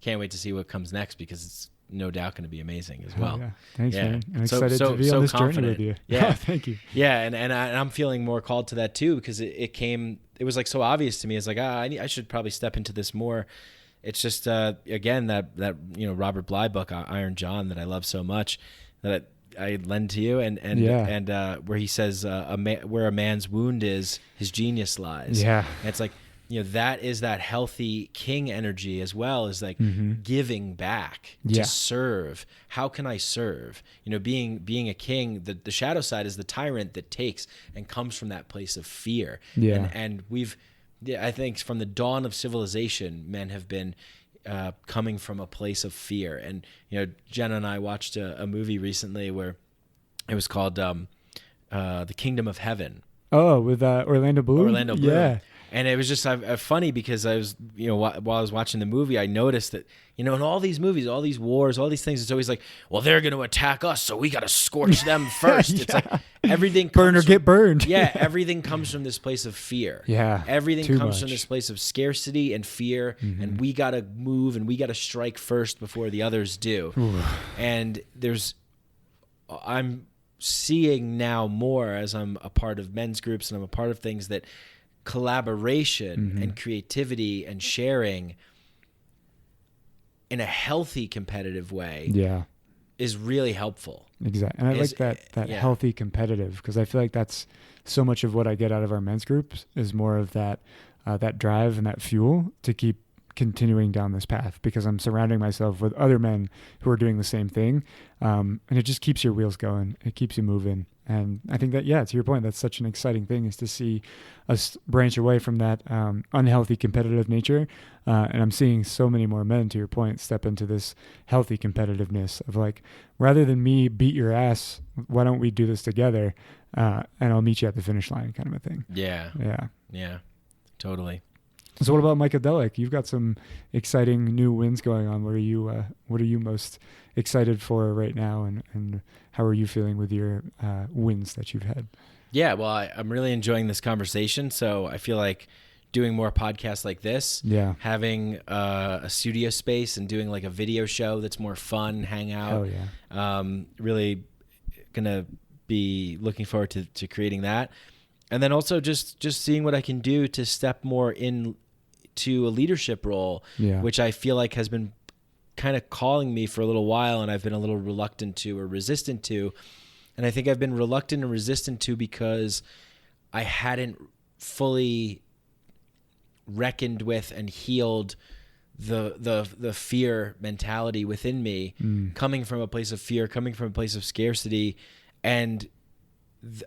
can't wait to see what comes next, because it's no doubt going to be amazing as well. Yeah. Thanks, Yeah. man. I'm excited to be on this journey with you. Yeah. Thank you. Yeah. And I'm feeling more called to that too, because it was like so obvious to me. It's like, I should probably step into this more. It's just, again, that, Robert Bly book, Iron John, that I love so much, that I lend to you, and where he says, where a man's wound is, his genius lies. Yeah. And it's like, that is that healthy king energy as well, as like giving back to serve. How can I serve? Being a king, the shadow side is the tyrant that takes and comes from that place of fear. Yeah. And I think from the dawn of civilization, men have been coming from a place of fear. And, Jenna and I watched a movie recently where it was called The Kingdom of Heaven. Oh, with Orlando Bloom? Orlando Bloom. Yeah. And it was just funny, because I was, while I was watching the movie, I noticed that, in all these movies, all these wars, all these things, it's always like, well, they're going to attack us, so we got to scorch them first. It's like everything burn or get burned. Yeah, everything comes from this place of fear. Yeah, everything comes from this place of scarcity and fear, and we got to move and we got to strike first before the others do. Ooh. And I'm seeing now more, as I'm a part of men's groups and I'm a part of things, that collaboration and creativity and sharing in a healthy competitive way is really helpful. Exactly. And I like that healthy competitive, because I feel like that's so much of what I get out of our men's groups, is more of that drive and that fuel to keep continuing down this path, because I'm surrounding myself with other men who are doing the same thing. And it just keeps your wheels going. It keeps you moving. And I think that, to your point, that's such an exciting thing, is to see us branch away from that unhealthy competitive nature. And I'm seeing so many more men, to your point, step into this healthy competitiveness of like, rather than me beat your ass, why don't we do this together? And I'll meet you at the finish line, kind of a thing. Yeah. Yeah. Yeah. Totally. So what about Hikerodose? You've got some exciting new wins going on. What are you most excited for right now, and how are you feeling with your wins that you've had? Yeah, well, I'm really enjoying this conversation. So I feel like doing more podcasts like this, having a studio space and doing like a video show that's more fun, hang out. Oh, yeah. Really gonna be looking forward to creating that. And then also just seeing what I can do to step more into a leadership role, which I feel like has been kind of calling me for a little while, and I've been a little reluctant to, or resistant to. And I think I've been reluctant and resistant to because I hadn't fully reckoned with and healed the fear mentality within me, coming from a place of fear, coming from a place of scarcity. And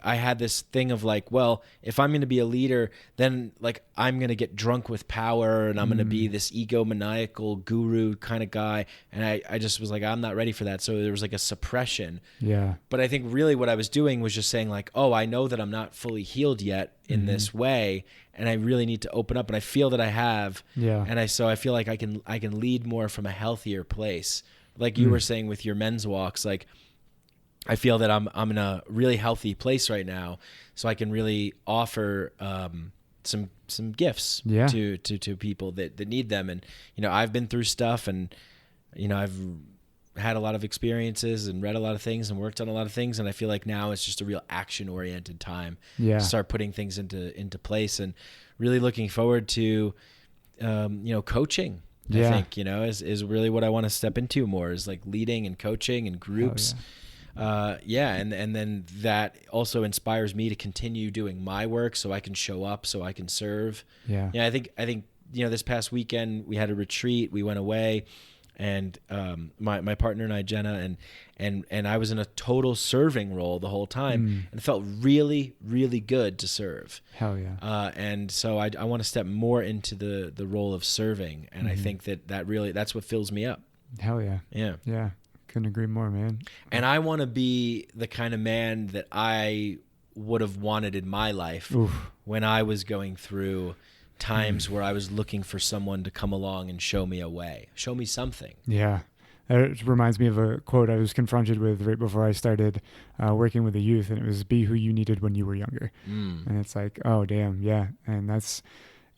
I had this thing of like, well, if I'm going to be a leader, then like I'm going to get drunk with power, and I'm going to be this egomaniacal guru kind of guy. And I just was like, I'm not ready for that. So there was like a suppression. Yeah. But I think really what I was doing was just saying like, oh, I know that I'm not fully healed yet in this way, and I really need to open up, and I feel that I have. Yeah. And so I feel like I can lead more from a healthier place. Like you were saying with your men's walks, like I feel that I'm in a really healthy place right now, so I can really offer some gifts to people that need them. And I've been through stuff, and I've had a lot of experiences and read a lot of things and worked on a lot of things, and I feel like now it's just a real action oriented time to start putting things into place, and really looking forward to coaching. I think is really what I want to step into more, is like leading and coaching and groups. And then that also inspires me to continue doing my work, so I can show up, so I can serve. I think this past weekend we had a retreat, we went away, and my partner and I, Jenna, and I was in a total serving role the whole time, and it felt really, really good to serve. Hell yeah. And so I want to step more into the role of serving, and I think that's what fills me up. Hell yeah. Yeah. Couldn't agree more, man. And I want to be the kind of man that I would have wanted in my life when I was going through times where I was looking for someone to come along and show me a way, show me something. Yeah. It reminds me of a quote I was confronted with right before I started working with the youth, and it was, be who you needed when you were younger. And it's like, oh, damn, yeah. And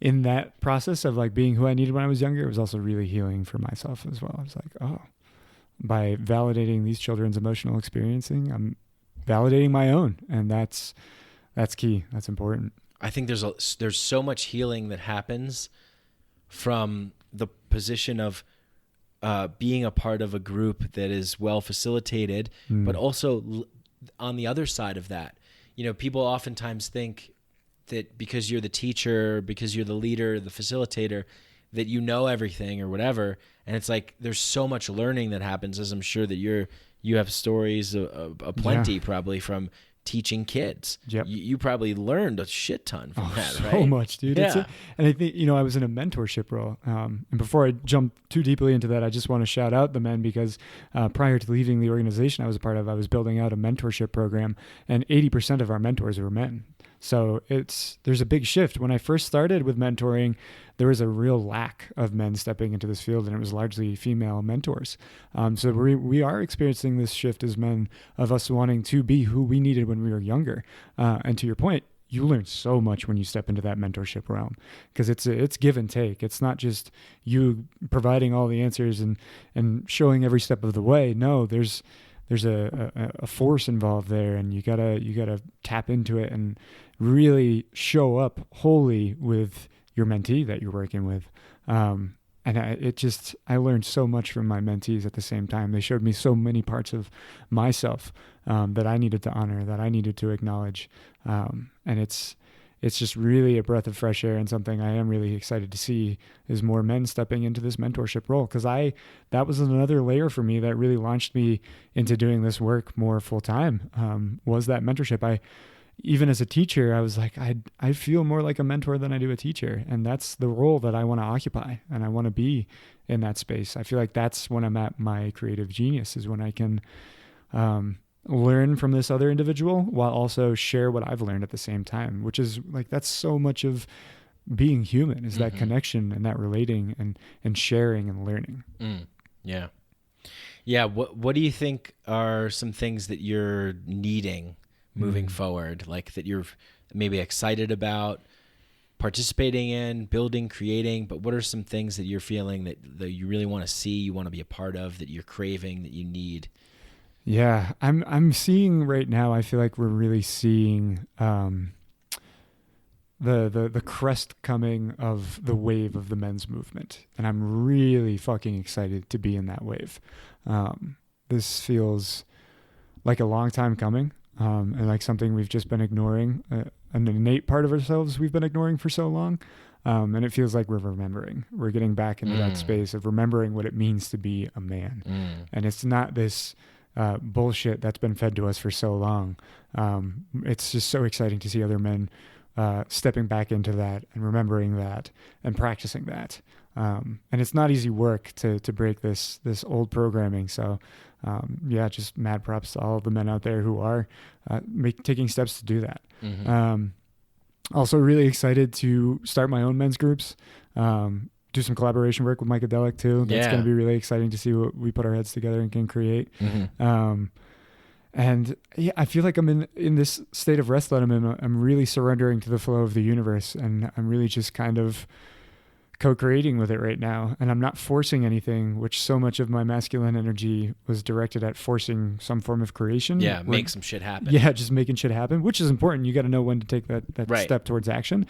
in that process of like being who I needed when I was younger, it was also really healing for myself as well. I was like, oh, by validating these children's emotional experiencing, I'm validating my own. And that's key. That's important. I think there's so much healing that happens from the position of being a part of a group that is well facilitated, but also on the other side of that, people oftentimes think that because you're the teacher, because you're the leader, the facilitator, that you know everything or whatever. And it's like, there's so much learning that happens, as I'm sure that you have stories aplenty probably from teaching kids. Yep. You probably learned a shit ton from that, right? So much, dude. Yeah. And I think, I was in a mentorship role. And before I jump too deeply into that, I just want to shout out the men because prior to leaving the organization I was a part of, I was building out a mentorship program, and 80% of our mentors were men. So there's a big shift. When I first started with mentoring, there was a real lack of men stepping into this field, and it was largely female mentors. So we are experiencing this shift as men of us wanting to be who we needed when we were younger. And to your point, you learn so much when you step into that mentorship realm, because it's give and take. It's not just you providing all the answers and showing every step of the way. No, there's a force involved there, and you gotta tap into it and really show up wholly with your mentee that you're working with. And I learned so much from my mentees at the same time. They showed me so many parts of myself that I needed to honor, that I needed to acknowledge. And it's just really a breath of fresh air, and something I am really excited to see is more men stepping into this mentorship role. Because that was another layer for me that really launched me into doing this work more full time, was that mentorship. Even as a teacher, I was like, I feel more like a mentor than I do a teacher. And that's the role that I want to occupy, and I want to be in that space. I feel like that's when I'm at my creative genius, is when I can learn from this other individual while also share what I've learned at the same time, which is like, that's so much of being human, is that connection and that relating and sharing and learning. Yeah. Yeah. What do you think are some things that you're needing moving forward, like that you're maybe excited about participating in, building, creating, but what are some things that you're feeling that you really want to see, you want to be a part of, that you're craving, that you need? Yeah, I'm seeing right now, I feel like we're really seeing the crest coming of the wave of the men's movement. And I'm really fucking excited to be in that wave. This feels like a long time coming, and like something we've just been ignoring, an innate part of ourselves we've been ignoring for so long. And it feels like we're remembering. We're getting back into that space of remembering what it means to be a man. And it's not this bullshit that's been fed to us for so long. It's just so exciting to see other men stepping back into that and remembering that and practicing that. And it's not easy work to break this old programming. So just mad props to all of the men out there who are taking steps to do that. Also really excited to start my own men's groups, do some collaboration work with Micadelic too. That's going to be really exciting to see what we put our heads together and can create. And yeah, I feel like I'm in this state of rest that I'm in. I'm really surrendering to the flow of the universe, and I'm really just kind of co-creating with it right now. And I'm not forcing anything, which so much of my masculine energy was directed at forcing some form of creation. Yeah, make some shit happen. Yeah, just making shit happen, which is important. You got to know when to take that step towards action.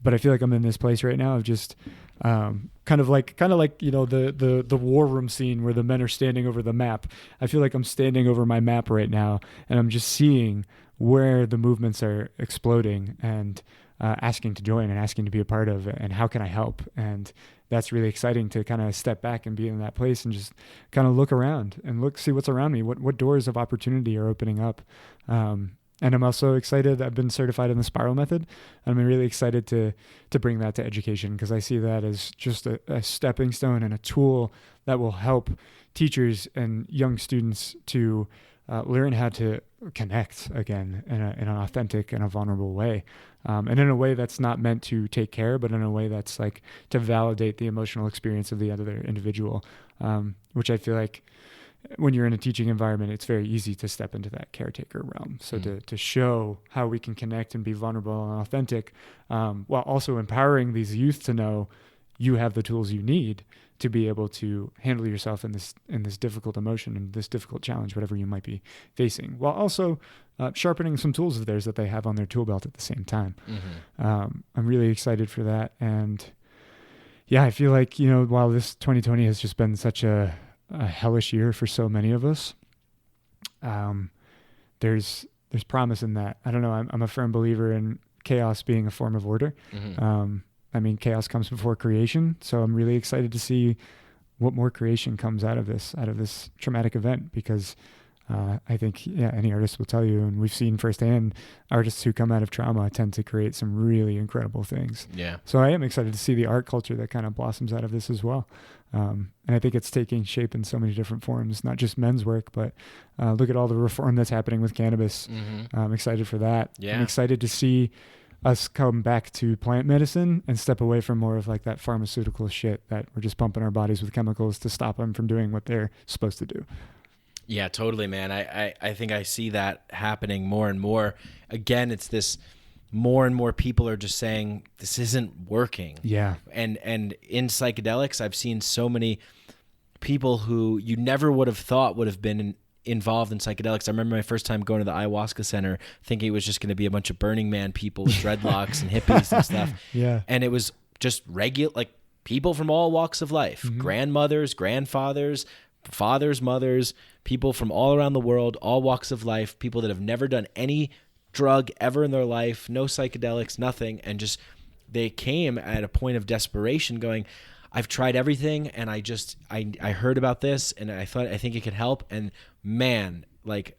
But I feel like I'm in this place right now of just kind of like the war room scene where the men are standing over the map. I feel like I'm standing over my map right now, and I'm just seeing where the movements are exploding and asking to join and asking to be a part of, and how can I help? And that's really exciting to kind of step back and be in that place and just kind of look around and see what's around me, what doors of opportunity are opening up. And I'm also excited. I've been certified in the spiral method. I'm really excited to bring that to education, because I see that as just a stepping stone and a tool that will help teachers and young students to learn how to connect again in an authentic and a vulnerable way. And in a way that's not meant to take care, but in a way that's like to validate the emotional experience of the other individual, which I feel like when you're in a teaching environment, it's very easy to step into that caretaker realm. So to show how we can connect and be vulnerable and authentic, while also empowering these youth to know you have the tools you need to be able to handle yourself in this difficult emotion and this difficult challenge, whatever you might be facing, while also sharpening some tools of theirs that they have on their tool belt at the same time. I'm really excited for that. And yeah, I feel like, while this 2020 has just been such a hellish year for so many of us, there's promise in that. I don't know. I'm a firm believer in chaos being a form of order. Chaos comes before creation. So I'm really excited to see what more creation comes out of this traumatic event, because I think, any artist will tell you, and we've seen firsthand, artists who come out of trauma tend to create some really incredible things. Yeah. So I am excited to see the art culture that kind of blossoms out of this as well. And I think it's taking shape in so many different forms, not just men's work, but look at all the reform that's happening with cannabis. I'm excited for that. Yeah. I'm excited to see us come back to plant medicine and step away from more of like that pharmaceutical shit that we're just pumping our bodies with chemicals to stop them from doing what they're supposed to do. Yeah, totally, man. I think I see that happening more and more. Again, it's this more and more people are just saying this isn't working. Yeah. And in psychedelics, I've seen so many people who you never would have thought would have been involved in psychedelics. I remember my first time going to the ayahuasca center thinking it was just going to be a bunch of Burning Man people with dreadlocks and hippies and stuff. Yeah. And it was just regular, like people from all walks of life, grandmothers, grandfathers, fathers, mothers, people from all around the world, all walks of life, people that have never done any drug ever in their life, no psychedelics, nothing. And just, they came at a point of desperation going, I've tried everything, and I heard about this, and I think it could help. And man, like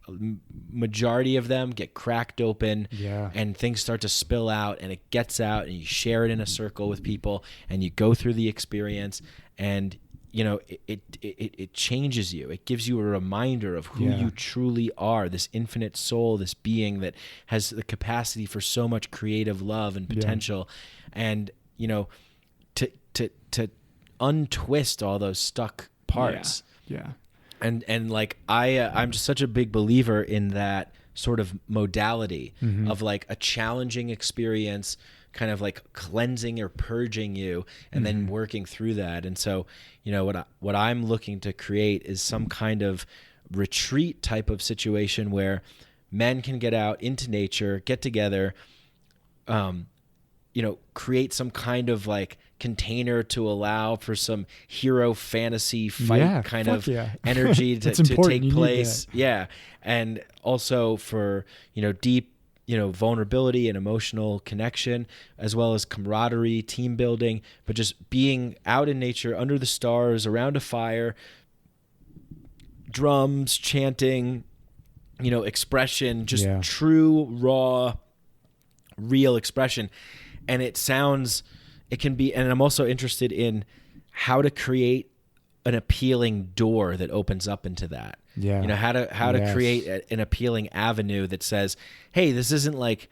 majority of them get cracked open, and things start to spill out, and it gets out, and you share it in a circle with people, and you go through the experience, and it changes you. It gives you a reminder of who you truly are, this infinite soul, this being that has the capacity for so much creative love and potential, and to untwist all those stuck parts. And like I'm just such a big believer in that sort of modality of like a challenging experience kind of like cleansing or purging you, and then working through that. And so, what I'm looking to create is some kind of retreat type of situation where men can get out into nature, get together, create some kind of like container to allow for some hero fantasy fight kind of energy to take place. Yeah. And also for, deep, vulnerability and emotional connection, as well as camaraderie, team building, but just being out in nature under the stars, around a fire, drums, chanting, expression, just true, raw, real expression. And it can be, and I'm also interested in how to create an appealing door that opens up into that. Yeah. How to create an appealing avenue that says, hey, this isn't like,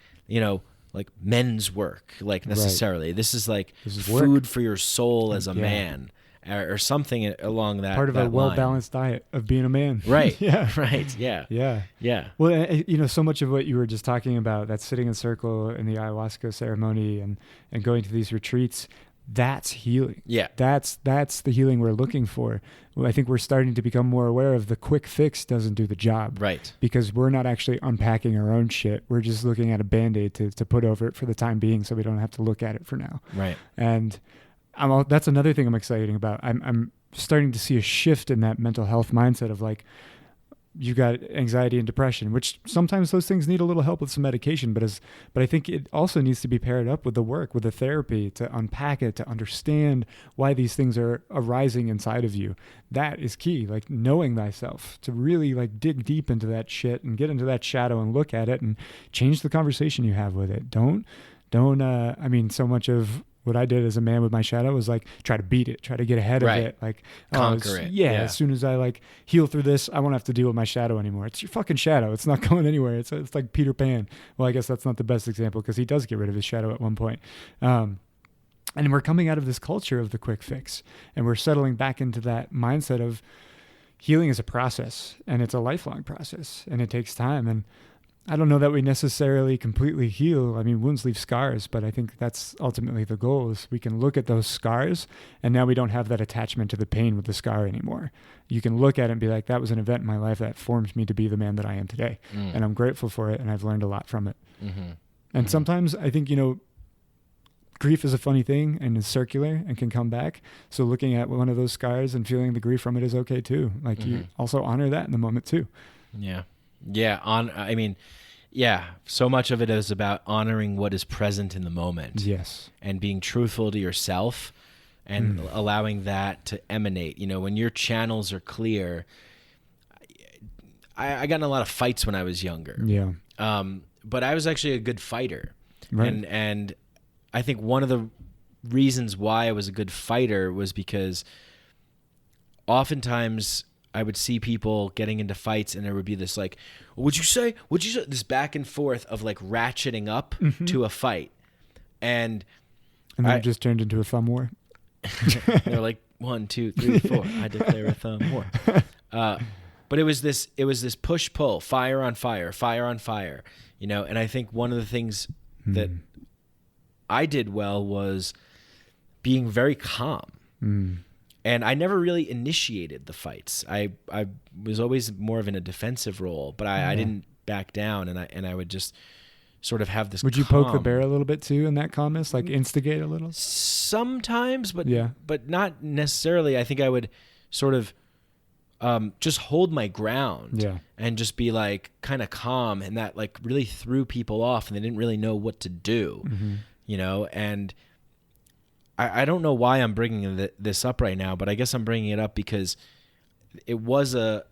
like men's work, like necessarily. Right. This is like food for your soul as a man, or something along that. Part of a well-balanced diet of being a man. Right. Right. Yeah. Well, so much of what you were just talking about, that sitting in circle in the ayahuasca ceremony and going to these retreats, that's healing. Yeah. That's the healing we're looking for. I think we're starting to become more aware of the quick fix doesn't do the job. Right. Because we're not actually unpacking our own shit. We're just looking at a Band-Aid to put over it for the time being, so we don't have to look at it for now. Right. And that's another thing I'm excited about. I'm starting to see a shift in that mental health mindset of like, you got anxiety and depression, which sometimes those things need a little help with some medication, but I think it also needs to be paired up with the work, with the therapy, to unpack it, to understand why these things are arising inside of you. That is key, like knowing thyself, to really like dig deep into that shit and get into that shadow and look at it and change the conversation you have with it. Don't so much of what I did as a man with my shadow was like try to beat it, try to get ahead of it, like conquer it. Yeah, as soon as I like heal through this, I won't have to deal with my shadow anymore. It's your fucking shadow. It's not going anywhere. It's like Peter Pan. Well, I guess that's not the best example because he does get rid of his shadow at one point. And we're coming out of this culture of the quick fix, and we're settling back into that mindset of, healing is a process, and it's a lifelong process, and it takes time. And I don't know that we necessarily completely heal. I mean, wounds leave scars, but I think that's ultimately the goal, is we can look at those scars, and now we don't have that attachment to the pain with the scar anymore. You can look at it and be like, that was an event in my life that formed me to be the man that I am today. And I'm grateful for it, and I've learned a lot from it. And sometimes I think, grief is a funny thing and is circular and can come back. So looking at one of those scars and feeling the grief from it is okay too. Like you also honor that in the moment too. Yeah. Yeah. So much of it is about honoring what is present in the moment. Yes. And being truthful to yourself and allowing that to emanate. When your channels are clear, I got in a lot of fights when I was younger. Yeah. But I was actually a good fighter. Right. And I think one of the reasons why I was a good fighter was because oftentimes I would see people getting into fights and there would be this like, would you say, this back and forth of like ratcheting up to a fight. And then it just turned into a thumb war. They're like 1, 2, 3, 4. I declare a thumb war. But it was this push pull, fire on fire, and I think one of the things that I did well was being very calm. And I never really initiated the fights. I was always more of in a defensive role, but I didn't back down, and I would just sort of have this. Would you poke the bear a little bit too in that calmness, like instigate a little? Sometimes, but not necessarily. I think I would sort of just hold my ground and just be like kind of calm, and that like really threw people off, and they didn't really know what to do, and I don't know why I'm bringing this up right now, but I guess I'm bringing it up because it was a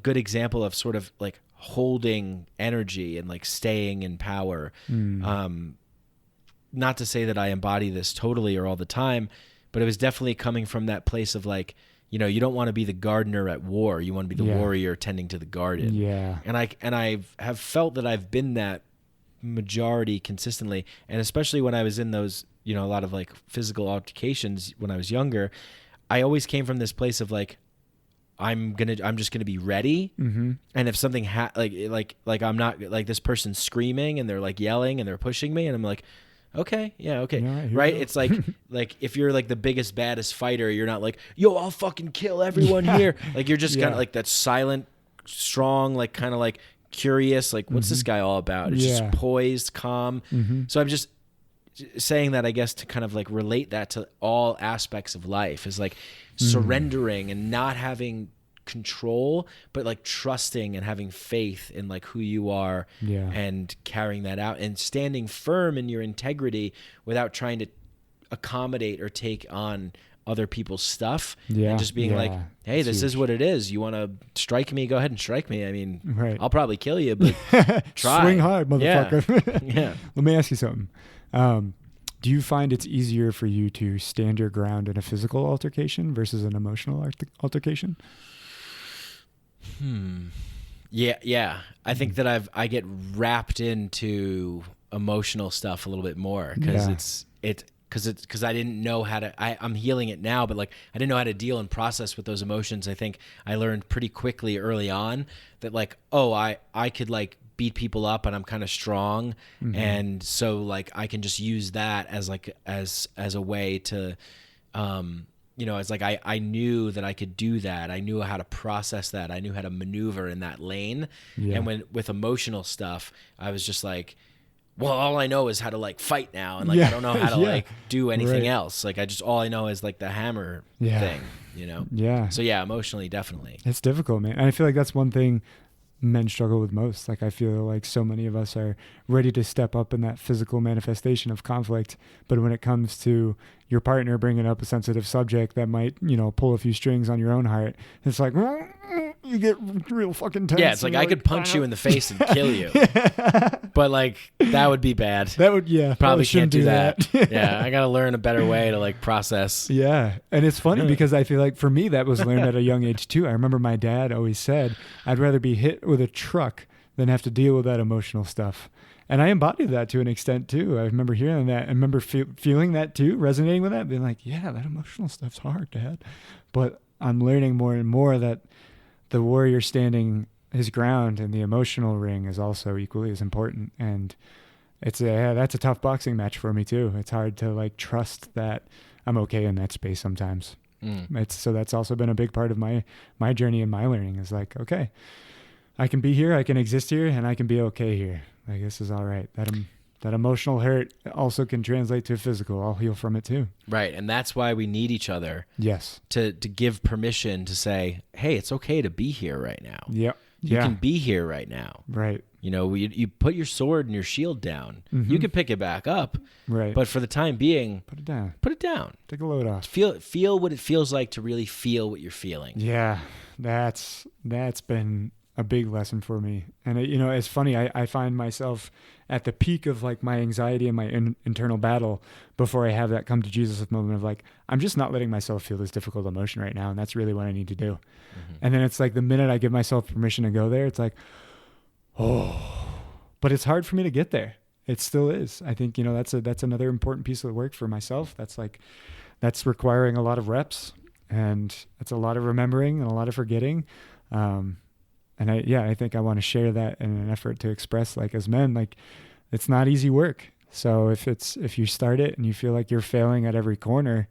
good example of sort of like holding energy and like staying in power. Not to say that I embody this totally or all the time, but it was definitely coming from that place of like, you don't want to be the gardener at war. You want to be the warrior tending to the garden. Yeah. And I have felt that I've been that majority consistently. And especially when I was in those, a lot of like physical altercations when I was younger, I always came from this place of like, I'm just gonna be ready. And if something like I'm not like this person's screaming and they're like yelling and they're pushing me and I'm like, okay, yeah, okay, right? It's like like if you're like the biggest, baddest fighter, you're not like, yo, I'll fucking kill everyone here. Like you're just kind of like that silent, strong, like kind of like curious, like what's this guy all about? It's just poised, calm. So I'm just saying that, I guess, to kind of like relate that to all aspects of life is like surrendering and not having control, but like trusting and having faith in like who you are and carrying that out and standing firm in your integrity without trying to accommodate or take on other people's stuff and just being like, hey, this is what it is. You want to strike me? Go ahead and strike me. I mean, I'll probably kill you, but try. Swing hard, motherfucker. Yeah. Let me ask you something. Do you find it's easier for you to stand your ground in a physical altercation versus an emotional altercation? Yeah. I think that I get wrapped into emotional stuff a little bit more because because I didn't know how to. I'm healing it now, but like I didn't know how to deal and process with those emotions. I think I learned pretty quickly early on that like, oh, I could like beat people up and I'm kind of strong, and so like I can just use that as like as a way to it's like I knew that I could do that. I knew how to process that. I knew how to maneuver in that lane. And with emotional stuff, I was just like, well, all I know is how to like fight now, and like I don't know how to like do anything else. Like all I know is like the hammer thing, So emotionally, definitely. It's difficult, man. And I feel like that's one thing men struggle with most. Like I feel like so many of us are ready to step up in that physical manifestation of conflict, but when it comes to your partner bringing up a sensitive subject that might pull a few strings on your own heart, it's like you get real fucking tense. Yeah, it's like I could punch you in the face and kill you, but like that would be bad. That would probably can't do that. Yeah, I gotta learn a better way to like process. Yeah, and it's funny because I feel like for me that was learned at a young age too. I remember my dad always said, I'd rather be hit with a truck than have to deal with that emotional stuff. And I embodied that to an extent too. I remember hearing that. I remember feeling that too, resonating with that, being like, yeah, that emotional stuff's hard, Dad. But I'm learning more and more that the warrior standing his ground and the emotional ring is also equally as important. And that's a tough boxing match for me too. It's hard to like trust that I'm okay in that space sometimes. So that's also been a big part of my journey and my learning is like, okay, I can be here, I can exist here, and I can be okay here. Like, this is all right. That emotional hurt also can translate to physical. I'll heal from it too. Right. And that's why we need each other. Yes. To give permission to say, hey, it's okay to be here right now. Yep. You can be here right now. Right. You know, you put your sword and your shield down. Mm-hmm. You can pick it back up. Right. But for the time being, put it down. Put it down. Take a load off. Feel what it feels like to really feel what you're feeling. Yeah. That's been a big lesson for me. And it's funny. I find myself at the peak of like my anxiety and my internal battle before I have that come to Jesus moment of like, I'm just not letting myself feel this difficult emotion right now. And that's really what I need to do. Mm-hmm. And then it's like the minute I give myself permission to go there, it's like, oh, but it's hard for me to get there. It still is. I think, that's another important piece of the work for myself. That's requiring a lot of reps, and it's a lot of remembering and a lot of forgetting. And I think I want to share that in an effort to express, like, as men, like, it's not easy work. So if you start it and you feel like you're failing at every corner,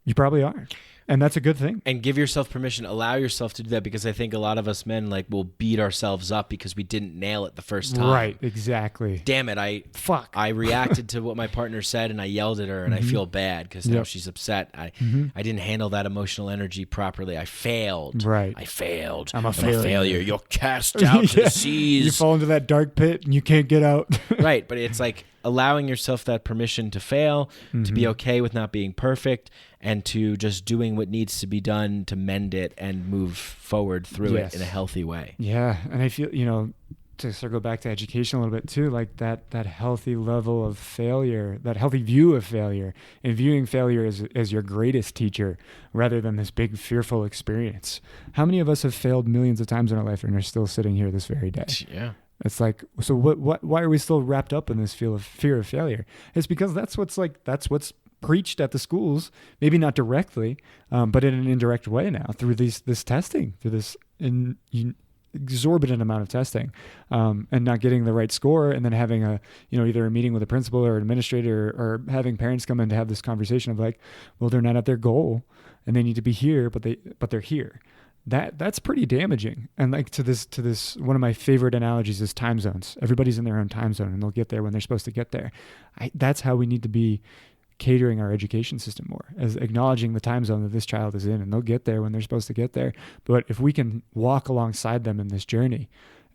you probably are. And that's a good thing. And give yourself permission. Allow yourself to do that, because I think a lot of us men will beat ourselves up because we didn't nail it the first time. Right, exactly. Damn it, I reacted to what my partner said and I yelled at her and I feel bad because now she's upset. I didn't handle that emotional energy properly. I failed. Right. I failed. I'm a failure. You're cast out to the seas. You fall into that dark pit and you can't get out. Right, but it's like allowing yourself that permission to fail, to be okay with not being perfect, and to just doing what needs to be done to mend it and move forward through it in a healthy way. Yeah. And I feel, to circle back to education a little bit too, like that healthy level of failure, that healthy view of failure, and viewing failure as your greatest teacher rather than this big fearful experience. How many of us have failed millions of times in our life and are still sitting here this very day? Yeah. It's like, so why are we still wrapped up in this fear of failure? It's because that's what's preached at the schools, maybe not directly, but in an indirect way now through this testing, through this exorbitant amount of testing, and not getting the right score, and then having either a meeting with a principal or an administrator, or having parents come in to have this conversation of like, well, they're not at their goal and they need to be here, but they're here. That's pretty damaging. And like to this, one of my favorite analogies is time zones. Everybody's in their own time zone and they'll get there when they're supposed to get there. That's how we need to be catering our education system more, as acknowledging the time zone that this child is in, and they'll get there when they're supposed to get there. But if we can walk alongside them in this journey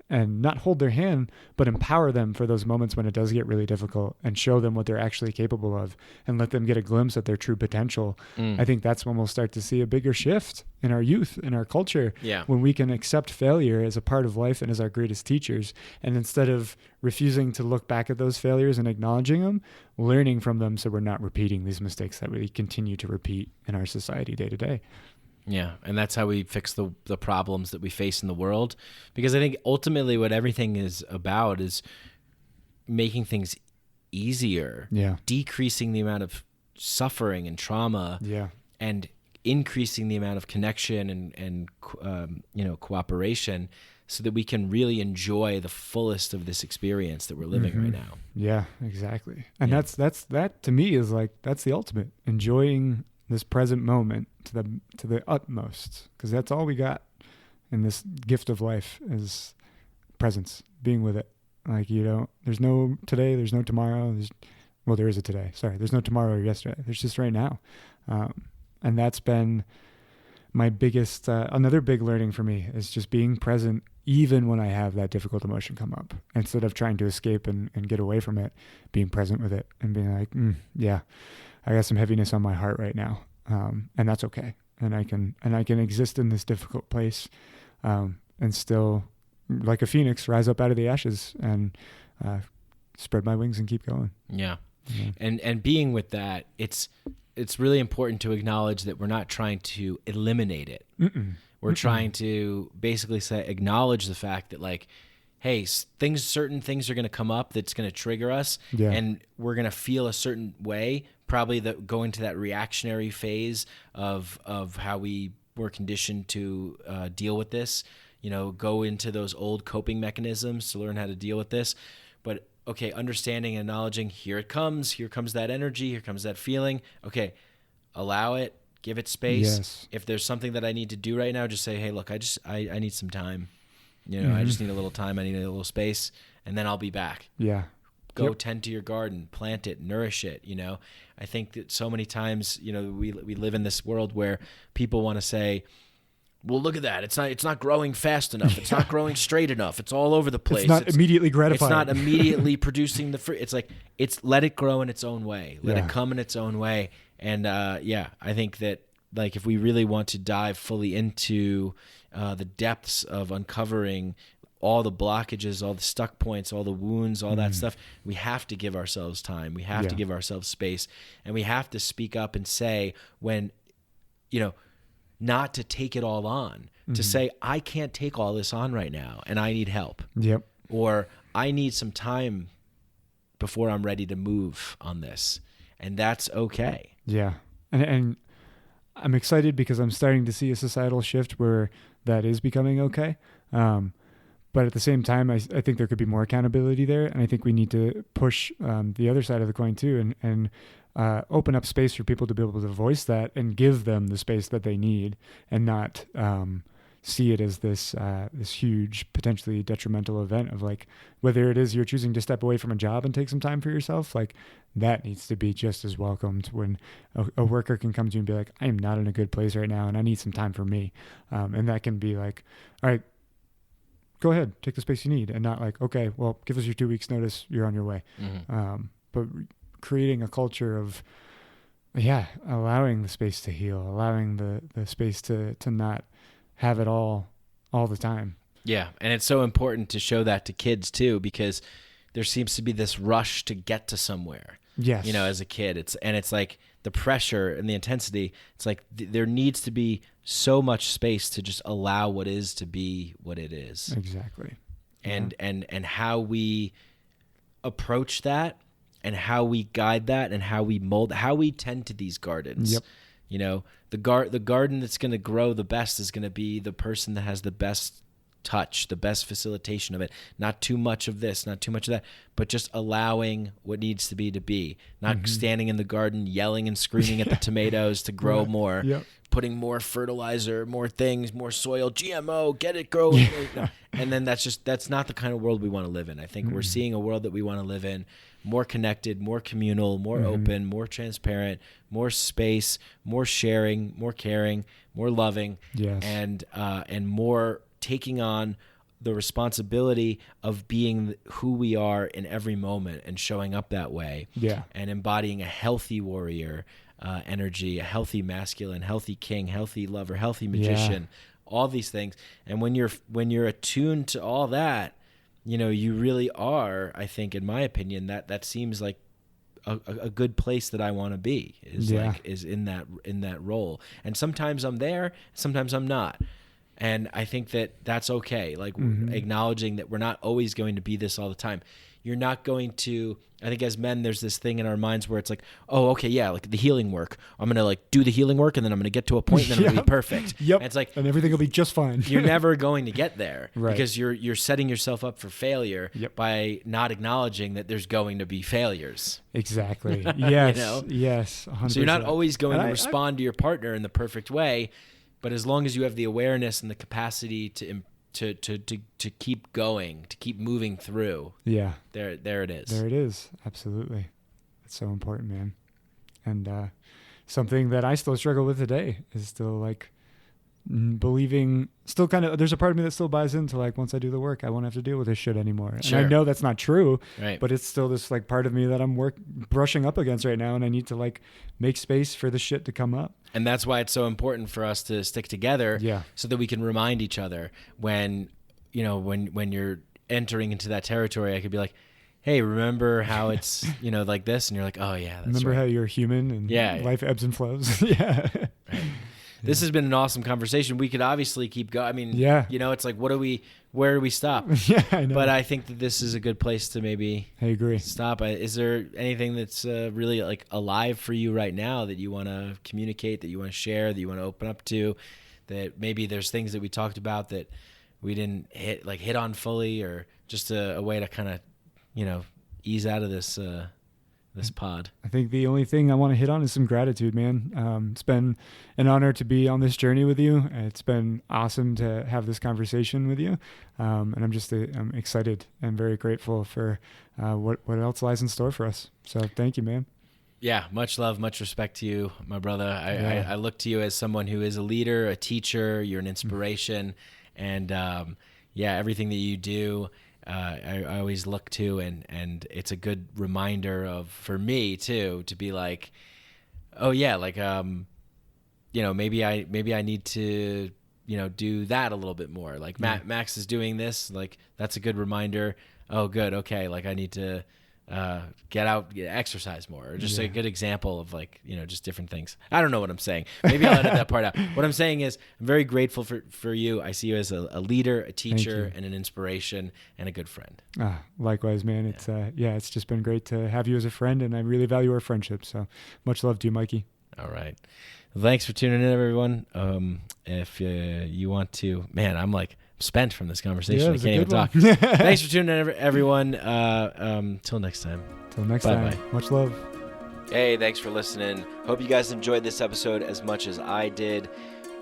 and not hold their hand, but empower them for those moments when it does get really difficult, and show them what they're actually capable of, and let them get a glimpse at their true potential, I think that's when we'll start to see a bigger shift in our youth, in our culture, when we can accept failure as a part of life and as our greatest teachers. And instead of refusing to look back at those failures and acknowledging them, learning from them so we're not repeating these mistakes that we continue to repeat in our society day to day. Yeah, and that's how we fix the problems that we face in the world. Because I think ultimately what everything is about is making things easier, decreasing the amount of suffering and trauma, and increasing the amount of connection and cooperation, so that we can really enjoy the fullest of this experience that we're living right now. Yeah, exactly. And that to me is like, that's the ultimate, enjoying this present moment to the utmost, because that's all we got in this gift of life is presence, being with it. Like, there's no today, there's no tomorrow. There is a today. Sorry, there's no tomorrow or yesterday. There's just right now. And that's been my biggest, another big learning for me, is just being present even when I have that difficult emotion come up. Instead of trying to escape and get away from it, being present with it and being like, I got some heaviness on my heart right now. And that's okay. And I can exist in this difficult place, and still, like a phoenix, rise up out of the ashes and spread my wings and keep going. Yeah. And being with that, it's really important to acknowledge that we're not trying to eliminate it. We're trying to basically acknowledge the fact that, like, hey, certain things are going to come up that's going to trigger us, and we're going to feel a certain way, probably go into that reactionary phase of how we were conditioned to deal with this, go into those old coping mechanisms to learn how to deal with this. But okay, understanding and acknowledging, here comes that energy, here comes that feeling. Okay, allow it, give it space. Yes. If there's something that I need to do right now, just say, hey, look, I need some time. I just need a little time. I need a little space, and then I'll be back. Yeah. Go tend to your garden, plant it, nourish it. I think that so many times, we live in this world where people want to say, well, look at that. It's not growing fast enough. It's not growing straight enough. It's all over the place. It's not immediately gratifying. It's not immediately producing the fruit. It's like, let it grow in its own way. Let it come in its own way. And I think that, like, if we really want to dive fully into the depths of uncovering all the blockages, all the stuck points, all the wounds, all that stuff, we have to give ourselves time. We have to give ourselves space, and we have to speak up and say when, not to take it all on, to say, I can't take all this on right now and I need help. Yep. Or I need some time before I'm ready to move on this. And that's okay. Yeah. And I'm excited because I'm starting to see a societal shift where that is becoming okay. But at the same time, I think there could be more accountability there. And I think we need to push the other side of the coin too, and open up space for people to be able to voice that and give them the space that they need, and not see it as this huge, potentially detrimental event of, like, whether it is you're choosing to step away from a job and take some time for yourself, like, that needs to be just as welcomed when a worker can come to you and be like, I am not in a good place right now and I need some time for me. And that can be like, all right, go ahead, take the space you need, and not like, okay, well, give us your 2 weeks notice, you're on your way. But creating a culture of, allowing the space to heal, allowing the space to not have it all the time. Yeah. And it's so important to show that to kids too, because there seems to be this rush to get to somewhere. Yes. As a kid, it's like the pressure and the intensity. It's like there needs to be so much space to just allow what is to be what it is. Exactly. And how we approach that, and how we guide that, and how we mold, how we tend to these gardens. Yep. The garden that's going to grow the best is going to be the person that has the best touch, the best facilitation of it. Not too much of this, not too much of that, but just allowing what needs to be. Not standing in the garden yelling and screaming at the tomatoes to grow more. Yep. Putting more fertilizer, more things, more soil, GMO, get it growing. And then that's not the kind of world we want to live in. I think we're seeing a world that we want to live in, more connected, more communal, more open, more transparent, more space, more sharing, more caring, more loving, and more taking on the responsibility of being who we are in every moment and showing up that way, and embodying a healthy warrior energy, a healthy masculine, healthy king, healthy lover, healthy magician, all these things. And when you're attuned to all that, you really are, I think, in my opinion, that seems like a good place that I want to be, is in that role. And sometimes I'm there, sometimes I'm not. And I think that's okay. Like acknowledging that we're not always going to be this all the time. You're not going to, I think as men, there's this thing in our minds where it's like, oh, okay, yeah, like the healing work. I'm going to like do the healing work, and then I'm going to get to a point, and then I'm going to be perfect. Yep. And it's like, and everything will be just fine. You're never going to get there, right? Because you're setting yourself up for failure by not acknowledging that there's going to be failures. Exactly. Yes. Yes. 100%. So you're not always going to respond to your partner in the perfect way, but as long as you have the awareness and the capacity to keep going, to keep moving through. Yeah. There it is. There it is. Absolutely. It's so important, man. And something that I still struggle with today is still like believing, still kind of, there's a part of me that still buys into like, once I do the work, I won't have to deal with this shit anymore. Sure. And I know that's not true, right? But it's still this like part of me that I'm brushing up against right now. And I need to like make space for the shit to come up. And that's why it's so important for us to stick together, so that we can remind each other when you're entering into that territory. I could be like, hey, remember how it's, like this? And you're like, oh yeah, that's remember right. how you're human and life ebbs and flows. Right. This has been an awesome conversation. We could obviously keep going. I mean, it's like, what do where do we stop? Yeah, I know. But I think that this is a good place to maybe I agree. stop. Is there anything that's really like alive for you right now that you want to communicate, that you want to share, that you want to open up to, that maybe there's things that we talked about that we didn't hit on fully, or just a way to kind of, ease out of this pod? I think the only thing I want to hit on is some gratitude, man. It's been an honor to be on this journey with you. It's been awesome to have this conversation with you. And I'm excited and very grateful for what else lies in store for us. So thank you, man. Yeah, much love, much respect to you, my brother. I look to you as someone who is a leader, a teacher. You're an inspiration. And everything that you do, I always look to, and it's a good reminder for me too, to be like, oh yeah, like maybe I need to do that a little bit more. Like Max is doing this, like that's a good reminder. Oh, good, okay, like I need to get out, exercise more, or just a good example of just different things. I don't know what I'm saying. Maybe I'll edit that part out. What I'm saying is I'm very grateful for you. I see you as a leader, a teacher, and an inspiration, and a good friend. Likewise, man. It's it's just been great to have you as a friend, and I really value our friendship. So much love to you, Mikey. All right. Well, thanks for tuning in, everyone. If you want to, man, I'm like spent from this conversation. I can't even talk. Thanks for tuning in, everyone. Till next time. Bye. Much love. Hey, thanks for listening. Hope you guys enjoyed this episode as much as I did.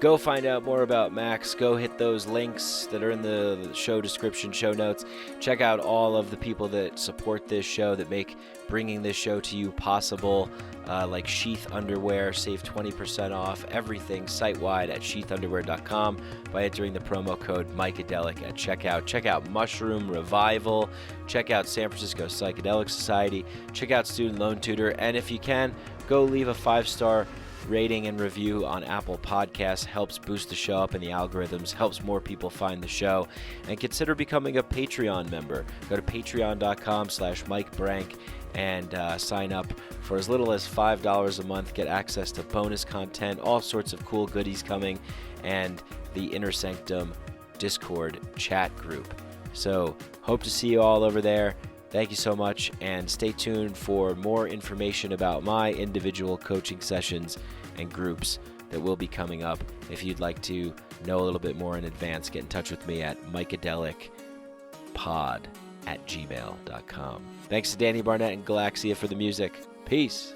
Go find out more about Max. Go hit those links that are in the show description, show notes. Check out all of the people that support this show, that make bringing this show to you possible, like Sheath Underwear. Save 20% off everything site-wide at sheathunderwear.com by entering the promo code Micadelic at checkout. Check out Mushroom Revival. Check out San Francisco Psychedelic Society. Check out Student Loan Tutor. And if you can, go leave a 5-star rating and review on Apple Podcasts. Helps boost the show up in the algorithms, helps more people find the show. And consider becoming a Patreon member. Go to patreon.com/MikeBrank and sign up for as little as $5 a month. Get access to bonus content, all sorts of cool goodies coming, and the Inner Sanctum Discord chat group. So hope to see you all over there. Thank you so much, and stay tuned for more information about my individual coaching sessions and groups that will be coming up. If you'd like to know a little bit more in advance, get in touch with me at micadelicpod@gmail.com. Thanks to Danny Barnett and Galaxia for the music. Peace.